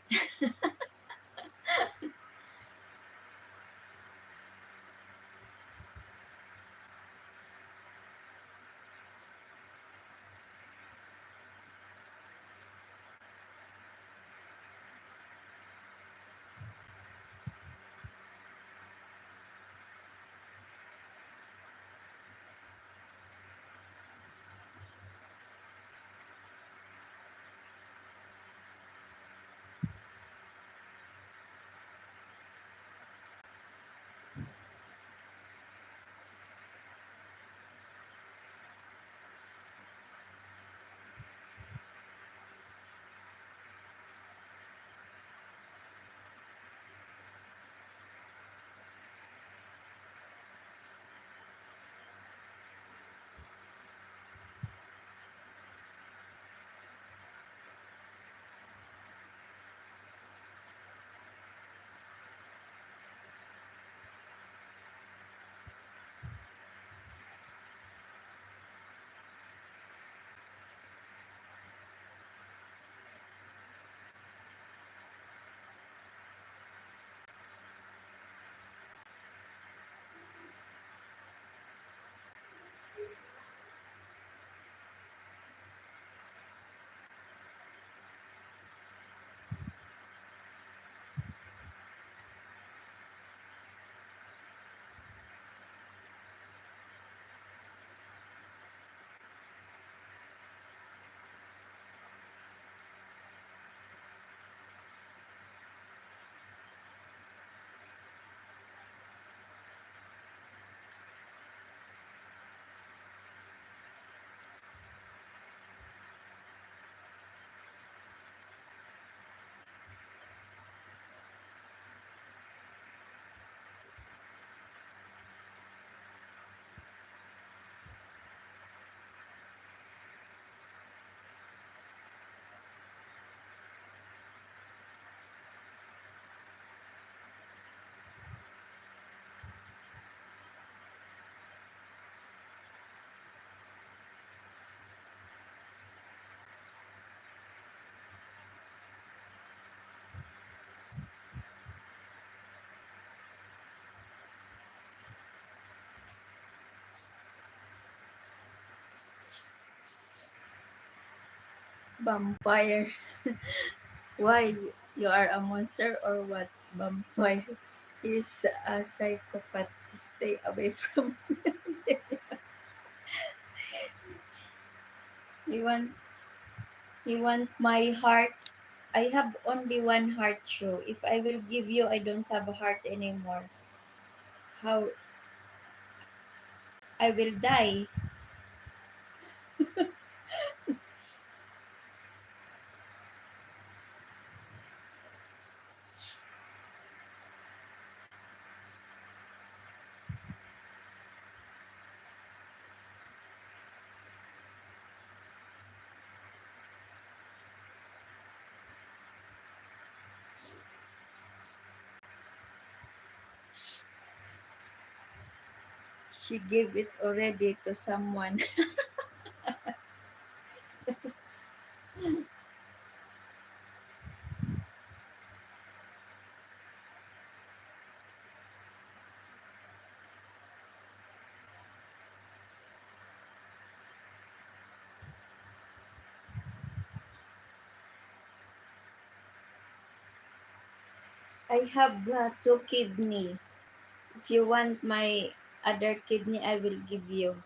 Vampire. Why? You are a monster or what? Vampire is a psychopath. Stay away from he want he want my heart. I have only one heart show. If I will give you, I don't have a heart anymore. How I will die. She gave it already to someone. I have two kidney. If you want my other kidney, I will give you.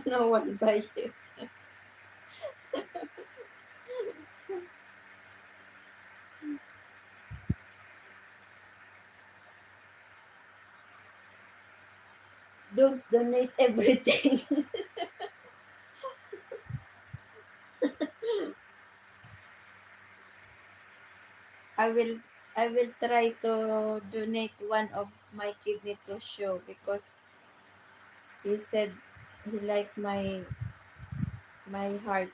No one buy you. Don't donate everything. I will I will try to donate one of my kidney to show because he said he liked my heart.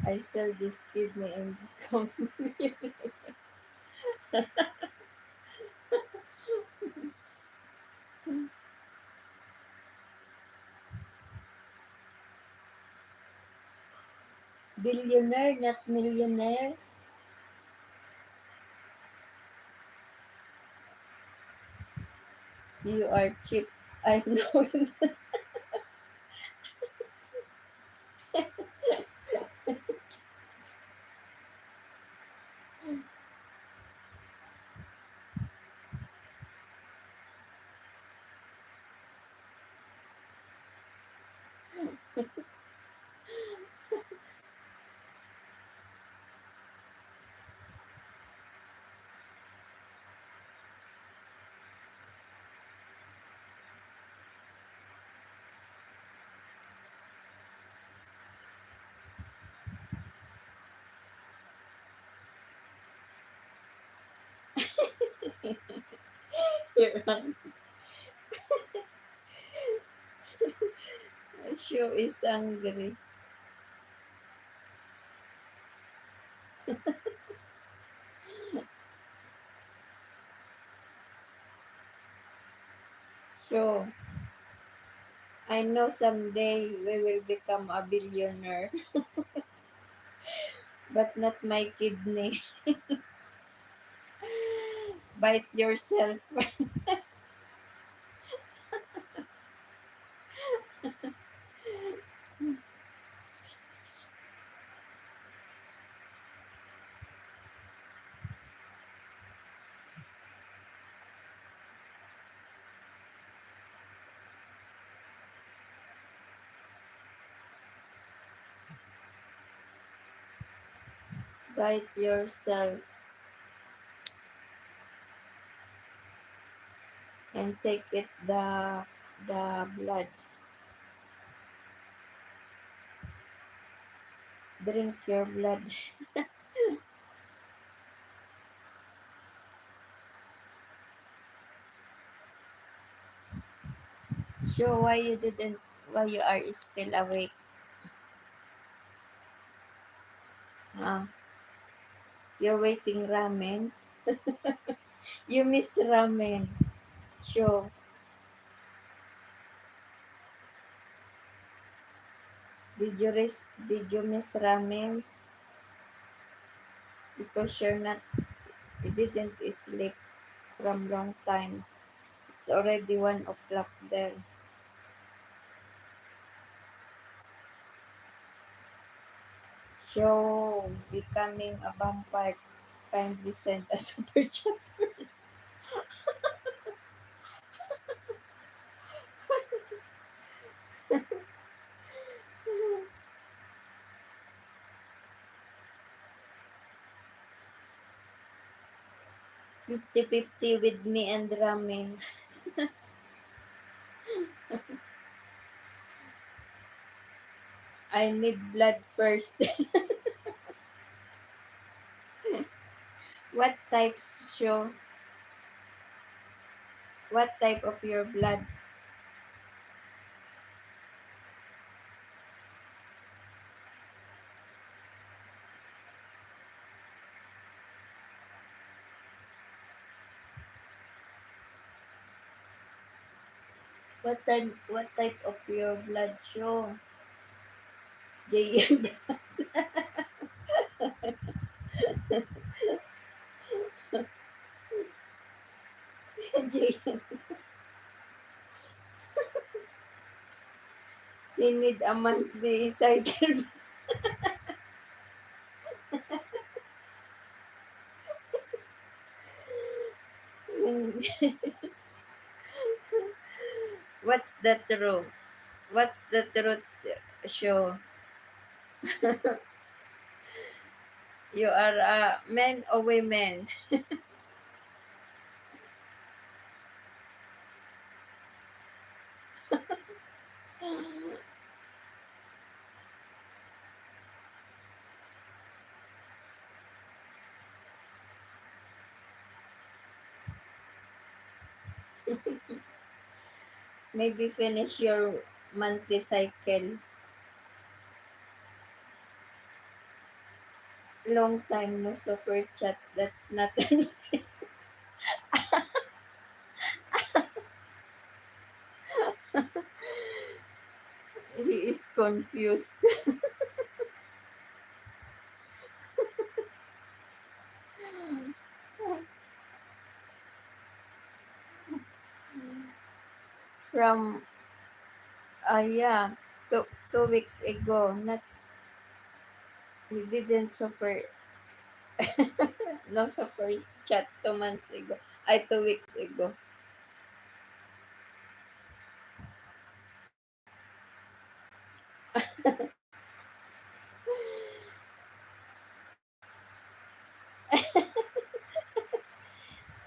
I sell this kidney and become billionaire, not millionaire. You are cheap. I know. You're on. Show is angry. Show. I know someday we will become a billionaire, but not my kidney. Bite yourself. Bite yourself and take it the blood. Drink your blood. So why you are still awake? Huh? You're waiting ramen? You miss ramen. So did you miss ramen? Because you didn't sleep from long time. It's already 1 o'clock there. So becoming a vampire, kindly send a super chat first. 50-50 with me and ramen. I need blood first. What types show? What type of your blood? What type of your blood show? JM Bras. JM. He need a monthly cycle. What's the truth? What's the truth show? You are a man or women? Maybe finish your monthly cycle. Long time no super chat. That's not. He is confused. From yeah, 2 weeks ago. Not he didn't super no super chat 2 months ago. 2 weeks ago.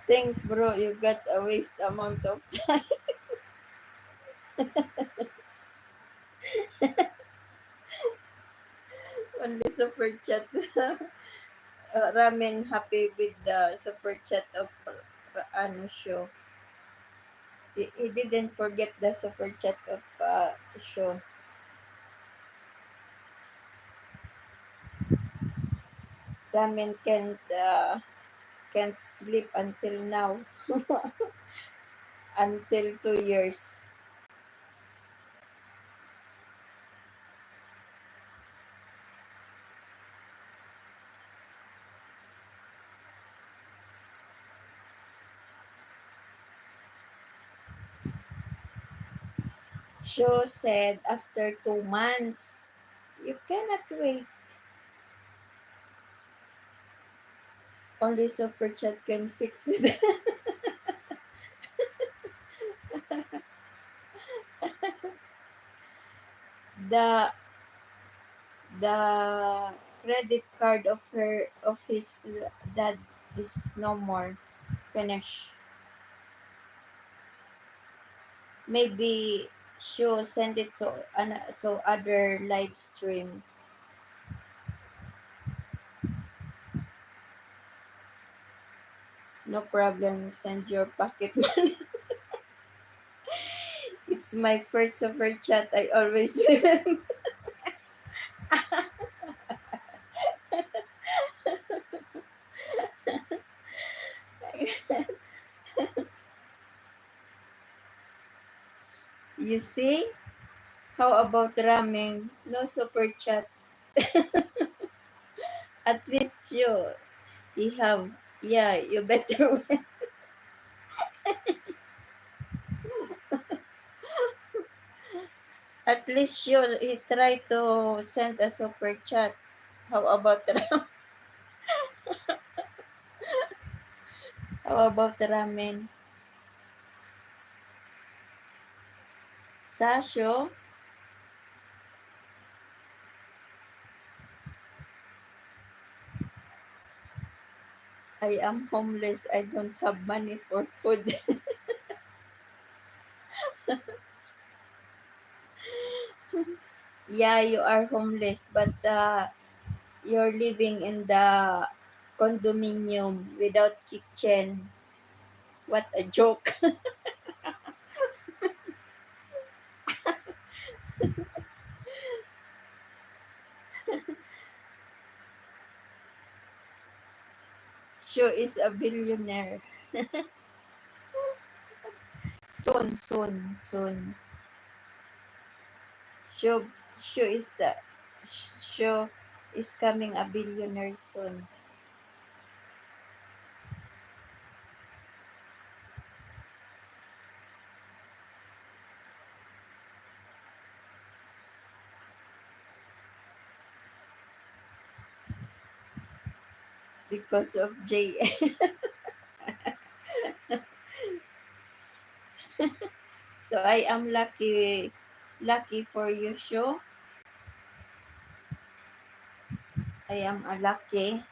Think bro, you got a waste amount of time. Only super chat. Ramen happy with the super chat of ano show. See, he didn't forget the super chat of show. Ramen can't sleep until now. Until 2 years. Show said after 2 months. You cannot wait. Only super chat can fix it. the the credit card of his dad is no more. Finish. Maybe she'll send it to other live stream. No problem. Send your pocket money. It's my first super chat. I always remember. You see? How about ramen? No super chat. At least you have, yeah, you better. At least he try to send a super chat. How about how about ramen? Sasho, I am homeless. I don't have money for food. Yeah, you are homeless, but you're living in the condominium without kitchen. What a joke. Sho is a billionaire. Soon, soon, soon. Sho, Sho is Sho is coming a billionaire soon because of J. So I am lucky for you, Sho. I am a lucky.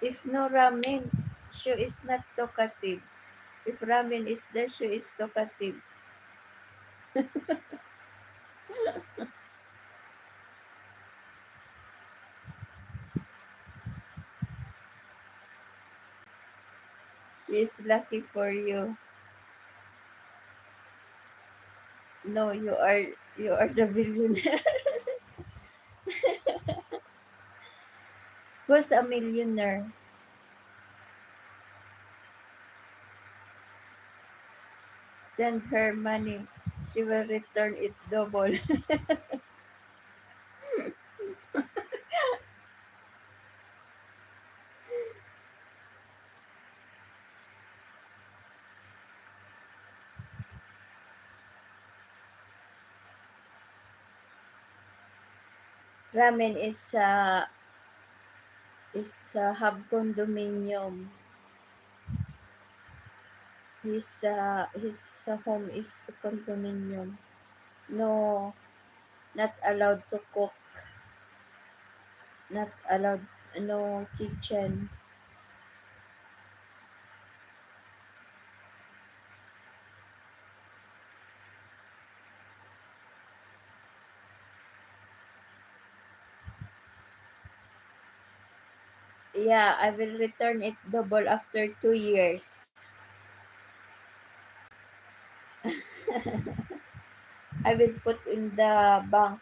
If no ramen, Sho is not talkative. If ramen is there, Sho is talkative. She is lucky for you. No, you are the billionaire. Who's a millionaire? Send her money. She will return it double. Ramen is have condominium. His home is condominium. No, not allowed to cook. Not allowed. No kitchen. Yeah, I will return it double after 2 years. I will put in the bank.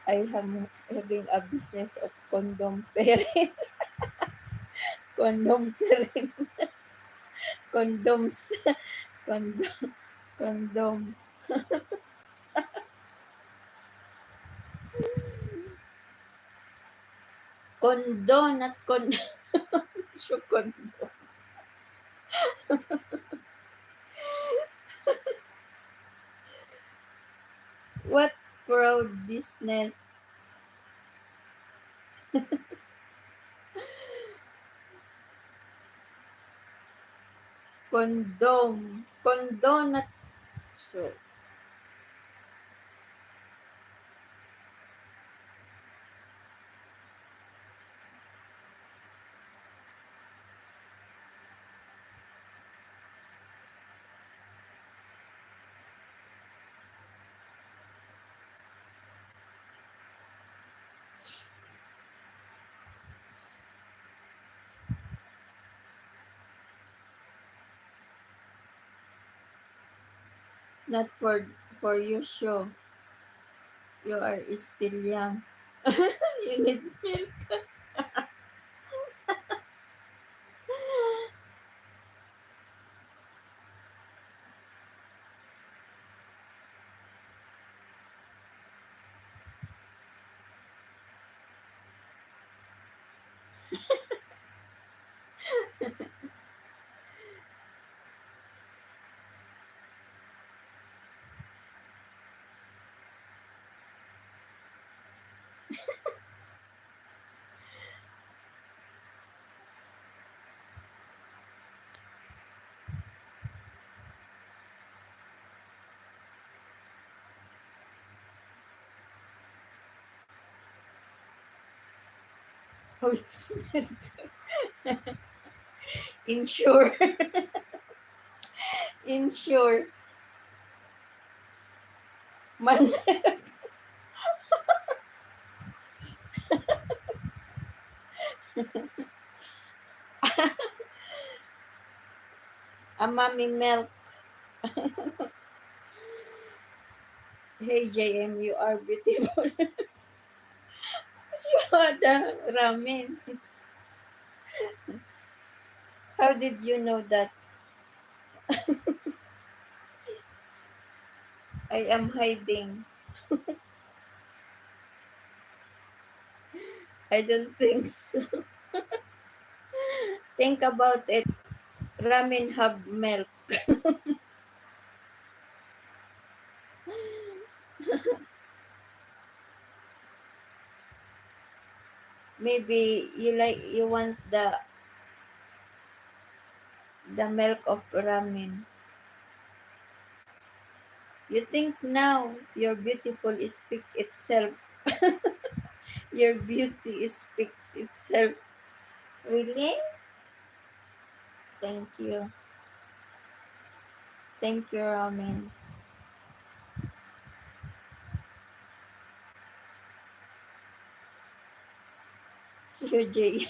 I am having a business of condom pairing. Condom pairing. Condoms. Condom. Condom. Condo, not condo. Sure, condo. What proud business? Condom not so. Not for you show. You are still young. You need milk. Oh, it's milk. Insure. Insure. Man. A mommy milk. Hey JM, you are beautiful. Shwada ramen. How did you know that I am hiding? I don't think so. Think about it. Ramen have milk. Maybe you want the milk of ramen. You think now your beautiful speak itself. Your beauty speaks itself. Really? Thank you. Thank you, ramen. Jay.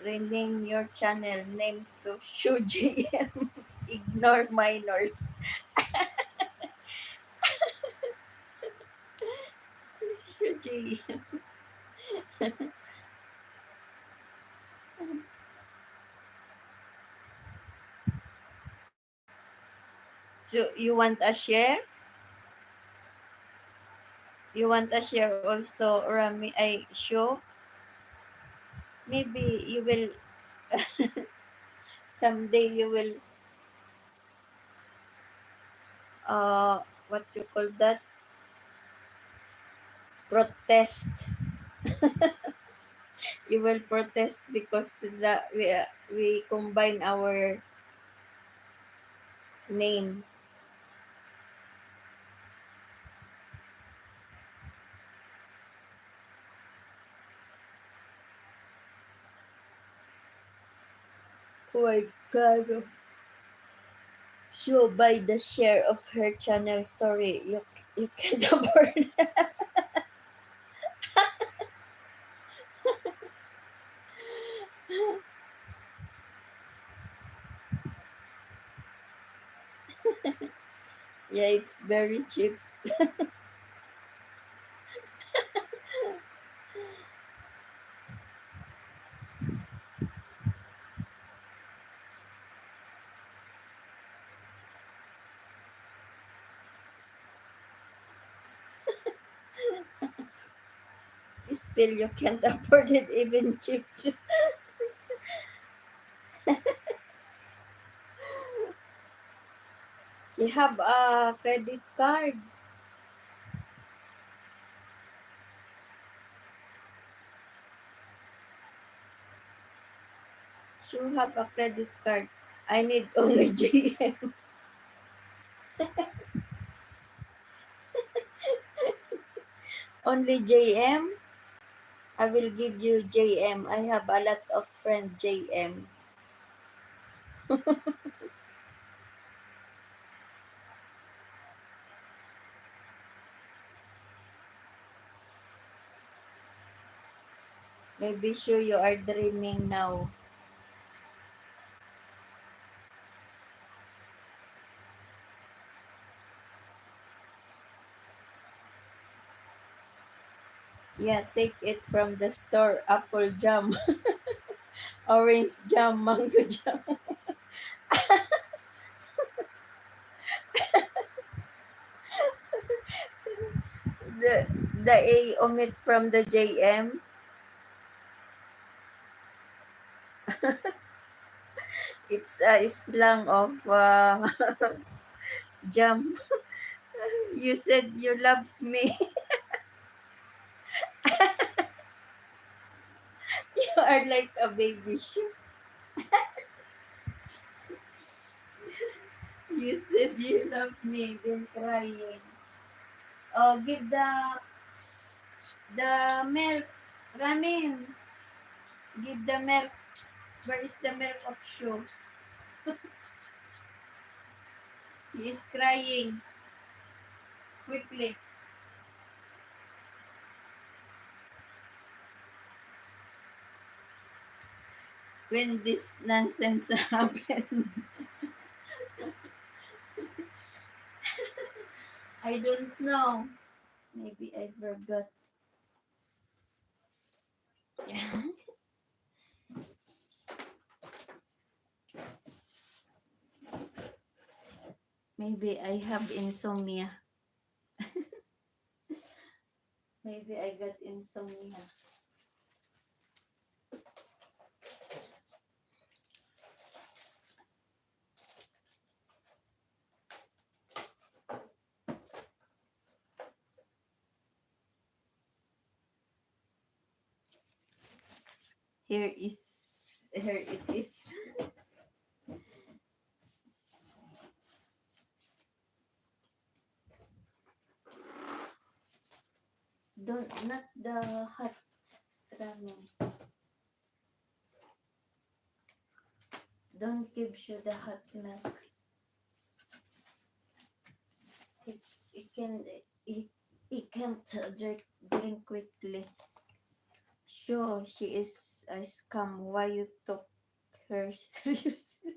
Rename your channel name to Shuji. Ignore minors. Shuji. So you want a share? You want a share also, Rami? I show. Maybe you will someday you will what you call that, protest. You will protest because we combine our name. Oh my god. She'll buy the share of her channel. Sorry, you can't afford. Yeah, it's very cheap. Still, you can't afford it even cheap. She have a credit card. She have a credit card. I need only JM. Only JM? I will give you JM. I have a lot of friends JM. Maybe sure you are dreaming now. Yeah, take it from the store. Apple jam, orange jam, mango jam. The the A omit from the JM. It's a slang of jam. You said you loves me. You are like a baby sheep. You said you love me, then crying. Oh, give the milk. Ramin, give the milk. Where is the milk of shoe? He is crying. Quickly. When this nonsense happened, I don't know. Maybe I forgot. Maybe I have insomnia. Maybe I got insomnia. Here it is. Not the hot ramen. Don't give you the hot milk. It can it can't drink quickly. Sure, she is a scam. Why you took her seriously?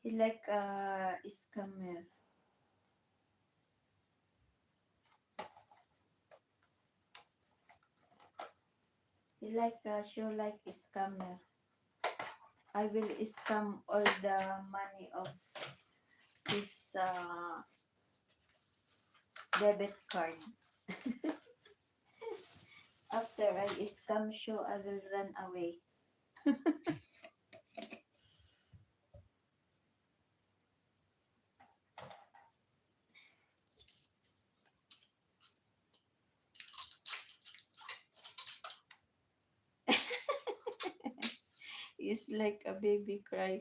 He like a scammer. He like a show like a scammer. I will scam all the money of his debit card. After I scam show, I will run away. He's like a baby cry.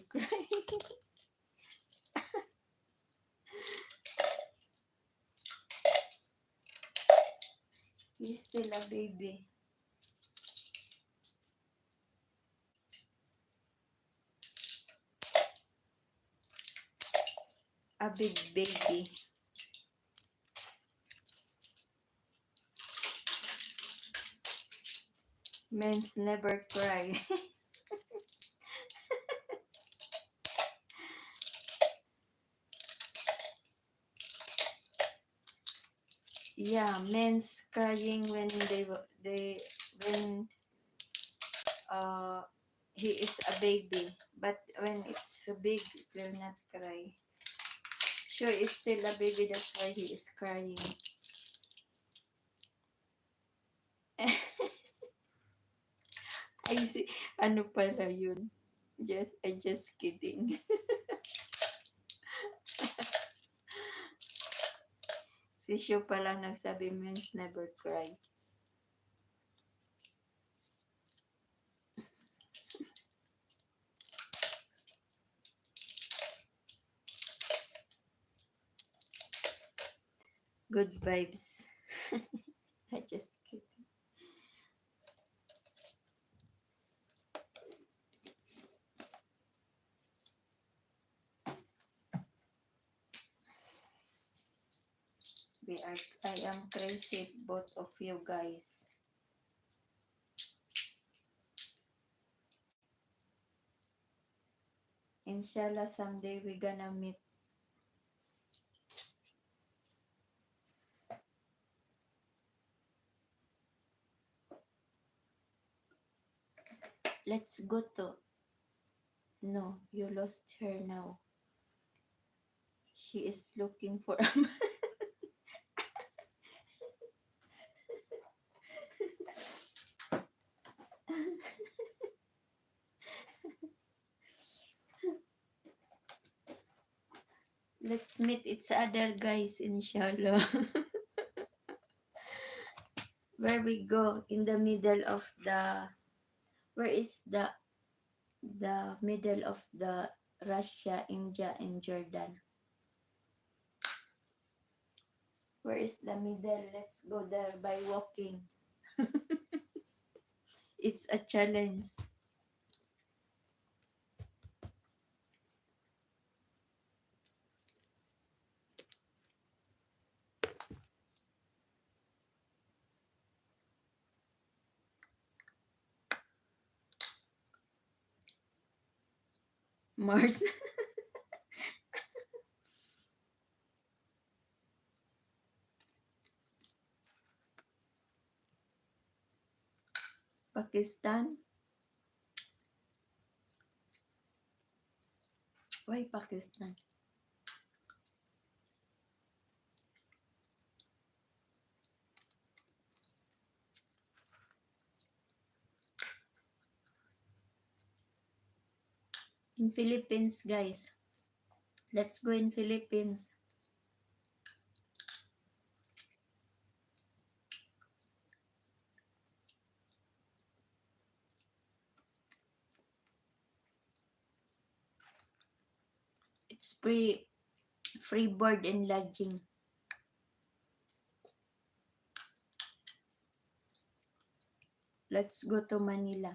He's still a baby. A big baby. Men's never cry. Yeah, men's crying when when uh, he is a baby. But when it's a big, it will not cry. Sure, it's still a baby, that's why he is crying. I see. Ano pala yun? I just kidding. Si Shu palang nagsabi, men's never cry. Good vibes. I just kidding. I am crazy, both of you guys. Inshallah, someday we gonna meet. Let's go to. No, you lost her now. She is looking for a man. Let's meet each other, guys, inshallah. Where we go in the middle of the. Where is the middle of the Russia, India, and Jordan? Where is the middle? Let's go there by walking. It's a challenge. Mars. Pakistan. Why Pakistan? In Philippines, guys. Let's go in Philippines. It's free board and lodging. Let's go to Manila.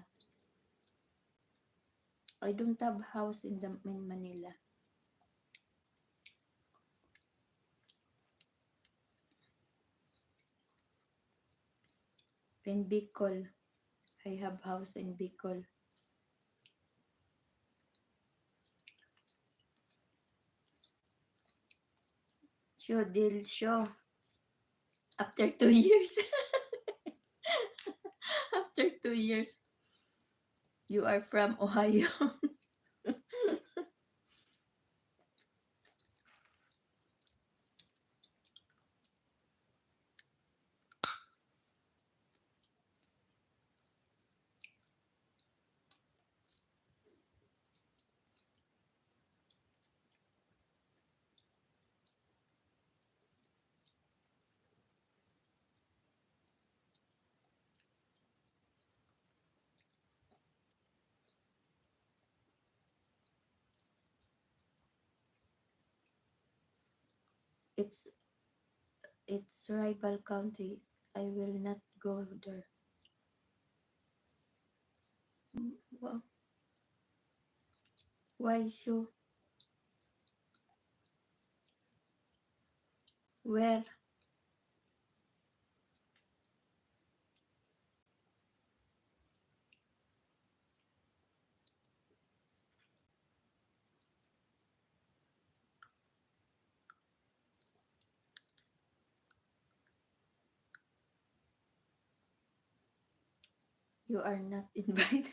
I don't have house in Manila. In Bicol. I have house in Bicol. Show deal show. After 2 years. After 2 years. You are from Ohio. It's rival country. I will not go there. Wow. Why show? Where? You are not invited.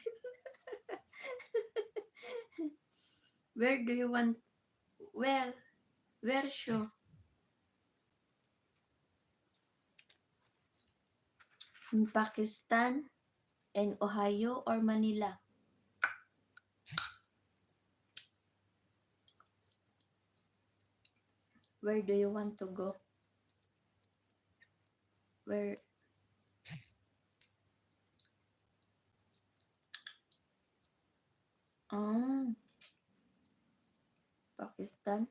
Where do you want? Where? Where show? In Pakistan, in Ohio, or Manila? Where do you want to go? Where? Oh, Pakistan.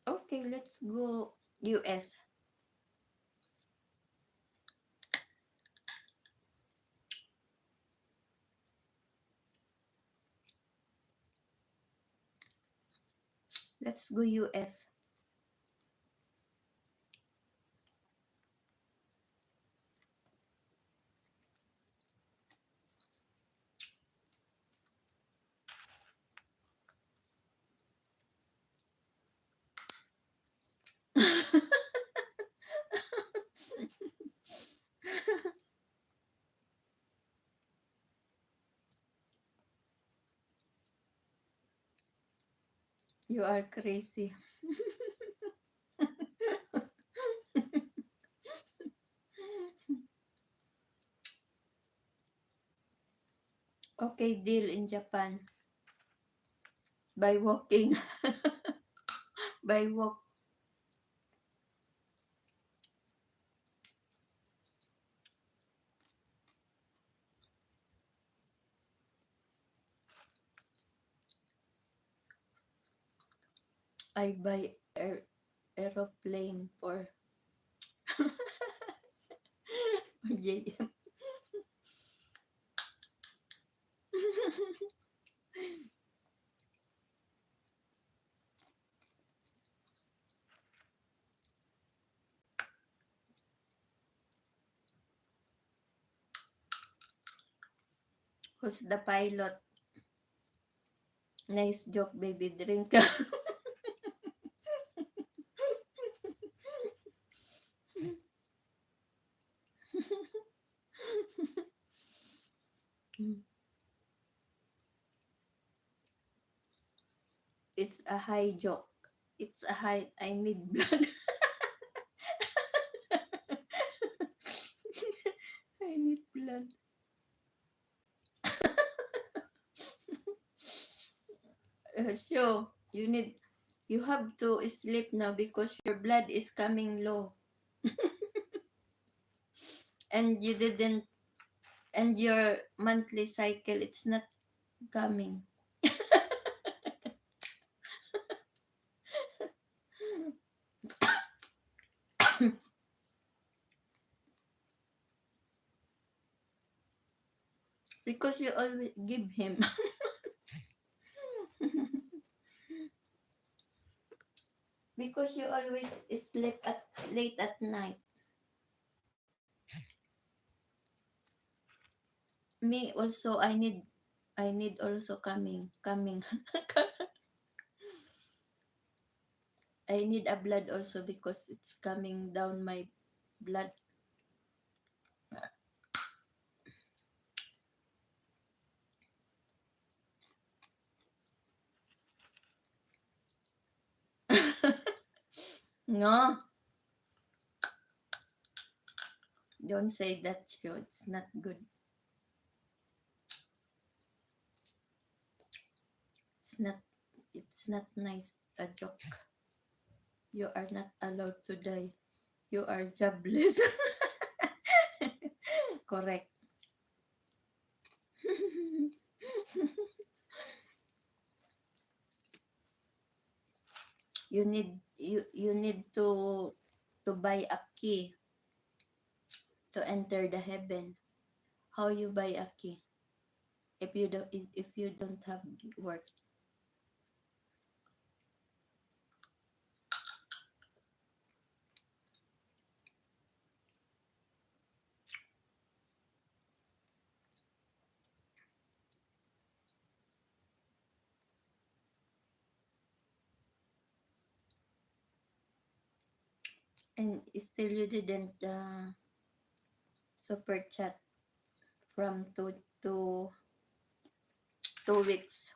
Okay, let's go US. Let's go US. You are crazy. Okay, deal in Japan. By walking. By walk. I buy aeroplane for JM. Who's the pilot? Nice joke, baby. Drink. It's a high joke. It's a high. I need blood. I need blood. So you need. You have to sleep now because your blood is coming low, and you didn't. And your monthly cycle, it's not coming. Because you always give him. Because you always sleep at late at night. Me also, I need also coming. I need a blood also because it's coming down my blood. No, don't say that, show. It's not good. It's not. It's not nice. A joke. You are not allowed to die. You are jobless. Correct. You need to buy a key to enter the heaven. How you buy a key if you don't have work? And still you didn't super chat from 2 weeks.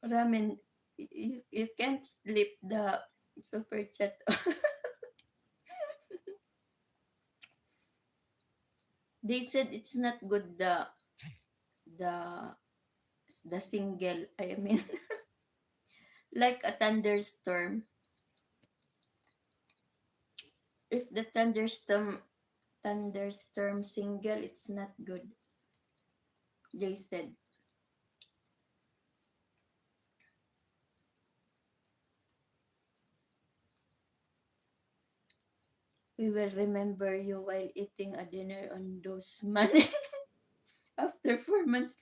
Ramen, you can't sleep the super chat. They said it's not good the the single. I mean, like a thunderstorm. If the thunderstorm single, it's not good. They said. We will remember you while eating a dinner on those money. After 4 months,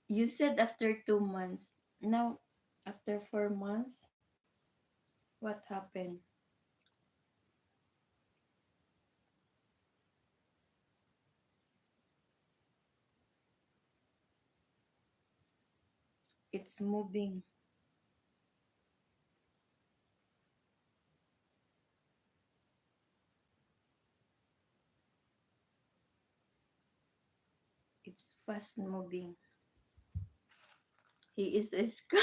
you said after 2 months. Now, after 4 months, what happened? It's moving. It's fast moving. He is a scam.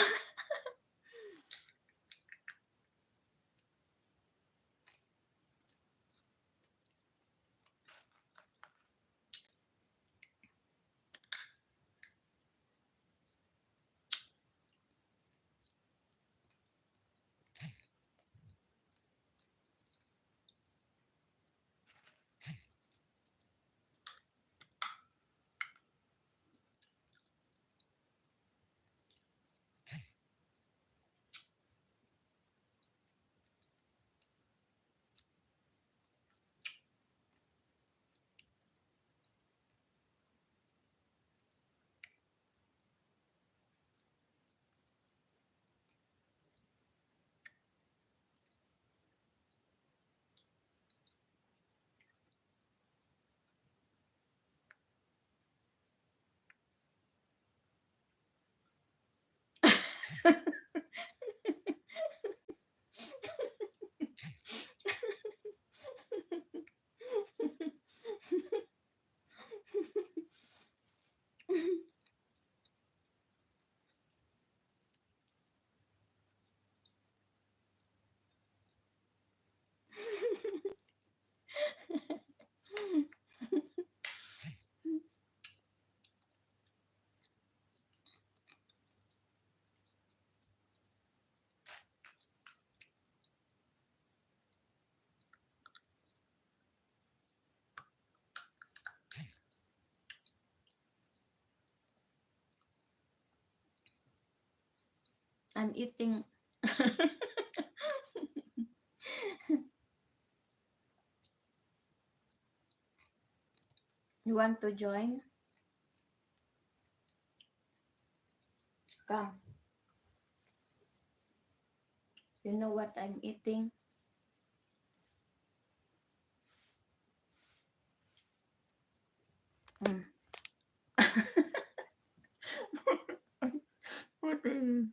I'm eating. You want to join? Come. You know what I'm eating? Mm. What is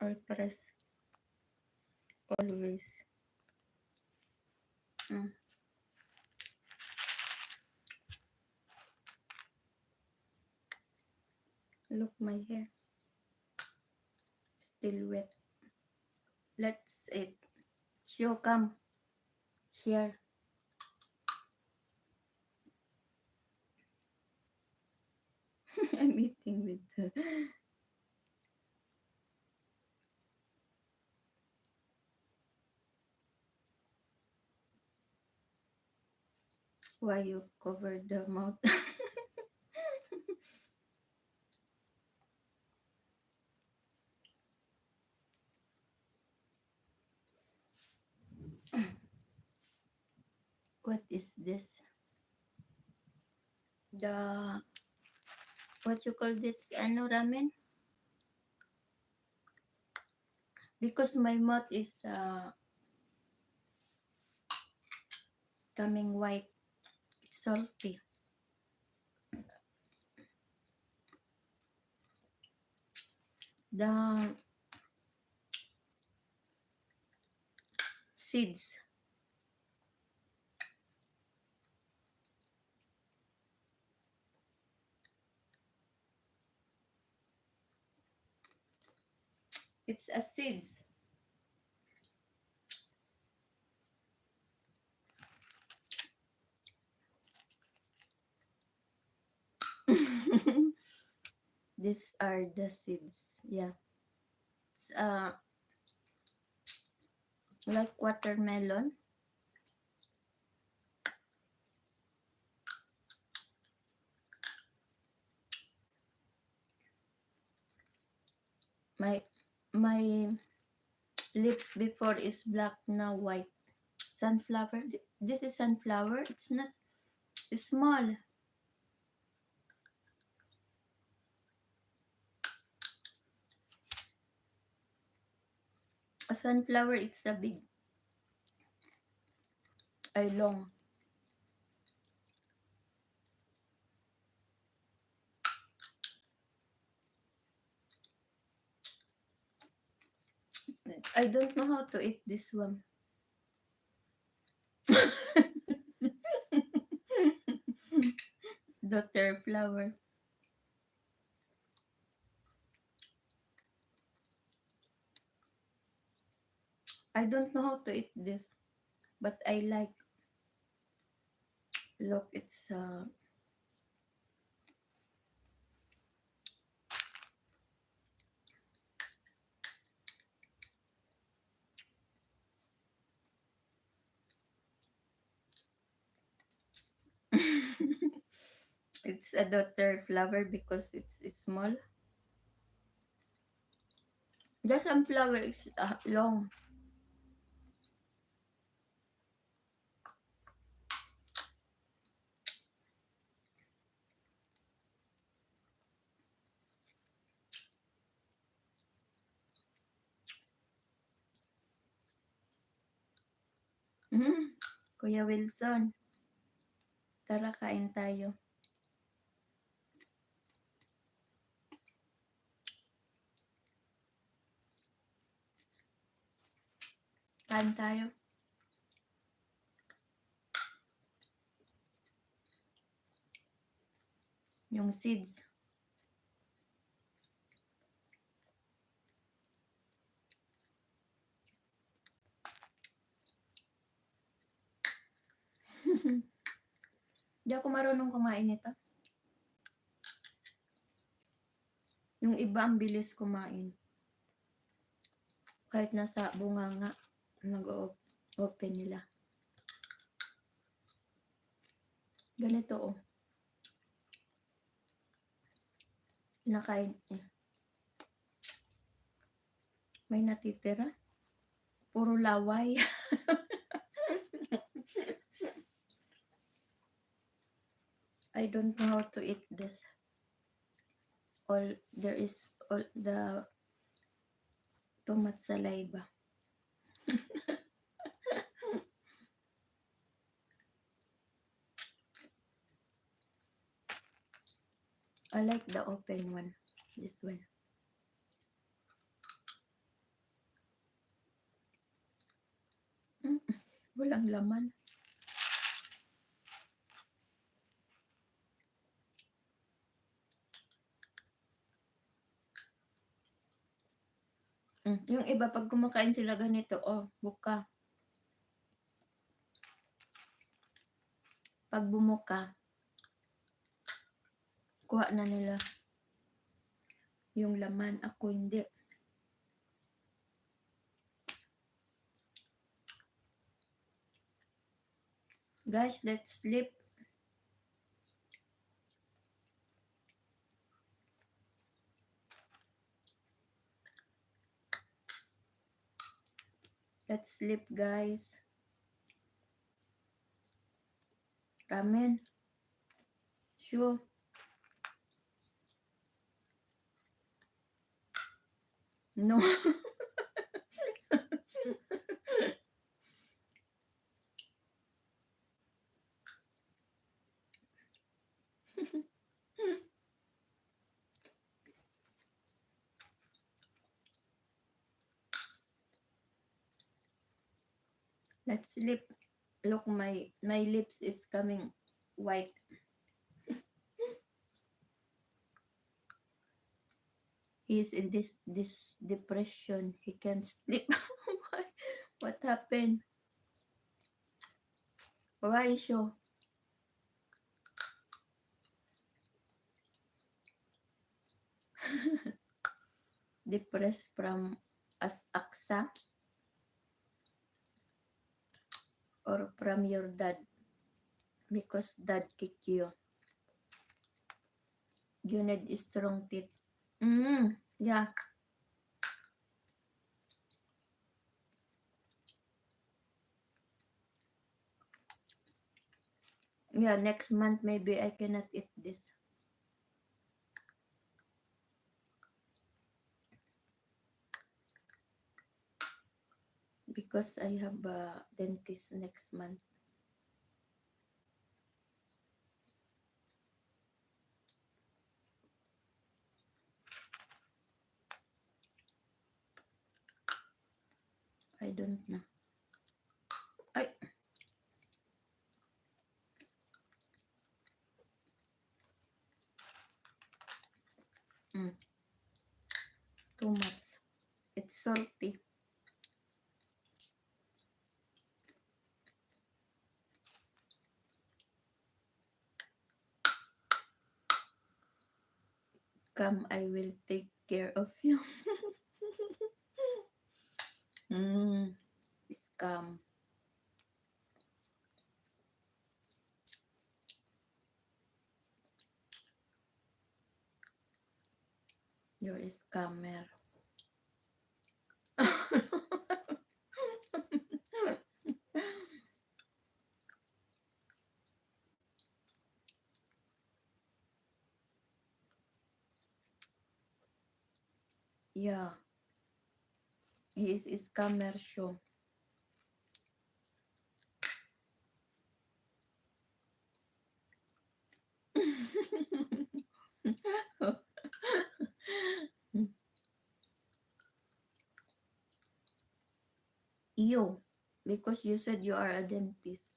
I press always. Mm. Look my hair. Still wet. Let's eat. Shio, come. Here. I'm eating with her. Why you cover the mouth? What is this? The what you call this? Ano ramen? Because my mouth is coming white. It's salty. The seeds. It's a seeds. These are the seeds. Yeah. It's like watermelon. My lips before is black, now white. Sunflower. This is sunflower. It's not small. A sunflower, it's a big, ay long. I don't know how to eat this one. Daughter flower. I don't know how to eat this, but I like. Look, it's it's a daughter flower because it's small. The sunflower is long. Kuya Wilson, tara kain tayo. Kain tayo. Yung seeds. Di ako marunong kumain nito. Yung iba ang bilis kumain. Kahit nasa bunganga, nag-open nila. Ganito oh. Nakain. May natitira. Puro laway. I don't know how to eat this. All there is all the too much saliva. I like the open one. This one. Walang laman. Yung iba pag kumakain sila ganito, oh, buka. Pag bumuka, kuha na nila yung laman. Ako hindi. Guys, let's sleep. Let's sleep, guys. Ramen. Sure. No. Let's sleep. Look, my lips is coming white. He's in this depression. He can't sleep. What happened? Why so? Depressed from AXA or from your dad? Because dad kick you. You need strong teeth. Yeah. Yeah, next month maybe I cannot eat this. Because I have a dentist next month. I don't know. Ay. Too much. It's salty. Come, I will take care of you. Scam. You're a scammer. Yeah. He is a scammer show. You, because you said you are a dentist.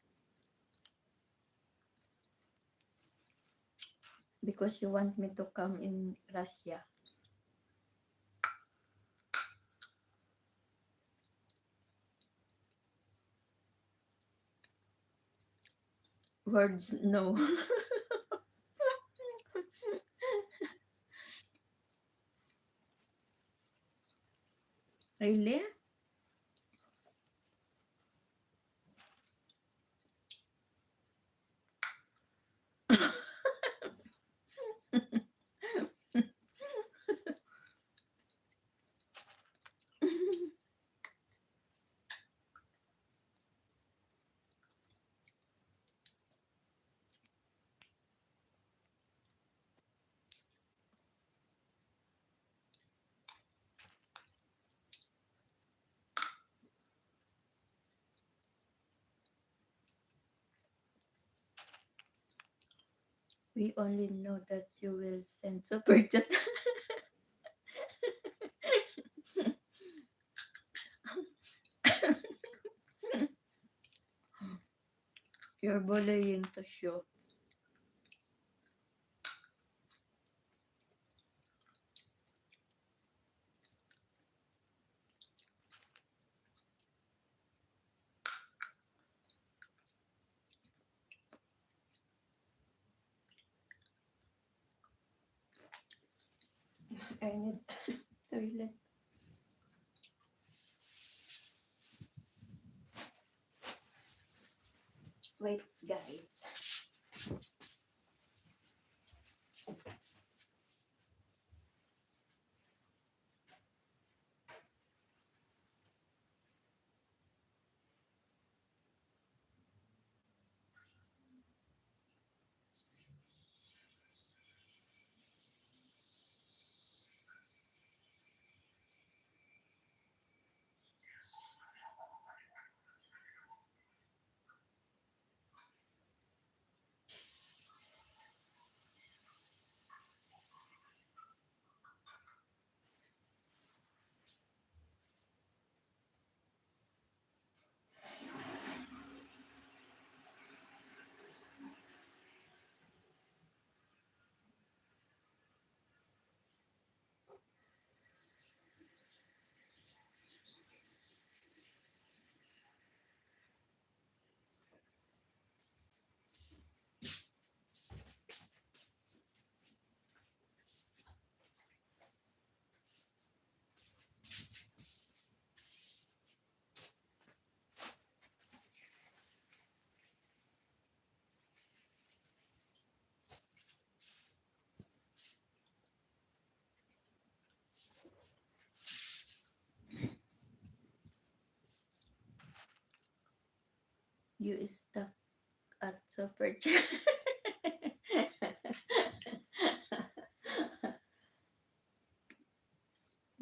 Because you want me to come in Russia. Words, no. Really? We only know that you will send super chat. You're bullying to show. I need toilet. Wait, guys. You stuck at super chat.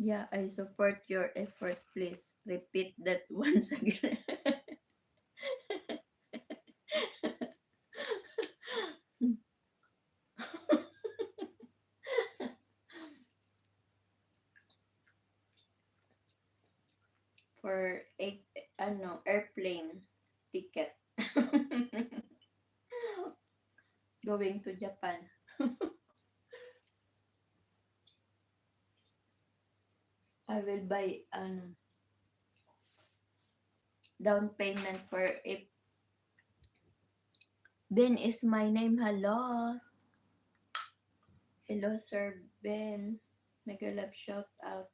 Yeah, I support your effort. Please repeat that once again. For a airplane ticket. Going to Japan. I will buy down payment for if Ben is my name. Hello. Hello, Sir Ben. Mega love shout out.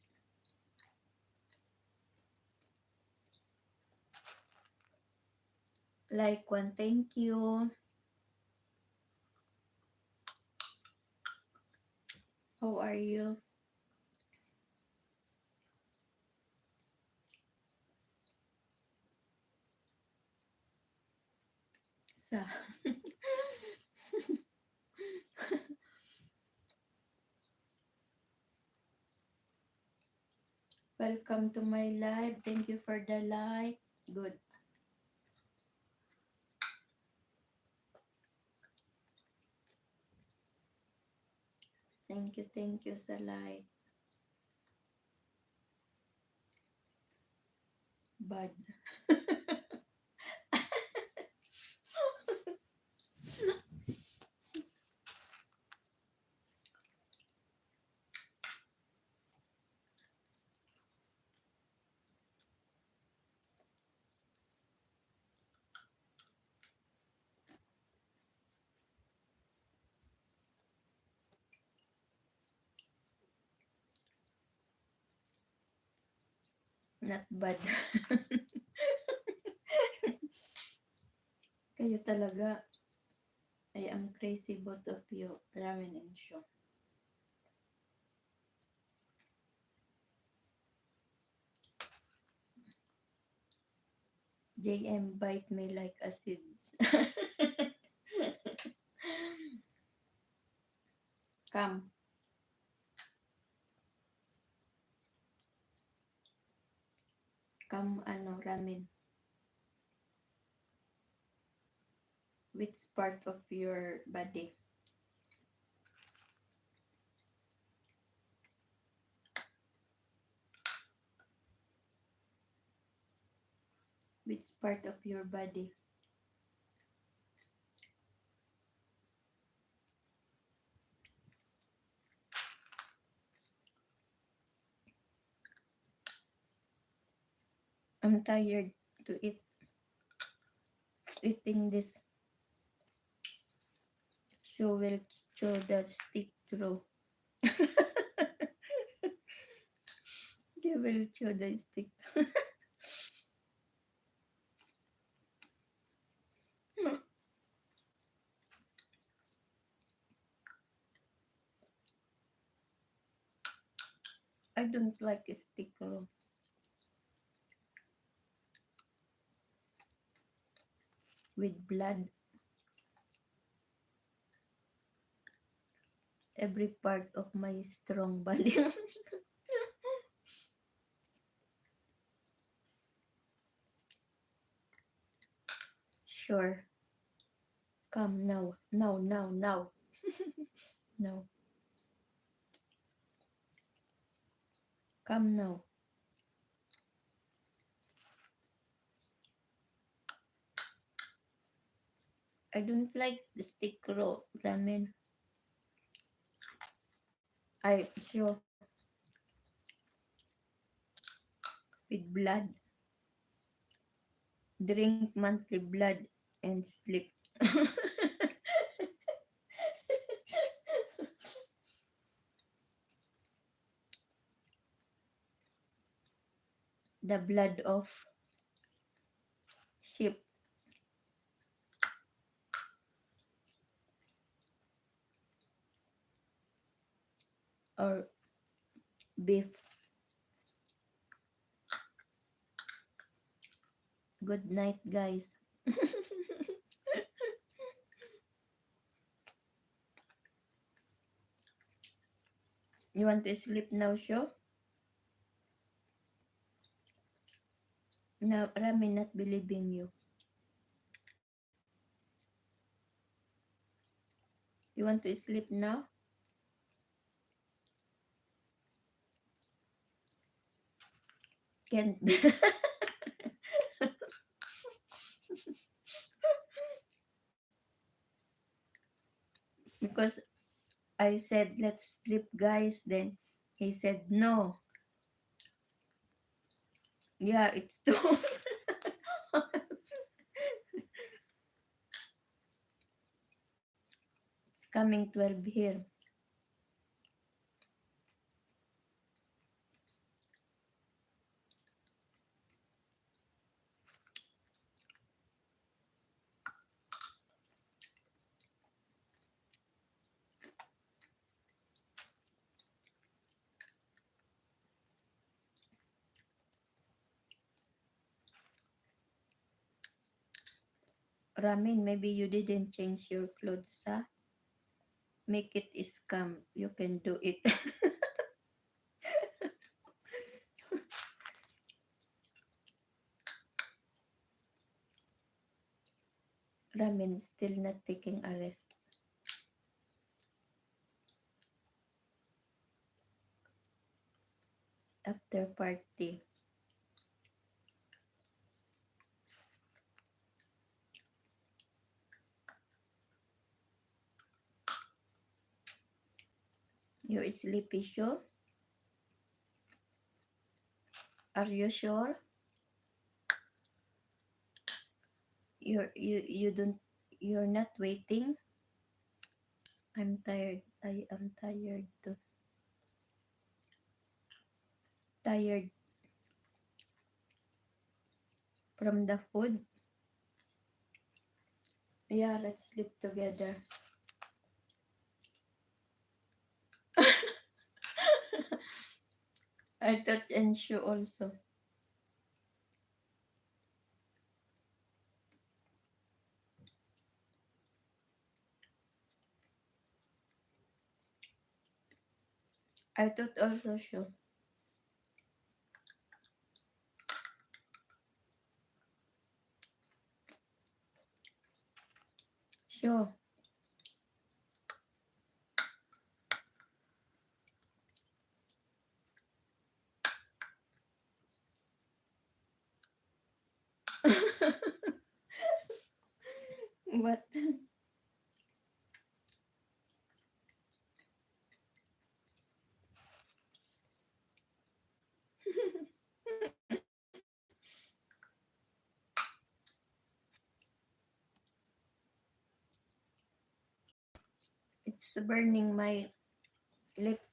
Like one, thank you. How are you? Sa Welcome to my live. Thank you for the like. Good. Thank you sa like. Bad. Not bad. Kayo talaga. I am crazy both of you. Ramen and show. JM bite me like acid. Come. Come ramen. Which part of your body? Which part of your body? I'm tired to eating this. Show will show the stick through. You will chew the stick. I don't like stick raw. With blood. Every part of my strong body. Sure. Come now. Now, now, now. Now. Come now. I don't like the stick raw ramen. I sure with blood. Drink monthly blood and sleep. The blood of sheep or beef. Good night, guys. You want to sleep now, Sho? No, Rami not believing you. You want to sleep now? Can't. Because I said, let's sleep, guys. Then he said, no. Yeah, it's too. It's coming 12 here. Ramin, maybe you didn't change your clothes, huh? Make it scam. You can do it. Ramin still not taking a rest. After party. You're sleepy, sure? Are you sure? You're not waiting? I'm tired. I am tired too. Tired from the food. Yeah, let's sleep together. I thought Enshu also. I thought also sure. Sure. What? It's burning my lips.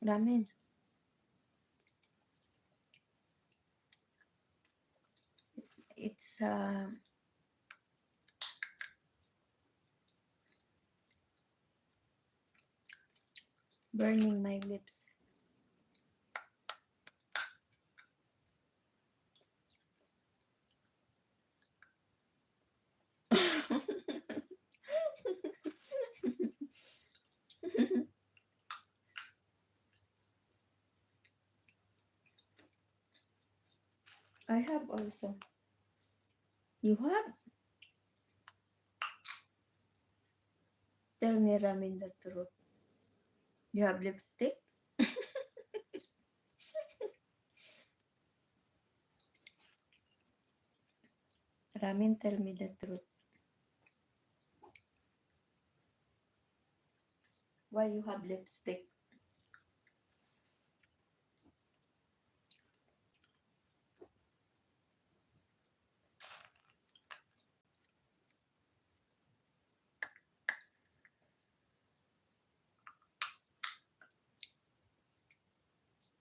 Ramen. It's burning my lips. I have also. You have? Tell me, Ramin, the truth. You have lipstick? Ramin, tell me the truth. Why you have lipstick?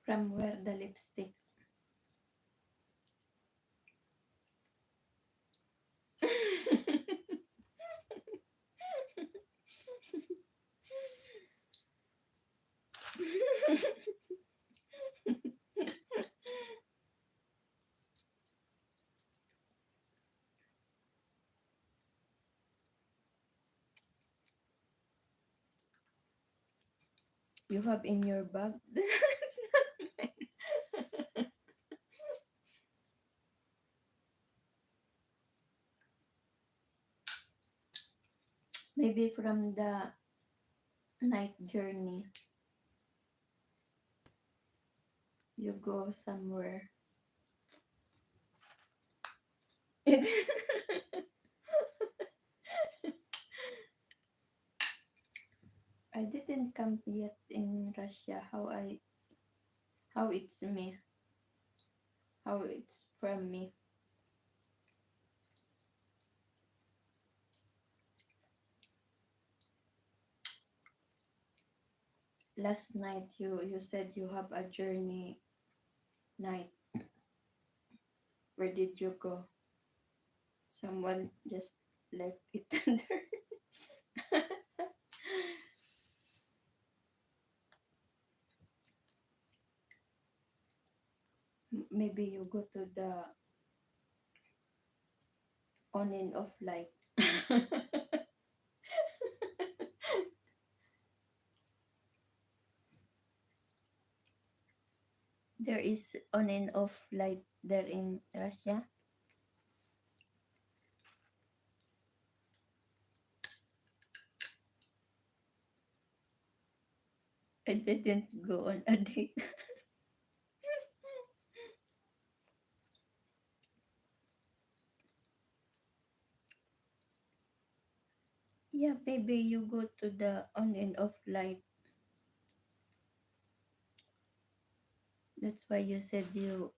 From where the lipstick? You have in your bag? Maybe from the night journey. You go somewhere. I didn't come yet in Russia. How it's me? How it's from me? Last night you said you have a journey night. Where did you go? Someone just left it under. Maybe you go to the on and off light. There is on and off light there in Russia. I didn't go on a date. Yeah, maybe you go to the on and off light. That's why you said you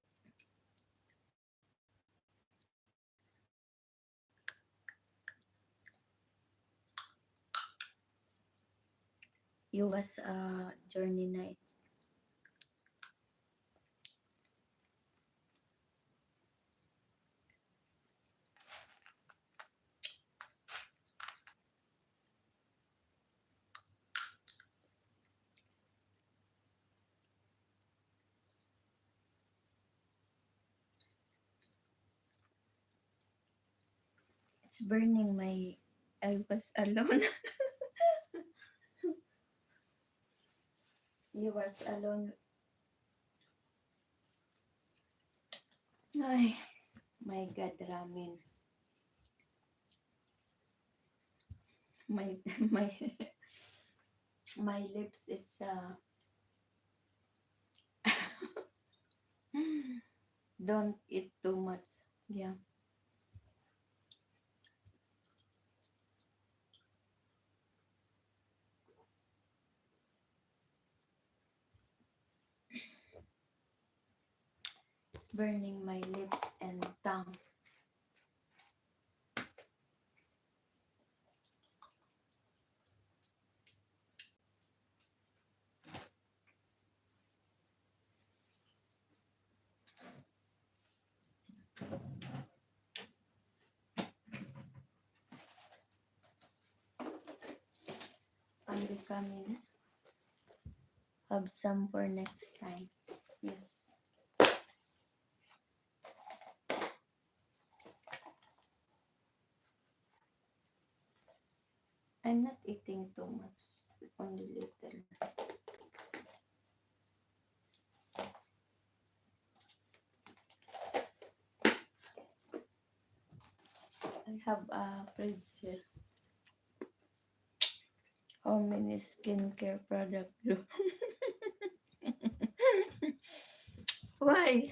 was a journey night. It's burning my. I was alone. You was alone. Ay, my God, Ramin. My my my lips is don't eat too much. Yeah. It's burning my lips and tongue. I will come in. Have some for next time. Yes. I'm not eating too much. Only little. I have a fridge here. How many skincare products do? Why?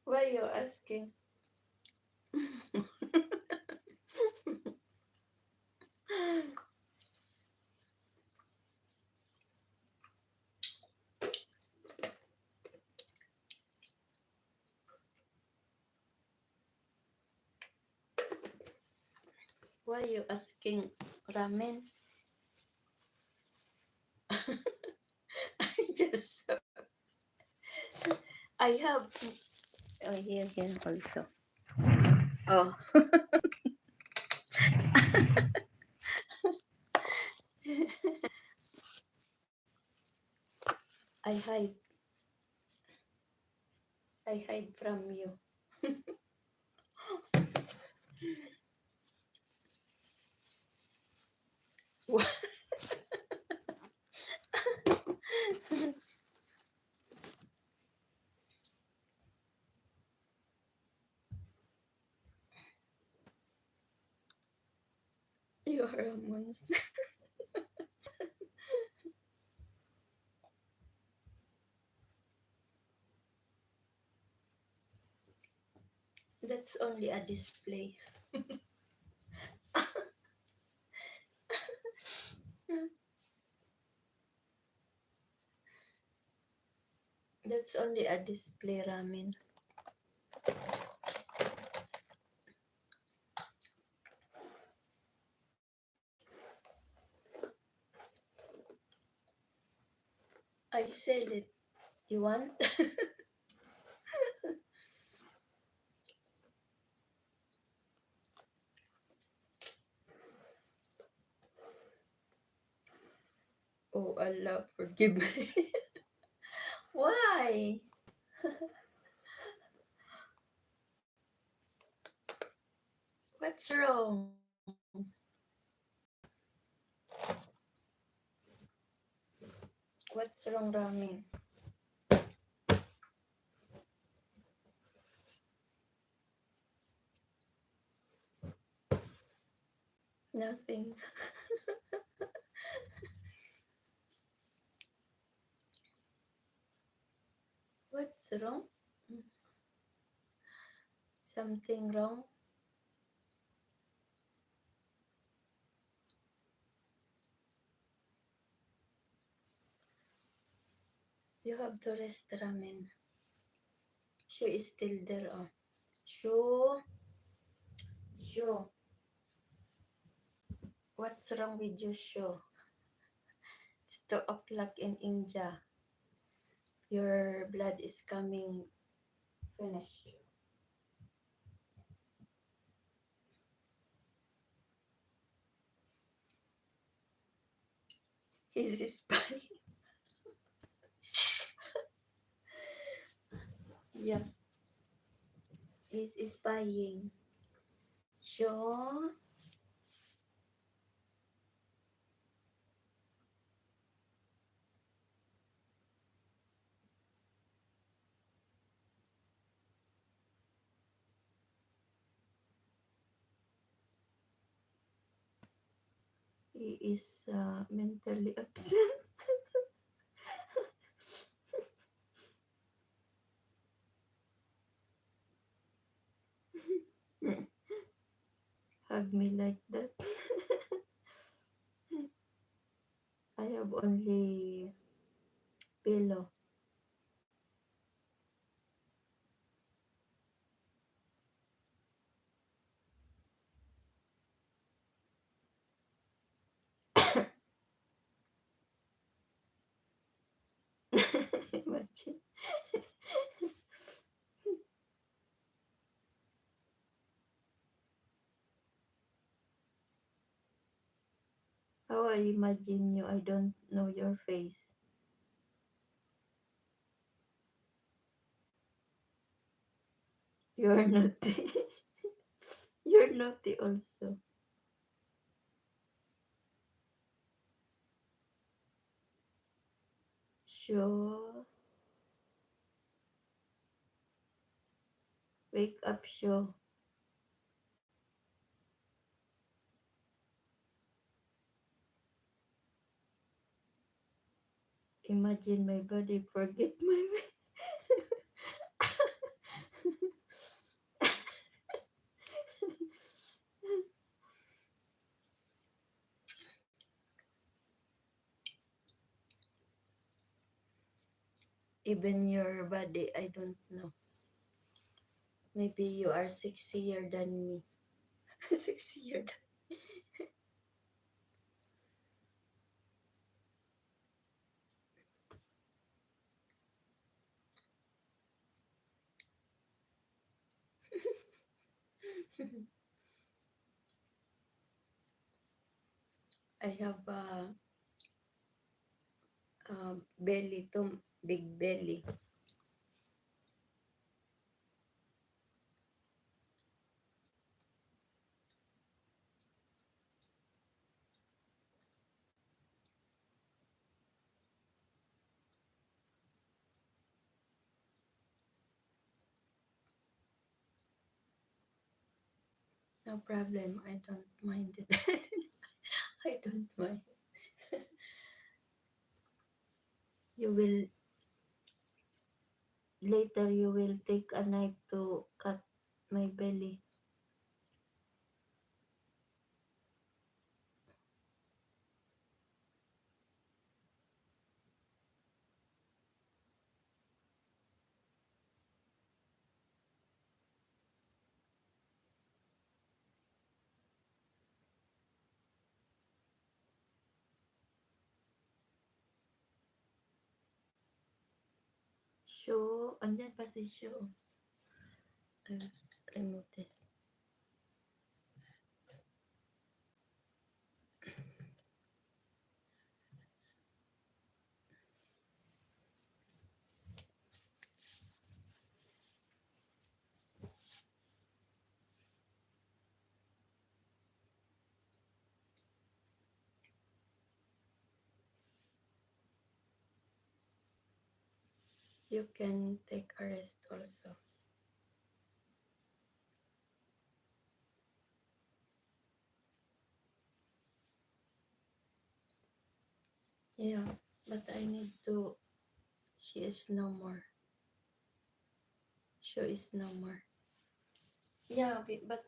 Why you asking? Why you asking ramen? I just I have here also. Oh. I hide. I hide from you. You are a monster. That's only a display. That's only a display ramen. I sell it. You want? Oh Allah, forgive me. Why? What's wrong? What's wrong, ramen? Nothing. What's wrong? Something wrong? You have to rest, ramen. Shu is still there. Oh. Shu. Shu. What's wrong with you, Shu? It's 2 o'clock in India. Your blood is coming. Finish. He's spying. Yeah. He's spying. Sure. He is mentally absent. Hug me like that. I have only pillow. Imagine. How I imagine you? I don't know your face. You're naughty. You're naughty also. Sure. Wake up, show. Imagine my body forget my even your body. I don't know. Maybe you are 6 years than me. 6 years. I have belly to big belly. No problem. I don't mind it. I don't mind. You will later. You will take a knife to cut my belly. Show. Andyan pa si show. Remove this. You can take a rest also. Yeah, but I need to. She is no more. She is no more. Yeah, but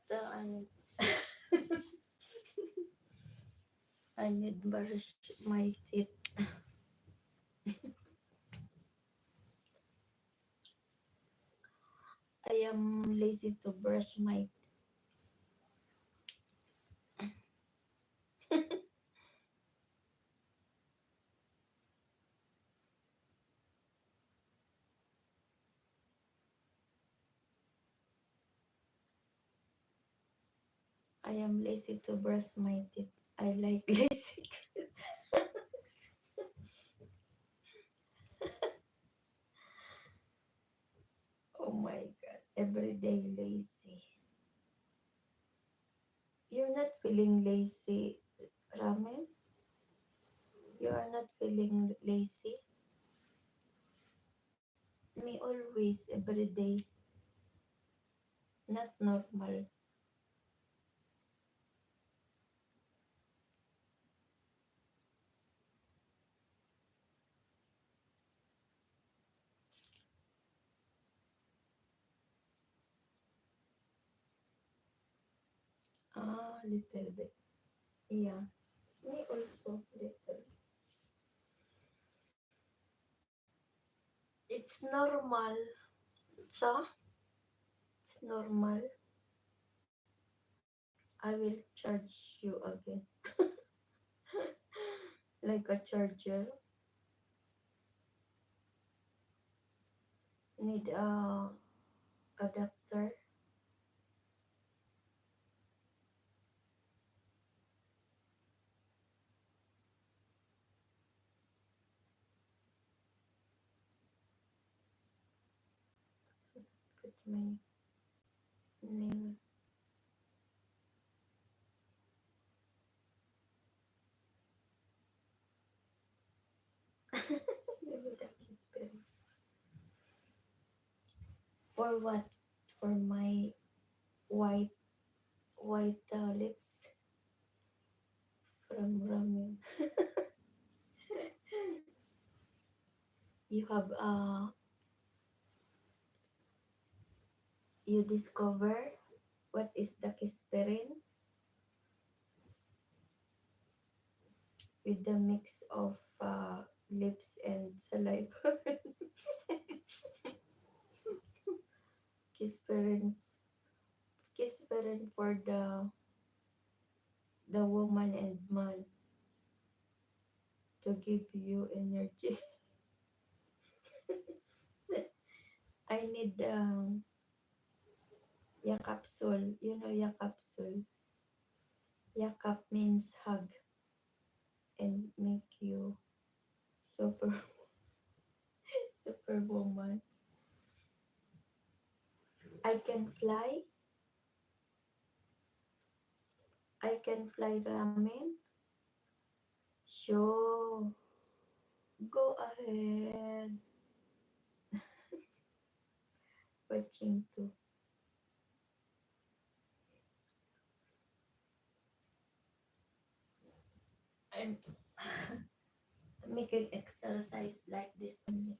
I need brush my teeth. I am lazy to brush my. I am lazy to brush my teeth. I like lazy. Oh my god, everyday lazy. You're not feeling lazy, Ramen? You are not feeling lazy? Me always, every day. Not normal. Little bit. Yeah. Me also, little. It's normal. So, it's normal. I will charge you again. Like a charger. Need a adapter. my nail. For what? For my white lips from ramen. You have you discover what is the kispirin with the mix of lips and saliva. Kispirin, kispirin for the woman and man to give you energy. I need yakapsul. You know yakapsul. Yakap means hug and make you super superwoman. I can fly. I can fly ramen. Sure. Go ahead. Watching too. I'm making exercise like this only.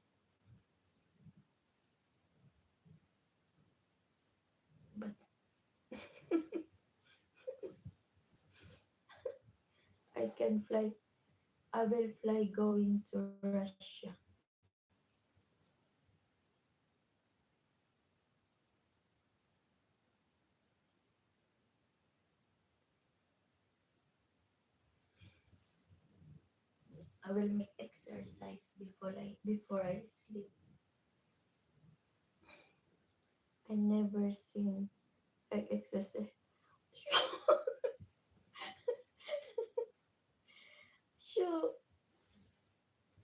But I can fly. I will fly going to Russia. I will make exercise before I sleep. I never seen like exercise. Sure,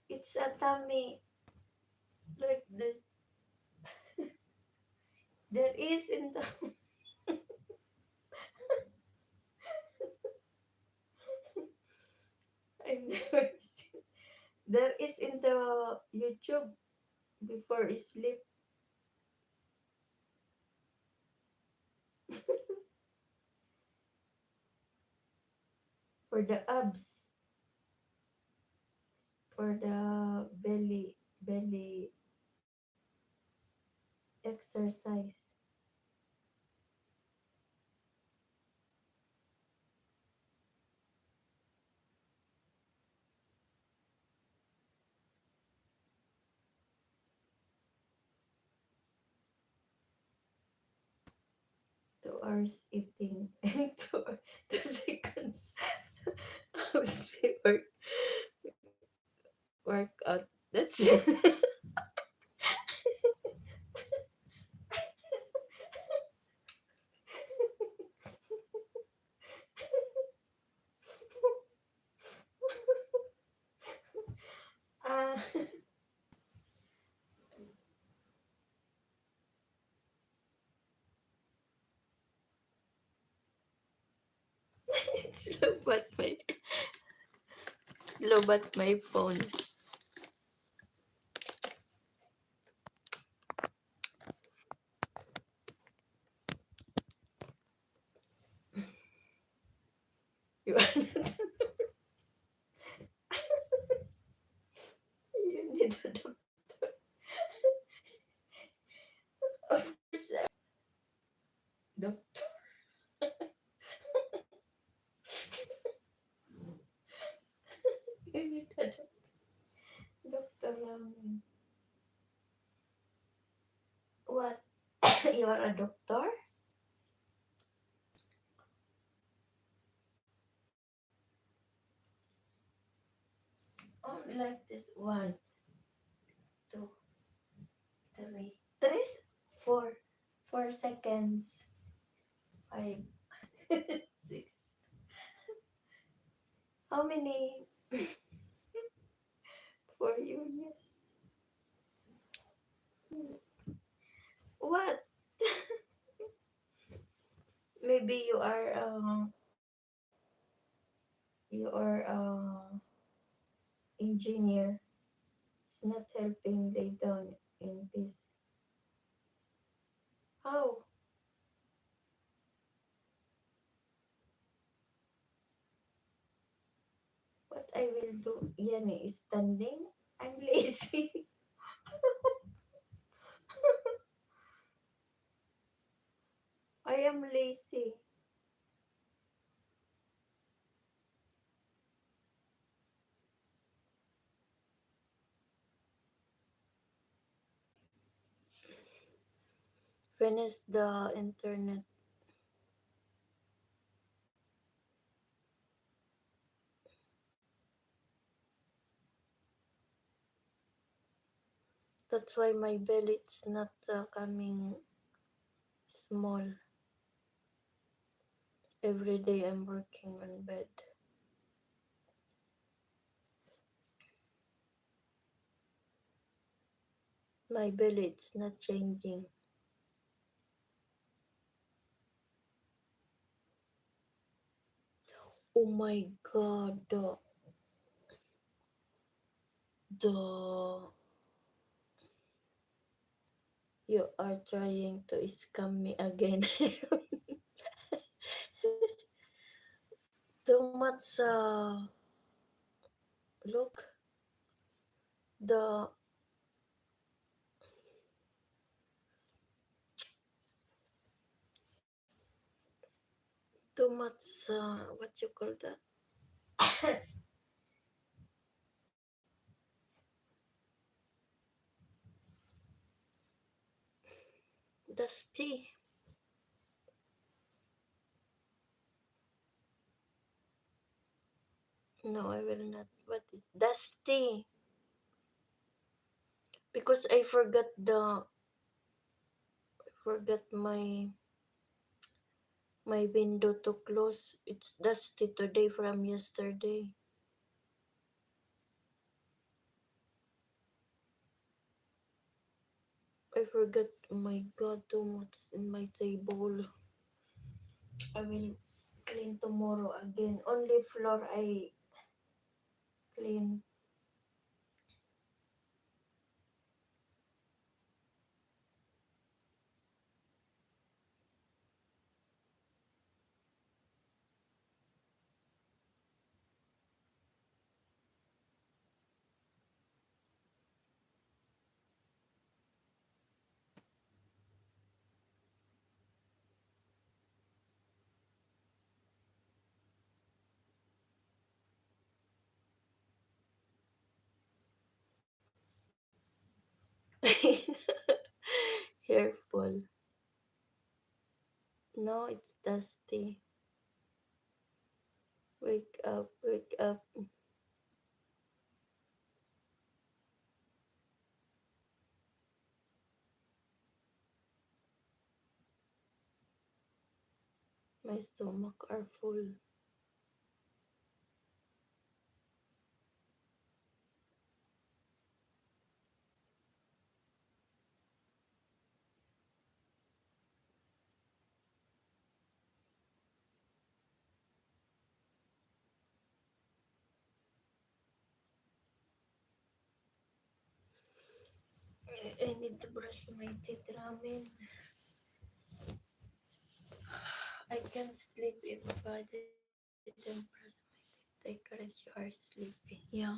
it's a tummy like this. There is in the I never seen. There is in the YouTube before sleep for the abs, for the belly exercise. Two hours eating and 2 seconds hours workout. That's it. Ah, it's low but my phone. You are not, you need a doctor. Of course, doctor. You need a doctor. What? You are a doctor? Oh, like this. 1, 2, 3. 4 seconds. 5, 6. How many for you? Yes. What? maybe you are engineer. It's not helping lay down in peace. How? What I will do? Yan is standing. I'm lazy. I am lazy. Finish the internet. That's why my belly is not coming small. Every day I'm working on bed. My belly it's not changing. Oh my god, the you are trying to scam me again. Too much look the too much what you call that? Dusty. No, I will not. What is dusty? Because I forgot my window to close. It's dusty today from yesterday. I forgot. Oh my god, too much in my table. I will clean tomorrow again. Only floor I clean. Careful. No, it's dusty. Wake up, wake up. My stomach are full. I need to brush my teeth, ramen. I can't sleep if I didn't brush my teeth. Take rest, you are sleepy. Yeah.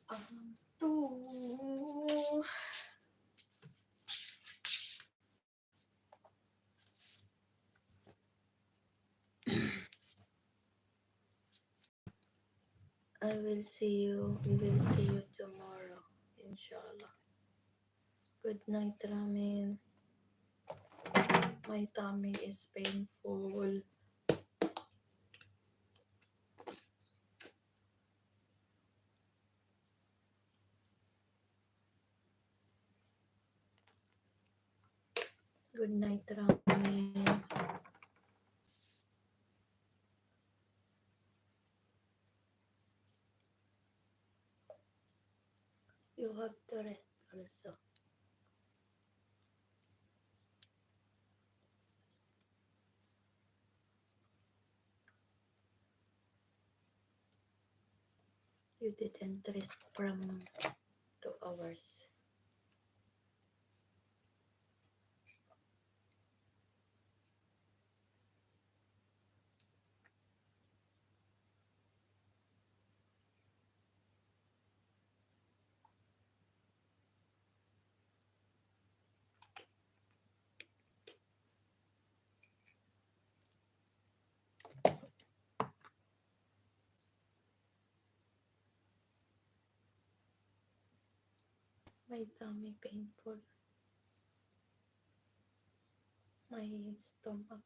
To I will see you. We will see you tomorrow, inshallah. Good night, Ramin. My tummy is painful. Good night, Ramin. You have to rest also. You didn't rest from 2 hours. My tummy painful. My stomach.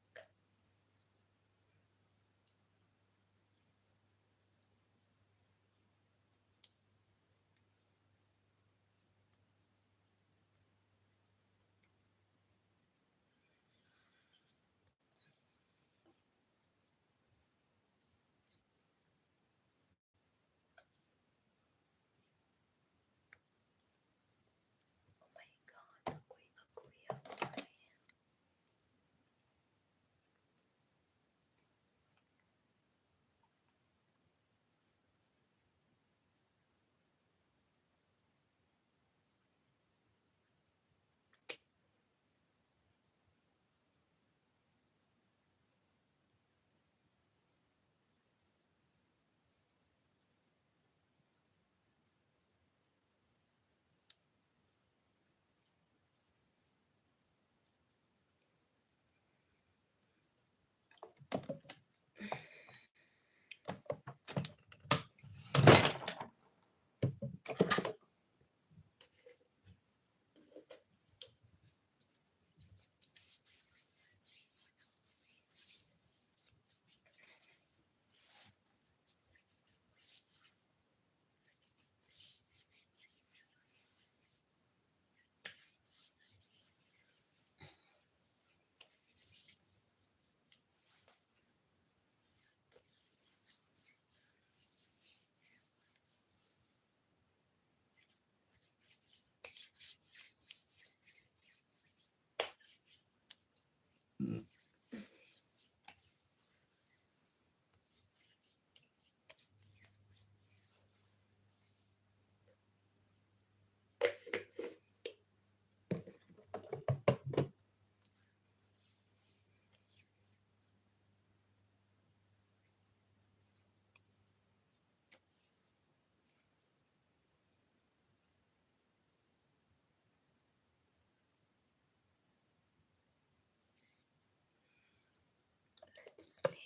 Oh my God. Ako'y. Let's sleep.